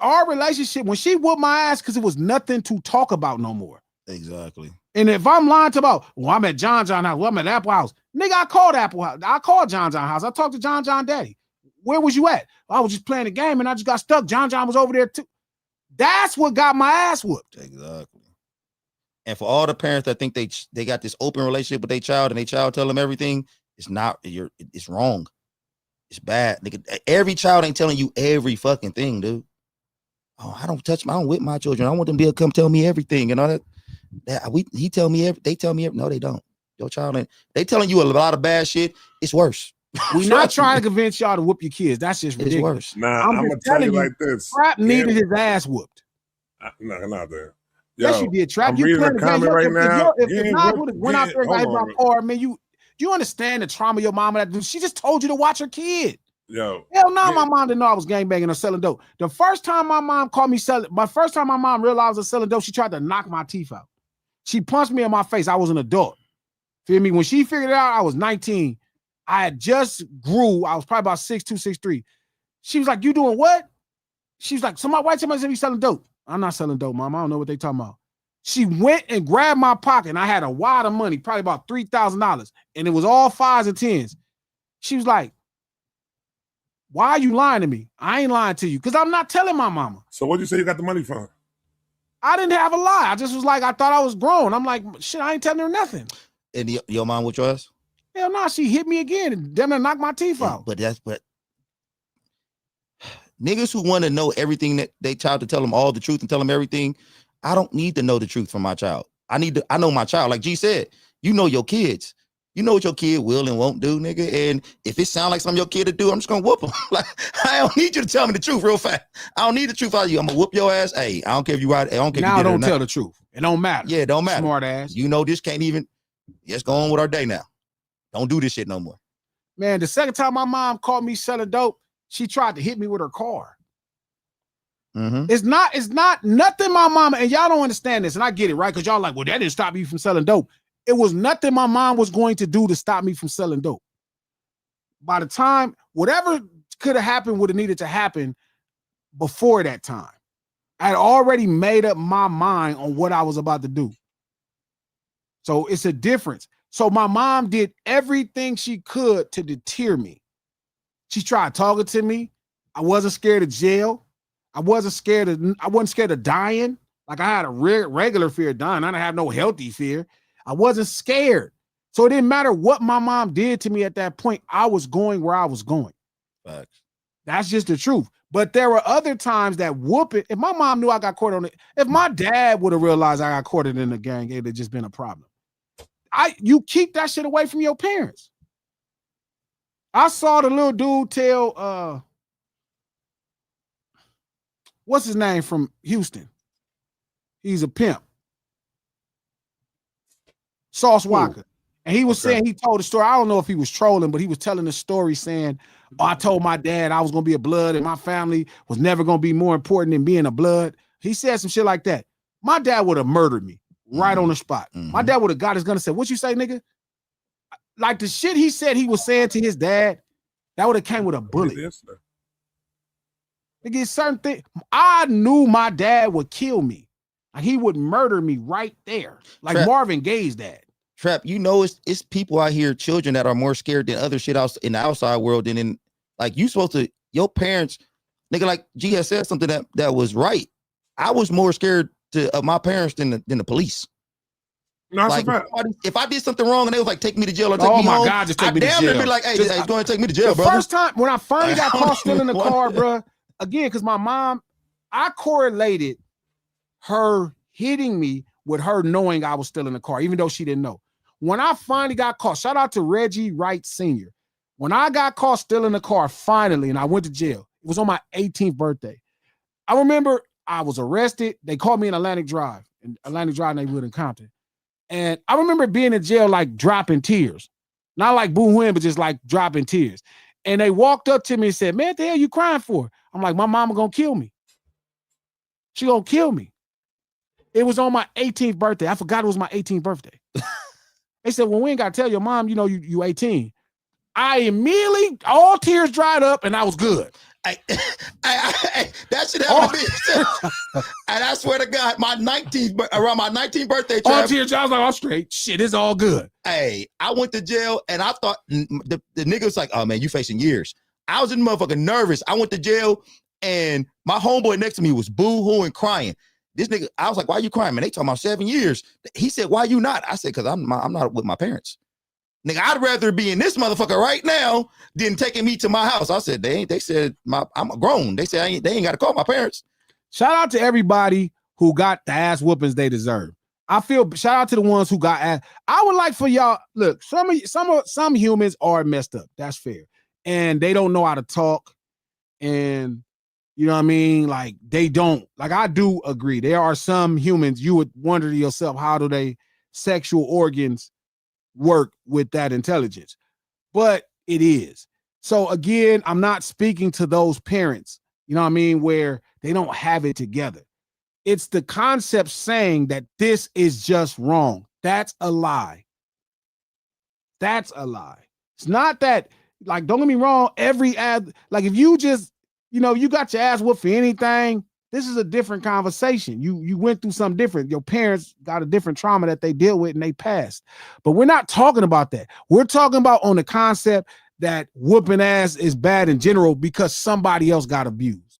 Our relationship, when she whooped my ass, because it was nothing to talk about no more. Exactly. And if I'm lying about, well, I'm at John house, well, I'm at Apple House. Nigga, I called Apple House. I called John house. I talked to John daddy. Where was you at? I was just playing the game and I just got stuck. John was over there too. That's what got my ass whooped. Exactly. And for all the parents that think they got this open relationship with their child and their child tell them everything, it's wrong. It's bad. Every child ain't telling you every fucking thing, dude. Oh, I don't whip my children. I want them to be able to come tell me everything and all that. They tell me everything. No, they don't. Your child ain't. They telling you a lot of bad shit. It's worse. We're not trying to convince y'all to whoop your kids. That's just ridiculous. It's worse. Nah, I'm gonna tell you like this. Trap needed his ass whooped. No, not there. Yes, you did. Trap. I'm reading a comment right now. If Nas would have went out there and got hit by a car, man, you understand the trauma your mama that do? She just told you to watch her kid. Yo, hell no, my mom didn't know I was gangbanging or selling dope. The first time my mom realized I was selling dope, she tried to knock my teeth out. She punched me in my face. I was an adult. Feel me? When she figured it out, I was 19. I had just grew. I was probably about 6'2", 6'3". She was like, "You doing what?" She was like, "Somebody said you selling dope." I'm not selling dope, mom. I don't know what they talking about. She went and grabbed my pocket, and I had a wad of money, probably about $3,000, and it was all 5s and 10s. She was like, "Why are you lying to me?" I ain't lying to you because I'm not telling my mama. So what'd you say you got the money from? I didn't have a lie. I just was like, I thought I was grown. I'm like, shit, I ain't telling her nothing. And your mom with your ass? Hell no, she hit me again and damn near knocked my teeth out. But niggas who want to know everything that they child to tell them all the truth and tell them everything. I don't need to know the truth from my child. I know my child. Like G said, you know your kids. You know what your kid will and won't do, nigga. And if it sounds like something your kid to do, I'm just gonna whoop him. Like, I don't need you to tell me the truth real fast. I don't need the truth out of you. I'm gonna whoop your ass. Hey, I don't care if you right. I don't care. Now if you don't tell the truth. It don't matter. Yeah, it don't matter. Smart ass. You know this can't even. Let's go on with our day now. Don't do this shit no more. Man, the second time my mom caught me selling dope, she tried to hit me with her car. Mm-hmm. It's not nothing my mama, and y'all don't understand this, and I get it, right? Because y'all like, well, that didn't stop you from selling dope. It was nothing my mom was going to do to stop me from selling dope. By the time, whatever could have happened would have needed to happen before that time. I had already made up my mind on what I was about to do. So it's a difference. So my mom did everything she could to deter me. She tried talking to me. I wasn't scared of jail. I wasn't scared of dying. Like I had a regular fear of dying. I didn't have no healthy fear. I wasn't scared. So it didn't matter what my mom did to me at that point. I was going where I was going. Facts. That's just the truth. But there were other times that whooping. If my mom knew I got caught on it, if my dad would have realized I got caught in the gang, it would have just been a problem. You keep that shit away from your parents. I saw the little dude tell what's his name from Houston? He's a pimp. Sauce Walker. And he was saying, he told the story. I don't know if he was trolling, but he was telling the story saying, I told my dad I was going to be a blood and my family was never going to be more important than being a blood. He said some shit like that. My dad would have murdered me right on the spot. Mm-hmm. My dad would have got his gun and said, what you say, nigga? Like the shit he said he was saying to his dad, that would have came with a bullet. Nigga, certain thing. I knew my dad would kill me. Like he would murder me right there. Like Trap, Marvin Gaye's dad. Trap, you know, it's people out here, children that are more scared than other shit out in the outside world than in, like, you supposed to, your parents, Nigga, like G has said something that was right. I was more scared of my parents than the police. No, like if I did something wrong and they was like take me to jail or take me home, oh my God, just take me to jail. Be like, hey, go ahead and take me to jail, bro. First time when I finally got caught still in the car, bro. Again, because my mom, I correlated her hitting me with her knowing I was still in the car, even though she didn't know. When I finally got caught, shout out to Reggie Wright Sr. When I got caught still in the car finally, and I went to jail, it was on my 18th birthday. I remember I was arrested. They called me in Atlantic Drive neighborhood in Compton. And I remember being in jail, like dropping tears, not like boo-hooing, but just like dropping tears. And they walked up to me and said, man, what the hell you crying for? I'm like, my mama gonna kill me. She gonna kill me. It was on my 18th birthday. I forgot it was my 18th birthday. They said, well, we ain't gotta tell your mom, you 18. I immediately, all tears dried up and I was good. That should have been. And I swear to God, around my 19th birthday, all tears, I was like, I'm straight. Shit, it's all good. Hey, I went to jail and I thought the nigga was like, oh man, you facing years. I was in the motherfucker nervous. I went to jail and my homeboy next to me was boo-hooing crying. This nigga, I was like, why you crying, man? They talking about 7 years. He said, why you not? I said, because I'm not with my parents. Nigga, I'd rather be in this motherfucker right now than taking me to my house. I said, they said I'm grown. They said they ain't got to call my parents. Shout out to everybody who got the ass whoopings they deserve. Shout out to the ones who got ass. I would like for y'all, look, some humans are messed up. That's fair. And they don't know how to talk. And you know what I mean? Like they don't, like I do agree. There are some humans you would wonder to yourself, how do they sexual organs work with that intelligence? But it is. So again, I'm not speaking to those parents, you know what I mean, where they don't have it together. It's the concept saying that this is just wrong. That's a lie. That's a lie. It's not that, like, don't get me wrong, every ad, like if you just, you got your ass whooped for anything, this is a different conversation. You went through something different. Your parents got a different trauma that they deal with and they passed. But we're not talking about that. We're talking about on the concept that whooping ass is bad in general because somebody else got abused.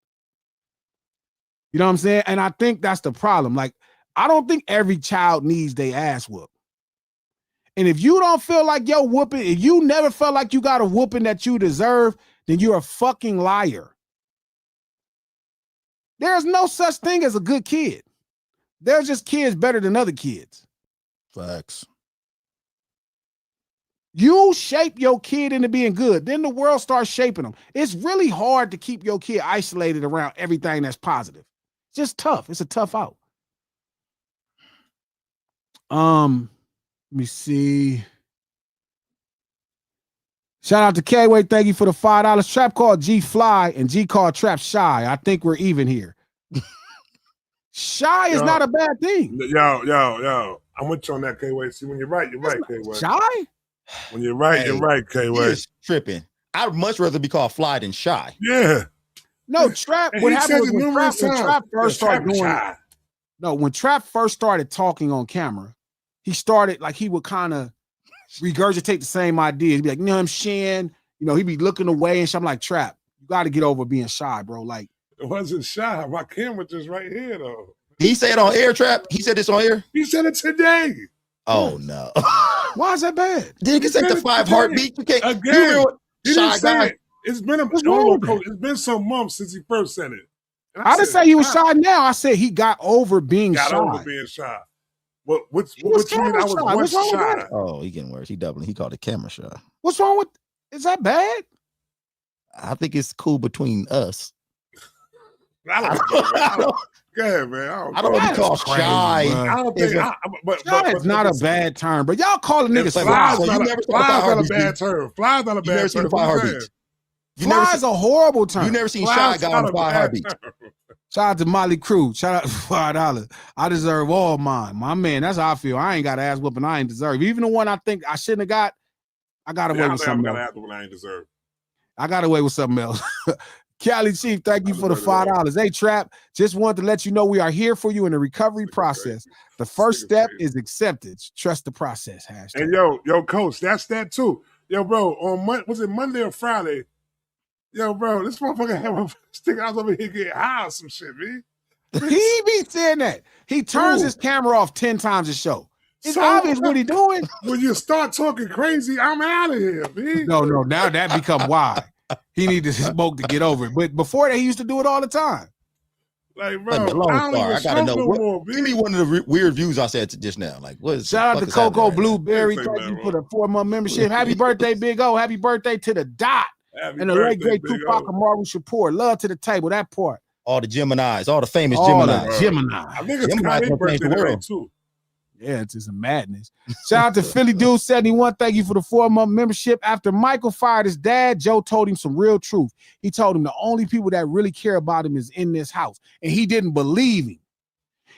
You know what I'm saying? And I think that's the problem. Like, I don't think every child needs their ass whooped. And if you don't feel like your whooping, if you never felt like you got a whooping that you deserve, then you're a fucking liar. There's no such thing as a good kid. There's just kids better than other kids. Facts. You shape your kid into being good. Then the world starts shaping them. It's really hard to keep your kid isolated around everything that's positive. It's just tough. It's a tough out. Let me see. Shout out to K-Way. Thank you for the $5. Trap called G Fly and G called Trap Shy. I think we're even here. Shy is not a bad thing. Yo. I'm with you on that, K-Way. See, when you're right, K-Way. Shy? When you're right, you're right, K-Way. Tripping. I'd much rather be called Fly than Shy. Yeah. No, Trap. What happened was when Trap first started doing. No, when Trap first started talking on camera, he started like he would kind of regurgitate the same ideas. He'd be like, you know what I'm saying? He'd be looking away and shit. I'm like, Trap, you got to get over being shy, bro. Like, it wasn't shy. My camera just right here, though. He said on air, Trap. He said this on air. He said it today. Oh no. Why is that bad? Did you take the 5 heartbeat? You can't again. Shy guy. It's been it's been some months since he first said it. I didn't say he was shy now. I said he got over being shy. Got over being shy. What you mean? I was once shy. Oh, he getting worse. He called it camera shy. What's wrong with? Is that bad? I think it's cool between us. I don't go ahead, man. I don't want to be called shy. I don't think. Shy is not a bad term, but y'all calling niggas fly. Fly's not a bad term. Fly's not a bad term. Fly is a horrible term. You never seen Shy guy on 5 heartbeats. Shout out to Molly Crew. Shout out to $5. I deserve all mine. My man, that's how I feel. I ain't got ass whooping I ain't deserve. Even the one I think I shouldn't have got, I got away with something else. I ain't deserve. I got away with something else. Cali Chief, thank you for the $5. Hey, Trap, just wanted to let you know we are here for you in the recovery process. The first step is acceptance. Trust the process. # And yo, coach, that's that too. Yo, bro, was it Monday or Friday? Yo, bro, this motherfucker have a stick out over here getting high or some shit, man. He be saying that. He turns his camera off 10 times a show. It's obvious what he doing. When you start talking crazy, I'm out of here, man. No, now that become why. He need to smoke to get over it. But before that, he used to do it all the time. Like, bro, I gotta know. Give me one of the weird views I said just now. Like, what is shout out to Coco Blueberry. Thank you for the 4-month membership. Happy birthday, Big O. Happy birthday to the dot. And the late great Tupac Amaru Shakur. Love to the table. That part. All the Geminis, all the famous Geminis. Gemini. I think it's Gemini birthday too. Yeah, it's just a madness. Shout out to Philly Dude 71. Thank you for the 4-month membership. After Michael fired his dad, Joe told him some real truth. He told him the only people that really care about him is in this house. And he didn't believe him.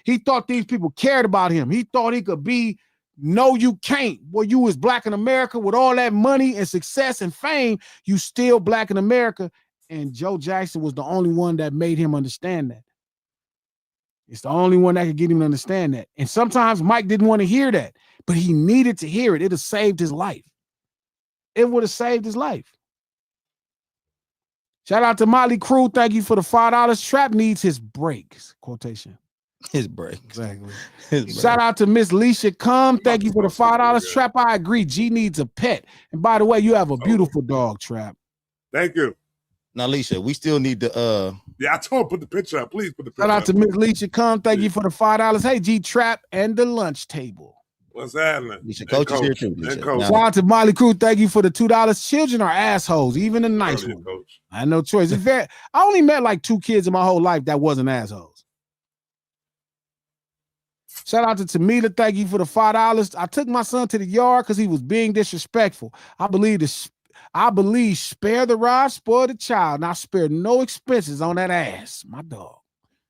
He thought these people cared about him. He thought he could be, no, you can't. Boy, you was black in America with all that money and success and fame. You still black in America. And Joe Jackson was the only one that made him understand that. It's the only one that could get him to understand that. And sometimes Mike didn't want to hear that, but he needed to hear it. It would have saved his life. It would have saved his life. Shout out to Molly Crew. Thank you for the $5. Trap needs his breaks. Quotation. His break. Exactly. Shout out to Miss Leisha Come. Thank you for the $5. Trap, I agree. G needs a pet. And by the way, you have a beautiful dog, Trap. Thank you. Now, Leisha, we still need to yeah, I told him put the picture up. Please put the picture up. Shout out to Miss Leisha Come. Thank you for the $5. Hey, G Trap and the lunch table. What's happening? Leisha, coach is here too. Shout out to Molly Crew. Thank you for the $2. Children are assholes, even the nice ones. I had no choice. I only met like 2 kids in my whole life that wasn't assholes. Shout out to Tamita. Thank you for the $5. I took my son to the yard because he was being disrespectful. I believe spare the rod, spoil the child. Now spare no expenses on that ass. My dog.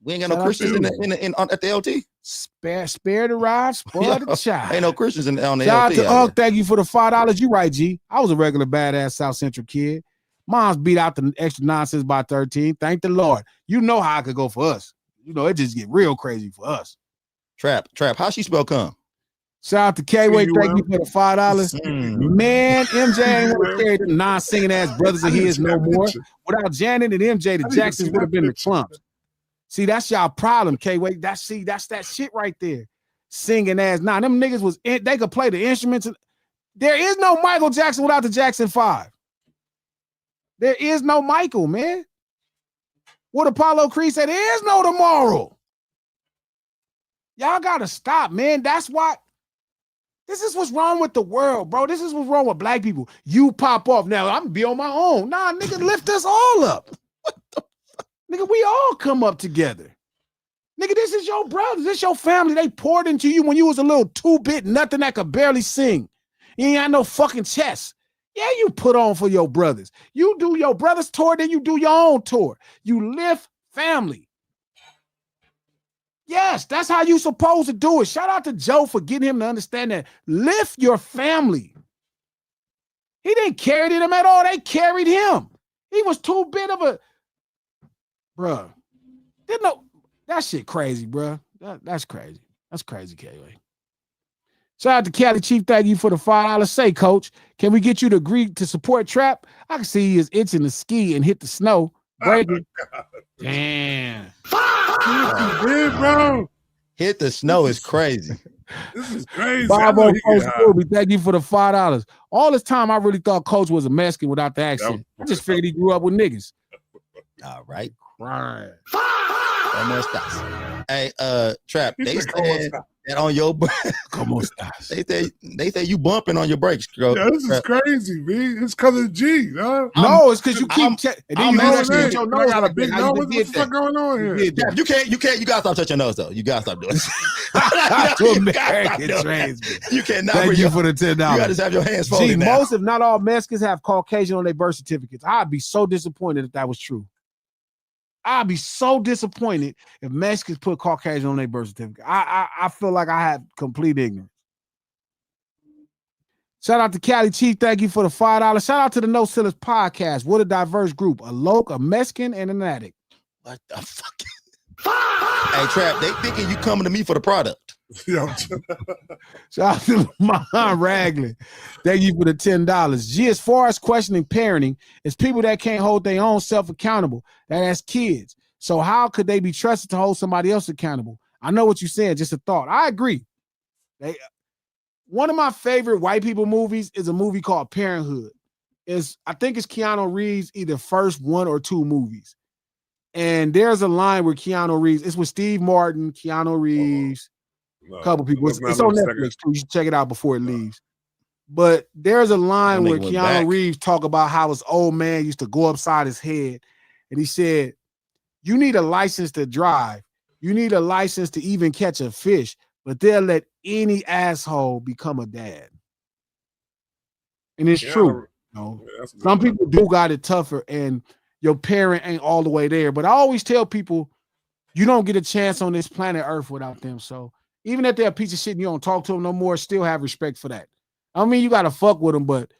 We ain't got no Christians at the LT. Spare the rod, spoil the child. Ain't no Christians on the LT. Shout out to Unc. Thank you for the $5. You right, G. I was a regular badass South Central kid. Mom's beat out the extra nonsense by 13. Thank the Lord. You know how it could go for us. You know, it just get real crazy for us. Trap. How she spell come? Shout out to K-Way. Thank you for the $5. Man, MJ ain't want to carry the non-singing ass brothers of his no more. Without Janet and MJ, the Jacksons would have been the clumps. See, that's y'all problem, K-Way. That's that shit right there. Singing ass. Nah, them niggas they could play the instruments. There is no Michael Jackson without the Jackson 5. There is no Michael, man. What Apollo Creed said, there is no tomorrow. Y'all gotta stop, man. That's why. This is what's wrong with the world, bro. This is what's wrong with black people. You pop off. Now, I'm gonna be on my own. Nah, nigga, lift us all up. What the fuck? Nigga, we all come up together. Nigga, this is your brothers. This your family. They poured into you when you was a little 2-bit, nothing that could barely sing. You ain't got no fucking chest. Yeah, you put on for your brothers. You do your brother's tour, then you do your own tour. You lift family. Yes, that's how you supposed to do it. Shout out to Joe for getting him to understand that. Lift your family. He didn't carry them at all. They carried him. He was too big of a... Bruh. Didn't know... That shit crazy, bruh. That's crazy. That's crazy, K-Way. Shout out to Cali Chief. Thank you for the $5. Say, Coach, can we get you to agree to support Trap? I can see he is itching to ski and hit the snow. Breaking. Oh, damn. Bro. Hit the snow is crazy. This is crazy. Bobo Coach Ruby, thank you for the $5. All this time, I really thought Coach was a Mexican without the accent. I just figured he grew up with niggas. All right. Right. Hey, Trap, they said that on your they say you bumping on your brakes, bro. Yeah, this is crazy, man. It's because of G, huh? No, it's because you keep checking. I got a big nose. What the fuck going on here? You gotta stop touching your nose though. You gotta stop doing it. You cannot. Thank you for the $10. You gotta just have your hands folded now. Most, if not all, Mexicans have Caucasian on their birth certificates. I'd be so disappointed if that was true. I'd be so disappointed if Mexicans put Caucasian on their birth certificate. I feel like I have complete ignorance. Shout out to Cali Chief. Thank you for the $5. Shout out to the No Ceilings Podcast. What a diverse group. A loc, a Mexican, and an addict. What the fuck? Hey, Trap, they thinking you coming to me for the product. Shout out to Lamont Ragland. Thank you for the $10. G, as far as questioning parenting, it's people that can't hold their own self accountable. That has kids. So how could they be trusted to hold somebody else accountable? I know what you're saying. Just a thought. I agree. One of my favorite white people movies is a movie called Parenthood. I think it's Keanu Reeves' either first 1 or 2 movies. And there's a line where Keanu Reeves, it's with Steve Martin, Keanu Reeves, a couple people. It's on Netflix too. You should check it out before it leaves. But there's a line where Keanu Reeves talk about how his old man used to go upside his head. And he said, you need a license to drive. You need a license to even catch a fish, but they'll let any asshole become a dad. And it's true. You know? Some people do got it tougher, and your parent ain't all the way there. But I always tell people, you don't get a chance on this planet Earth without them. So even if they're a piece of shit and you don't talk to them no more, still have respect for that. I mean, you got to fuck with them, but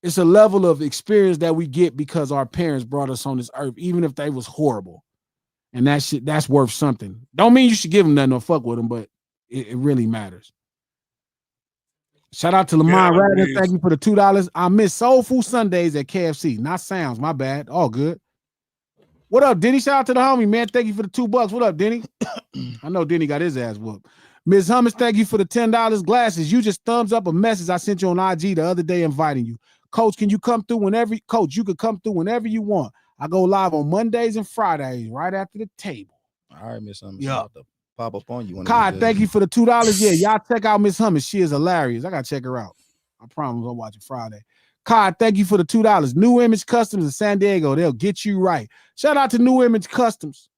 it's a level of experience that we get because our parents brought us on this earth, even if they was horrible. And that shit, that's worth something. Don't mean you should give them nothing or fuck with them, but it really matters. Shout out to Lamont Radler. Thank you for the $2. I miss Soul Food Sundays at KFC. Not Sounds, my bad. All good. What up, Denny? Shout out to the homie, man. Thank you for the $2. What up, Denny? I know Denny got his ass whooped. Ms. Hummus, thank you for the $10. Glasses. You just thumbs up a message I sent you on IG the other day inviting you. Coach, can you come through whenever? Coach, you can come through whenever you want. I go live on Mondays and Fridays right after the table. All right, Miss Hummus. Yeah. Pop up on you. Kai, thank you for the $2. Yeah, y'all check out Miss Hummus. She is hilarious. I gotta check her out. I promise I'll watch it Friday. Kai, thank you for the $2. New Image Customs in San Diego. They'll get you right. Shout out to New Image Customs.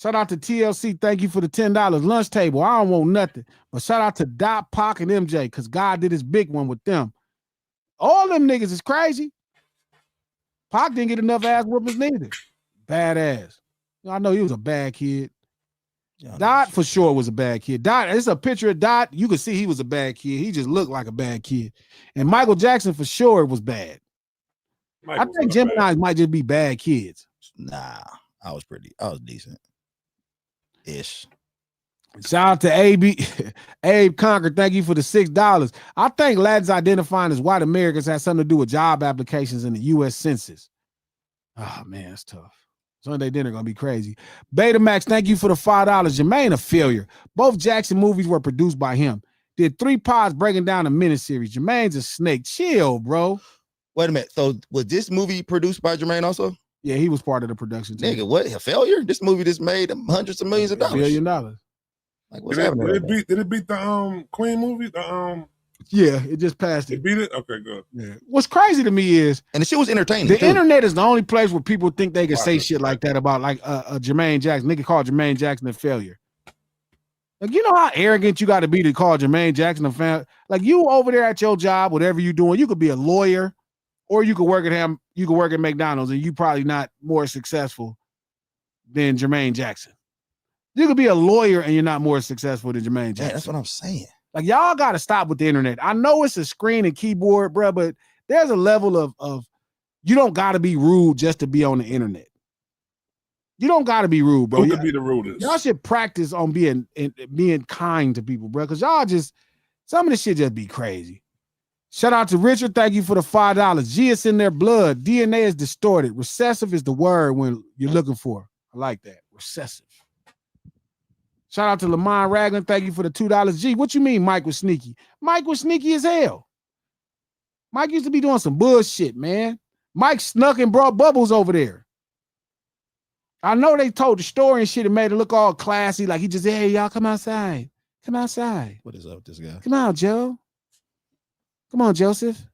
Shout out to TLC. Thank you for the $10. Lunch table. I don't want nothing. But shout out to Dot, Pac, and MJ because God did his big one with them. All them niggas is crazy. Pac didn't get enough ass whoopings neither. Badass. I know he was a bad kid. Dot for sure was a bad kid. Dot, it's a picture of Dot. You can see he was a bad kid. He just looked like a bad kid. And Michael Jackson for sure was bad. I think Gemini might just be bad kids. Nah, I was decent. Ish. Shout out to Abe Conker. Thank you for the $6. I think lads identifying as white Americans has something to do with job applications in the U.S. Census. Oh, man, it's tough. Sunday dinner gonna be crazy. Betamax, thank you for the $5. Jermaine a failure. Both Jackson movies were produced by him. Did 3 pods breaking down a miniseries. Jermaine's a snake. Chill, bro. Wait a minute. So was this movie produced by Jermaine also? Yeah, he was part of the production team. Nigga, what a failure? This movie just made hundreds of millions of dollars. $1 billion. Like what's happening? Did it beat the Queen movie? Yeah, it just passed it. It beat it? Okay, good. Yeah. What's crazy to me is, and the shit was entertaining. The internet is the only place where people think they can say shit like that about like Jermaine Jackson. Nigga called Jermaine Jackson a failure. Like, you know how arrogant you got to be to call Jermaine Jackson a failure? Like, you over there at your job, whatever you doing, you could be a lawyer, or you could work at him. You could work at McDonald's, and you probably not more successful than Jermaine Jackson. You could be a lawyer, and you're not more successful than Jermaine Jackson. Yeah, that's what I'm saying. Like, y'all got to stop with the internet. I know it's a screen and keyboard, bro, but there's a level of you don't got to be rude just to be on the internet. You don't got to be rude, bro. Who could be the rudest? Y'all should practice on being kind to people, bro, because y'all just, some of this shit just be crazy. Shout out to Richard. Thank you for the $5. G is in their blood. DNA is distorted. Recessive is the word when you're looking for. I like that. Recessive. Shout out to Lamont Ragland. Thank you for the $2. G, what you mean Mike was sneaky? Mike was sneaky as hell. Mike used to be doing some bullshit, man. Mike snuck and brought bubbles over there. I know they told the story and shit and made it look all classy. Like he just said, hey, y'all come outside. Come outside. What is up with this guy? Come on, Joe. Come on, Joseph.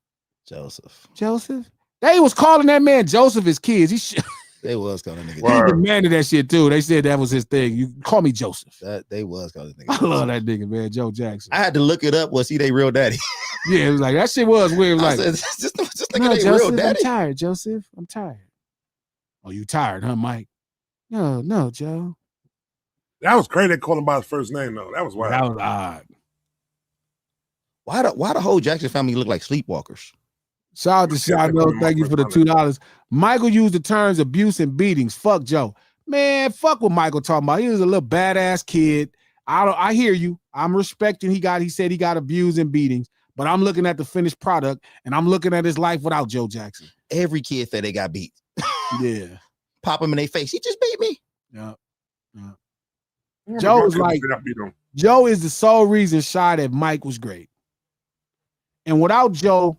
Joseph. They was calling that man Joseph as kids. They was calling nigga. He demanded that shit too. They said that was his thing. You call me Joseph. They was calling nigga. I love that nigga, man. Joe Jackson. I had to look it up. Was he their real daddy? Yeah, it was like that shit was weird. Like, just no, nigga, they Joseph, real daddy. I'm tired, Joseph. I'm tired. Oh, you tired, huh, Mike? No, Joe. That was crazy. They called him by his first name, though. That was wild. That was odd. Why the whole Jackson family look like sleepwalkers? Shout out to Shado. Thank you for the $2. Michael used the terms abuse and beatings. Fuck Joe. Man, fuck what Michael talking about. He was a little badass kid. I hear you. I'm respecting he said he got abused and beatings, but I'm looking at the finished product and I'm looking at his life without Joe Jackson. Every kid said they got beat. Yeah. Pop him in their face. He just beat me. Yeah. Joe is like, Joe is the sole reason shy that Mike was great. And without Joe,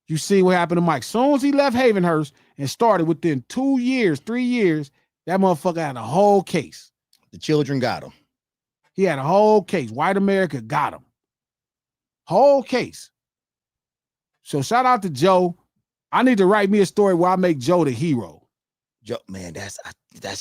you see what happened to Mike. Soon as he left Havenhurst and started within 2 years, 3 years, that motherfucker had a whole case. The children got him. He had a whole case. White America got him. Whole case. So shout out to Joe. I need to write me a story where I make Joe the hero. Joe, man, that's I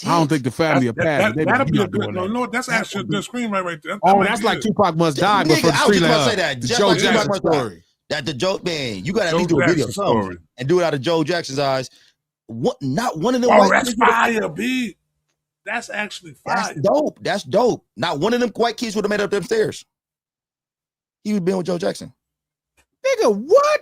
don't think the family of Paz. That'll be a good. No, that's actually a good screenwrite right there. That's like Tupac Must Die. Nigga, I was just about to say that. The Joe Jackson story. That the Joe, man, you got to at least do a video story and do it out of Joe Jackson's eyes. Not one of them. Oh, that's fire, B. That's actually fire. That's dope. That's dope. Not one of them white kids would have made it up them stairs. He would have been with Joe Jackson. Nigga, what?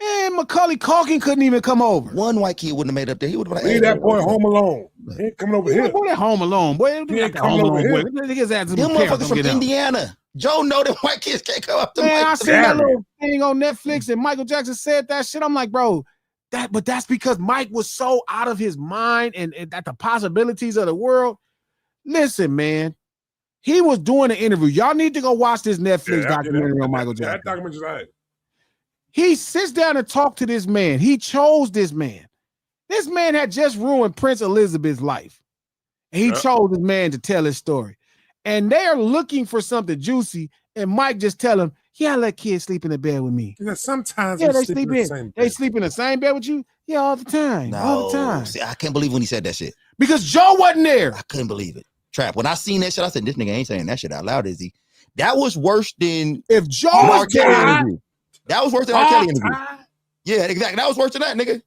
And Macaulay Culkin couldn't even come over. One white kid wouldn't have made it up there. He would have been like, leave that boy home alone. He ain't coming over here. Boy, that home alone. Boy, he ain't coming over here. Them motherfuckers from Indiana. Joe know that white kids can't come up to man, I seen that little thing on Netflix and Michael Jackson said that shit. I'm like, bro, that's because Mike was so out of his mind and that the possibilities of the world. Listen, man, he was doing an interview. Y'all need to go watch this Netflix documentary on Michael Jackson. That documentary's right. He sits down and talks to this man. He chose this man. This man had just ruined Prince Elizabeth's life. And he chose this man to tell his story. And they are looking for something juicy. And Mike just tell him, yeah, I let kids sleep in the bed with me. Yeah, sometimes they sleep in the same bed. They sleep in the same bed with you? Yeah, all the time. No, all the time. See, I can't believe when he said that shit. Because Joe wasn't there. I couldn't believe it. Trap. When I seen that shit, I said, this nigga ain't saying that shit out loud, is he? That was worse than if Joe was there. That was worse than R. Kelly interview. Yeah, exactly. That was worse than that, nigga.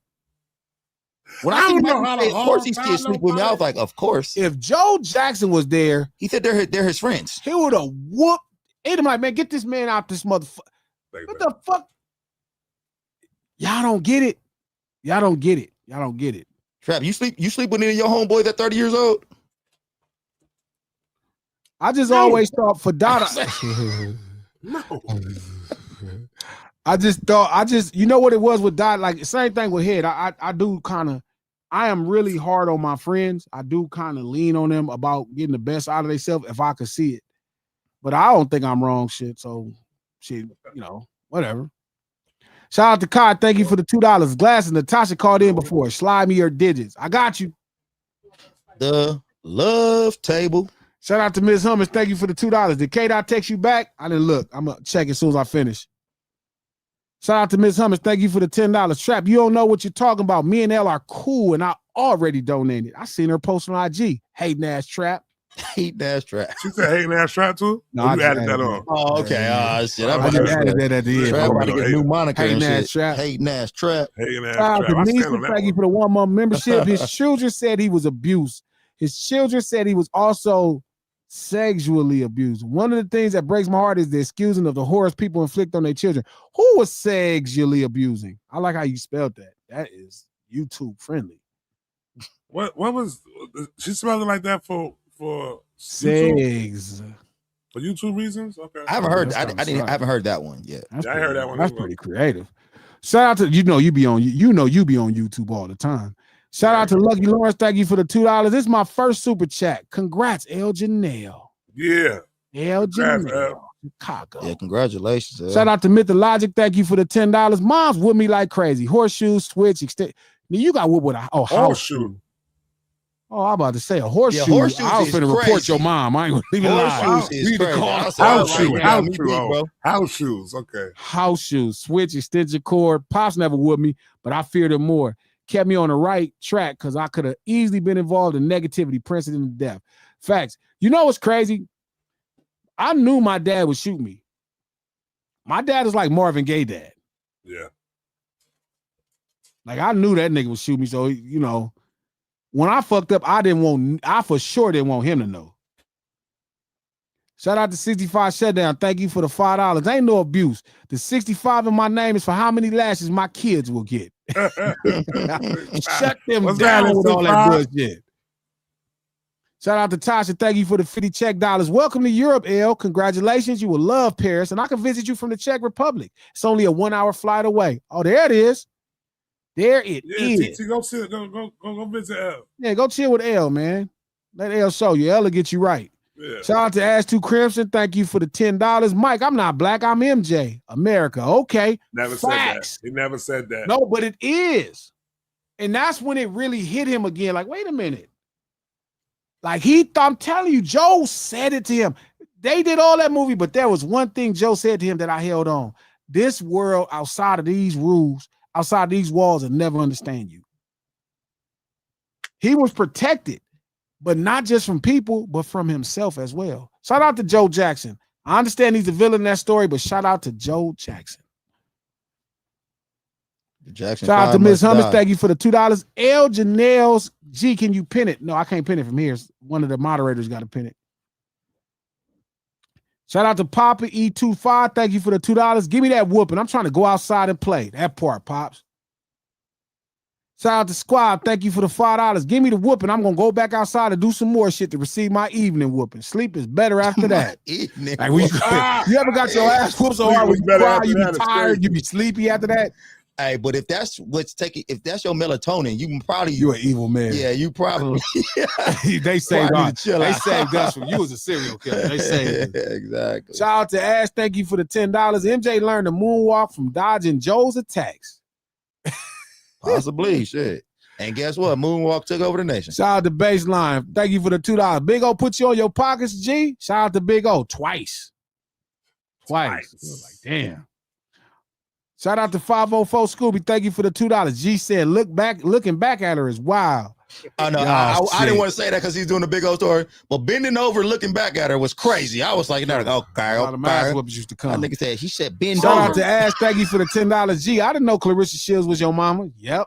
When I seen Mike say, of course these kids sleep with me, I was like, of course. If Joe Jackson was there, he said they're his friends. He would have whooped. He'd like, man, get this man out this motherfucker. What the fuck? Y'all don't get it. Y'all don't get it. Y'all don't get it. Trap, you sleep with any of your homeboys at 30 years old? I just always thought for Dada. No. I just you know what it was with Dot, like same thing with Head. I do kind of, I am really hard on my friends. I do kind of lean on them about getting the best out of themselves if I could see it. But I don't think I'm wrong, shit. So shit, whatever. Shout out to Kai. Thank you for the $2. Glasses. Natasha called in before. Slide me your digits. I got you. The love table. Shout out to Ms. Hummers. Thank you for the $2. Did K-Dot text you back? I didn't look. I'm gonna check as soon as I finish. Shout out to Ms. Hummers. Thank you for the $10. Trap, you don't know what you're talking about. Me and Elle are cool, and I already donated. I seen her post on IG. Hating ass Trap. Hating ass Trap. She said hating ass Trap too? No, you added that on. Oh, okay. Shit. I just added that at the end. Trap about to get a new moniker. Hating ass Trap. Hating ass Trap. Hating ass Trap. Trap. Thank you for the 1 month membership. His children said he was abused. His children said he was also sexually abused. One of the things that breaks my heart is the excusing of the horrors people inflict on their children. Who was sexually abusing? I like how you spelled that. That is YouTube friendly. What was she spelled it like that for sex? For YouTube reasons? Okay. I haven't heard. I haven't heard that one yet. I heard that one. That's pretty creative. Shout out to you be on YouTube all the time. Shout out to Lucky Lawrence. Thank you for the $2. This is my first super chat. Congrats, El Janelle. Yeah. El Janelle. Chicago. Yeah, congratulations. Shout out to Mythologic. Thank you for the $10. Mom's with me like crazy. Horseshoe, switch, extend. You got what with a horseshoe. Oh, I'm about to say a horseshoe. Yeah, I was finna report your mom. I ain't gonna leave it alive. House shoes. Okay. House shoes. Switch, extension cord. Pops never with me, but I feared him more. Kept me on the right track because I could have easily been involved in negativity, precedent to death. Facts. You know what's crazy? I knew my dad would shoot me. My dad is like Marvin Gaye dad. Yeah. Like I knew that nigga would shoot me. So, when I fucked up, I for sure didn't want him to know. Shout out to 65 Shutdown. Thank you for the $5. Ain't no abuse. The 65 in my name is for how many lashes my kids will get. Shut them down with all that bullshit. Shout out to Tasha. Thank you for the 50 Czech dollars. Welcome to Europe, L. Congratulations. You will love Paris, and I can visit you from the Czech Republic. It's only a 1-hour flight away. Oh, there it is. There it is. TT, go visit L. Yeah, go chill with L, man. Let L show you. L will get you right. Yeah. Shout out to Ash2 Crimson. Thank you for the $10. Mike, I'm not black. I'm MJ. America. Okay. Never Facts. said that. He never said that. No, but it is. And that's when it really hit him again. Like, wait a minute. Like I'm telling you, Joe said it to him. They did all that movie, but there was one thing Joe said to him that I held on. This world outside of these rules, outside of these walls, will never understand you. He was protected, but not just from people, but from himself as well. Shout out to Joe Jackson. I understand he's the villain in that story, but shout out to Joe Jackson. Shout out to Ms. Hummus. Thank you for the $2. L. Janelle's G, can you pin it? No, I can't pin it from here. One of the moderators got to pin it. Shout out to Papa E25. Thank you for the $2. Give me that whooping. I'm trying to go outside and play. That part, Pops. Shout out to Squad. Thank you for the $5. Give me the whooping. I'm going to go back outside and do some more shit to receive my evening whooping. Sleep is better after that. Like you ever got your ass whooped so hard when you cry, you be tired, you be sleepy after that? Hey, but if that's what's taking, if that's your melatonin, you can probably you're an evil man. Yeah, you probably. They saved us. They saved us from you as a serial killer. They saved us. Exactly. Shout out to Ash. Thank you for the $10. MJ learned to moonwalk from dodging Joe's attacks. Possibly, shit. And guess what? Moonwalk took over the nation. Shout out to Baseline. Thank you for the $2. Big O put you on your pockets, G. Shout out to Big O twice. Like, damn. Shout out to 504 Scooby. Thank you for the $2. G said, looking back at her is wild. I know. I didn't want to say that because he's doing a big old story, but bending over, looking back at her was crazy. I was like, okay. Used to come. That nigga said, he said, bend Shout over. Shout out to Ash. Thank you for the $10. G, I didn't know Clarissa Shields was your mama. Yep.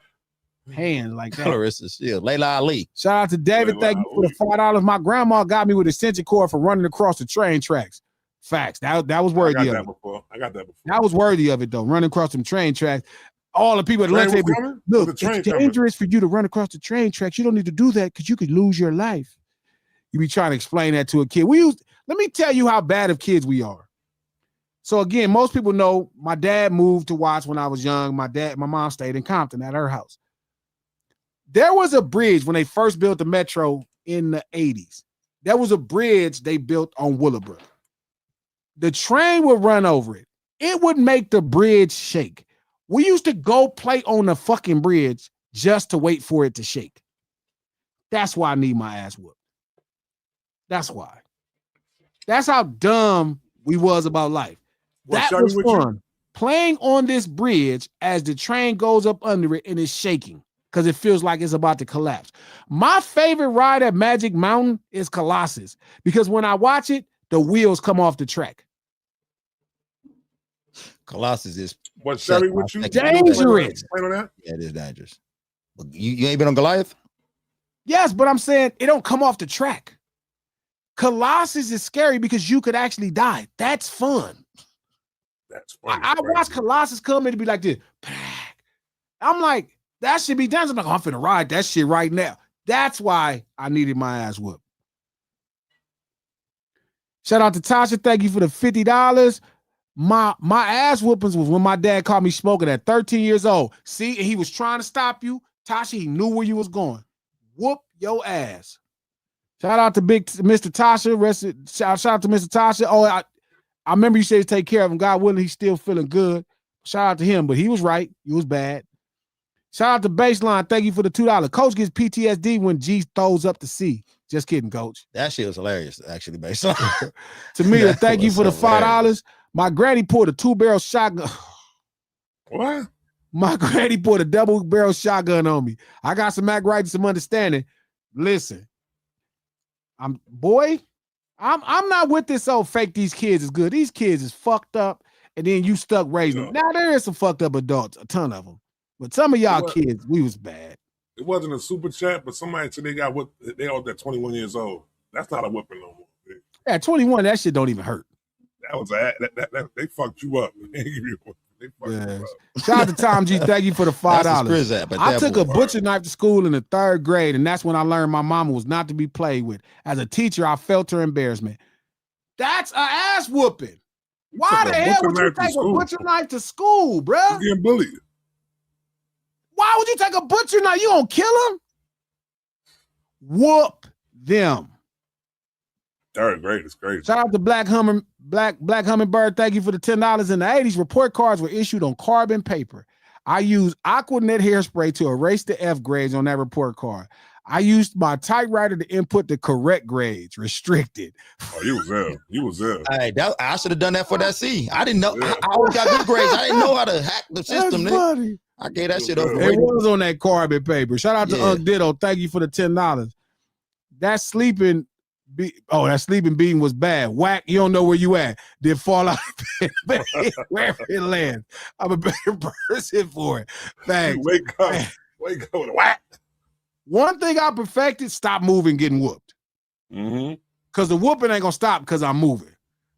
Hand like that. Clarissa Shields. Layla Ali. Shout out to David. Thank you for the $5. My grandma got me with a extension cord for running across the train tracks. Facts. That was worthy of it. I got that before. That was worthy of it though. Running across some train tracks. All the people at lunch table. Look, it's dangerous for you to run across the train tracks. You don't need to do that because you could lose your life. You be trying to explain that to a kid. Let me tell you how bad of kids we are. So again, most people know my dad moved to Watts when I was young. My mom stayed in Compton at her house. There was a bridge when they first built the metro in the 80s. There was a bridge they built on Willowbrook. The train would run over it. It would make the bridge shake. We used to go play on the fucking bridge just to wait for it to shake. That's why I need my ass whooped. That's why. That's how dumb we was about life. That was fun. Playing on this bridge as the train goes up under it and it's shaking because it feels like it's about to collapse. My favorite ride at Magic Mountain is Colossus because when I watch it, the wheels come off the track. Colossus is Sherry with you? Dangerous. Yeah, it is dangerous. You ain't been on Goliath? Yes, but I'm saying it don't come off the track. Colossus is scary because you could actually die. That's fun. That's funny. I watch Colossus come in and be like this. I'm like, that should be done. I'm like, I'm finna ride that shit right now. That's why I needed my ass whooped. Shout out to Tasha. Thank you for the $50. My ass whoopings was when my dad caught me smoking at 13 years old. See, and he was trying to stop you. Tasha, he knew where you was going. Whoop your ass. Shout out to Big Mr. Tasha. Shout out to Mr. Tasha. Oh, I remember you said to take care of him. God willing, he's still feeling good. Shout out to him, but he was right. He was bad. Shout out to Baseline. Thank you for the $2. Coach gets PTSD when G throws up the C. Just kidding, Coach. That shit was hilarious, actually, Baseline. Tamia, thank you for the $5. My granny poured a 2-barrel shotgun. What? My granny poured a double-barrel shotgun on me. I got some act right and some understanding. Listen, I'm not with this old fake these kids is good. These kids is fucked up, and then you stuck raising them. Now, there is some fucked up adults, a ton of them. But some of y'all kids, we was bad. It wasn't a super chat, but somebody said they all at 21 years old. That's not a whipping no more. At 21, that shit don't even hurt. That was they fucked you up. Yes. Shout out to Tom G. Thank you for the $5. I took a butcher knife to school in the 3rd grade, and that's when I learned my mama was not to be played with. As a teacher, I felt her embarrassment. That's an ass whooping. Why the hell would you take a butcher knife to school, bruh? He's getting bullied. Why would you take a butcher knife? You gonna kill him? Whoop them. 3rd grade is crazy. Shout out to Black Hummingbird. Thank you for the $10. In the 80s, report cards were issued on carbon paper. I used Aquanet hairspray to erase the F grades on that report card. I used my typewriter to input the correct grades, restricted. Oh, you was there. You was there. Hey, I should have done that for that C. I didn't know. Yeah. I always got good grades. I didn't know how to hack the system. That's funny. I gave that shit up. It was on that carbon paper. Shout out to Unc Ditto. Thank you for the $10. That sleeping beating was bad. Whack, you don't know where you at. Did fall out wherever it lands. I'm a better person for it. Thanks. Wake up with a whack. One thing I perfected, stop moving, getting whooped. Because the whooping ain't gonna stop because I'm moving.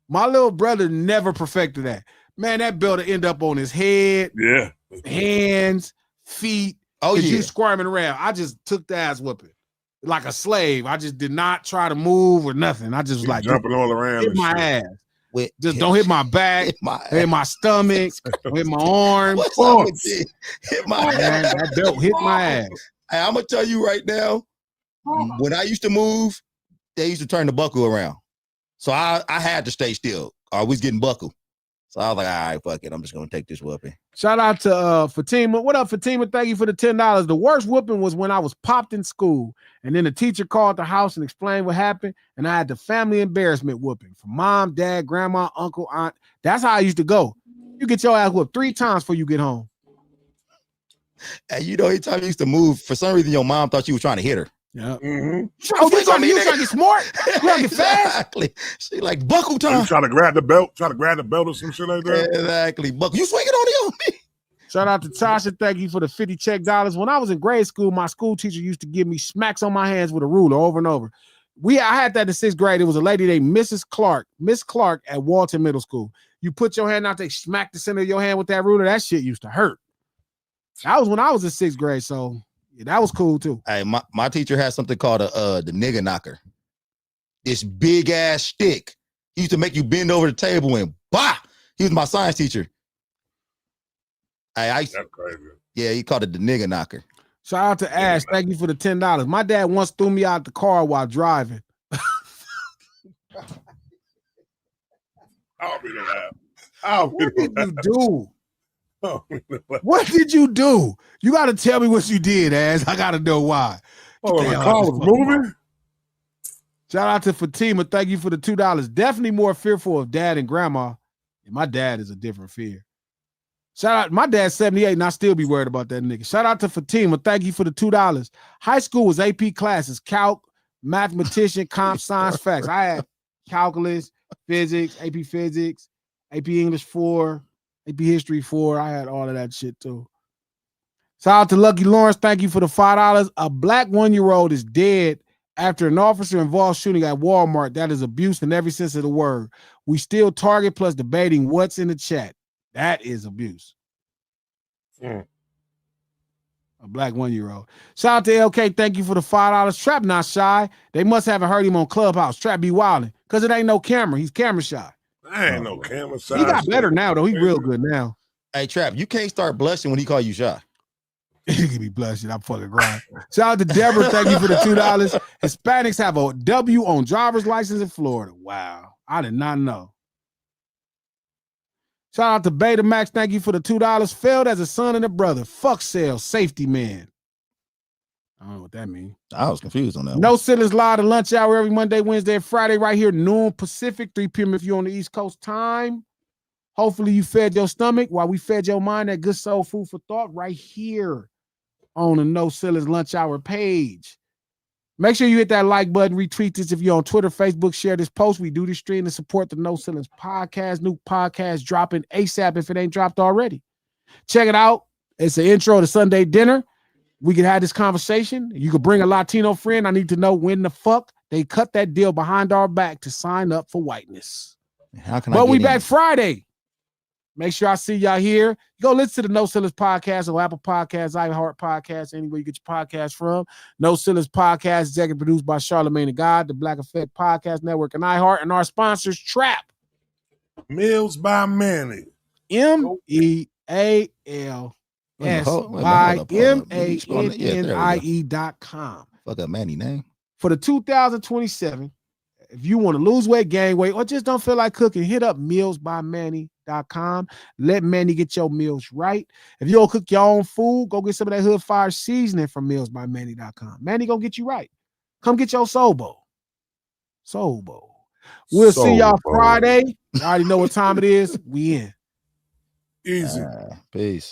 My little brother never perfected that. Man, that belt will end up on his head, hands, feet. Oh, yeah. You squirming around. I just took the ass whooping like a slave. I just did not try to move or nothing. I just was like jumping all around. Hit my ass. Just don't hit my back, hit my stomach, hit my arms. Hit my ass. That belt hit my ass. Hey, I'm gonna tell you right now, when I used to move, they used to turn the buckle around. So I had to stay still. I was getting buckled. So I was like, all right, fuck it. I'm just gonna take this whooping. Shout out to Fatima. What up, Fatima? Thank you for the $10. The worst whooping was when I was popped in school, and then the teacher called the house and explained what happened, and I had the family embarrassment whooping from mom, dad, grandma, uncle, aunt. That's how I used to go. You get your ass whooped 3 times before you get home. And you know, every time you used to move, for some reason your mom thought you were trying to hit her. Yeah. Oh, you trying to get smart? You trying to get fast? Exactly. She like buckle time. You trying to grab the belt? Or some shit like that? Exactly. Buckle. You swinging on me. Shout out to Tasha. Thank you for the $50 check. When I was in grade school, my school teacher used to give me smacks on my hands with a ruler over and over. I had that in 6th grade. It was a lady named Miss Clark at Walton Middle School. You put your hand out, they smack the center of your hand with that ruler. That shit used to hurt. That was when I was in 6th grade, so yeah, that was cool too. Hey, my teacher had something called the nigga knocker. This big ass stick. He used to make you bend over the table and bah. He was my science teacher. Hey, that's crazy. Yeah, he called it the nigga knocker. Shout out to Ash. Thank you for the $10. My dad once threw me out the car while driving. I'll be the laugh. What did you do? What did you do? You got to tell me what you did, Ash. I got to know why. Oh, the car was moving? Shout out to Fatima. Thank you for the $2. Definitely more fearful of dad and grandma. And my dad is a different fear. Shout out. My dad's 78 and I still be worried about that nigga. Shout out to Fatima. Thank you for the $2. High school was AP classes. Calc, mathematician, comp, science, facts. I had calculus, physics, AP English 4, AP History 4. I had all of that shit too. Shout out to Lucky Lawrence. Thank you for the $5. A black 1-year-old is dead after an officer involved shooting at Walmart. That is abuse in every sense of the word. We still target plus debating what's in the chat. That is abuse. A black 1-year-old. Shout out to LK. Thank you for the $5. Trap not shy. They must haven't heard him on Clubhouse. Trap be wilding because it ain't no camera. He's camera shy. I ain't no camera shy. He got better now though. He real good now. Hey Trap, you can't start blushing when he call you shy. You can be blushing. I'm fucking crying. Shout out to Deborah. Thank you for the $2. Hispanics have a W on driver's license in Florida. Wow. I did not know. Shout out to Betamax. Thank you for the $2. Failed as a son and a brother. Fuck sales. Safety man. I don't know what that means. I was confused on that. No Ceilings Live to lunch hour every Monday, Wednesday, and Friday right here, noon Pacific, 3 p.m. if you're on the East Coast time. Hopefully you fed your stomach while we fed your mind that good soul food for thought right here on the No Ceilings Lunch Hour page. Make sure you hit that like button, retweet this if you're on Twitter, Facebook, share this post. We do this stream to support the No Ceilings podcast. New podcast dropping ASAP if it ain't dropped already. Check it out. It's an intro to Sunday dinner. We can have this conversation. You could bring a Latino friend. I need to know when the fuck they cut that deal behind our back to sign up for whiteness. How can but we back Friday. Make sure I see y'all here. Go listen to the No Ceilings Podcast or Apple Podcasts, iHeart Podcasts, anywhere you get your podcast from. No Ceilings Podcast, executive produced by Charlamagne the God, the Black Effect Podcast Network, and iHeart, and our sponsors, Trap. Meals by Manny. MEALSYMANNIE.com. Fuck up Manny name. For the 2027, if you want to lose weight, gain weight, or just don't feel like cooking, hit up mealsbymanny.com. Let Manny get your meals right. If you don't cook your own food, go get some of that Hood Fire seasoning from mealsbymanny.com. Manny gonna get you right. Come get your Soul Bowl. Soul Bowl. We'll see y'all Friday. You already know what time it is. We in. Easy. Peace.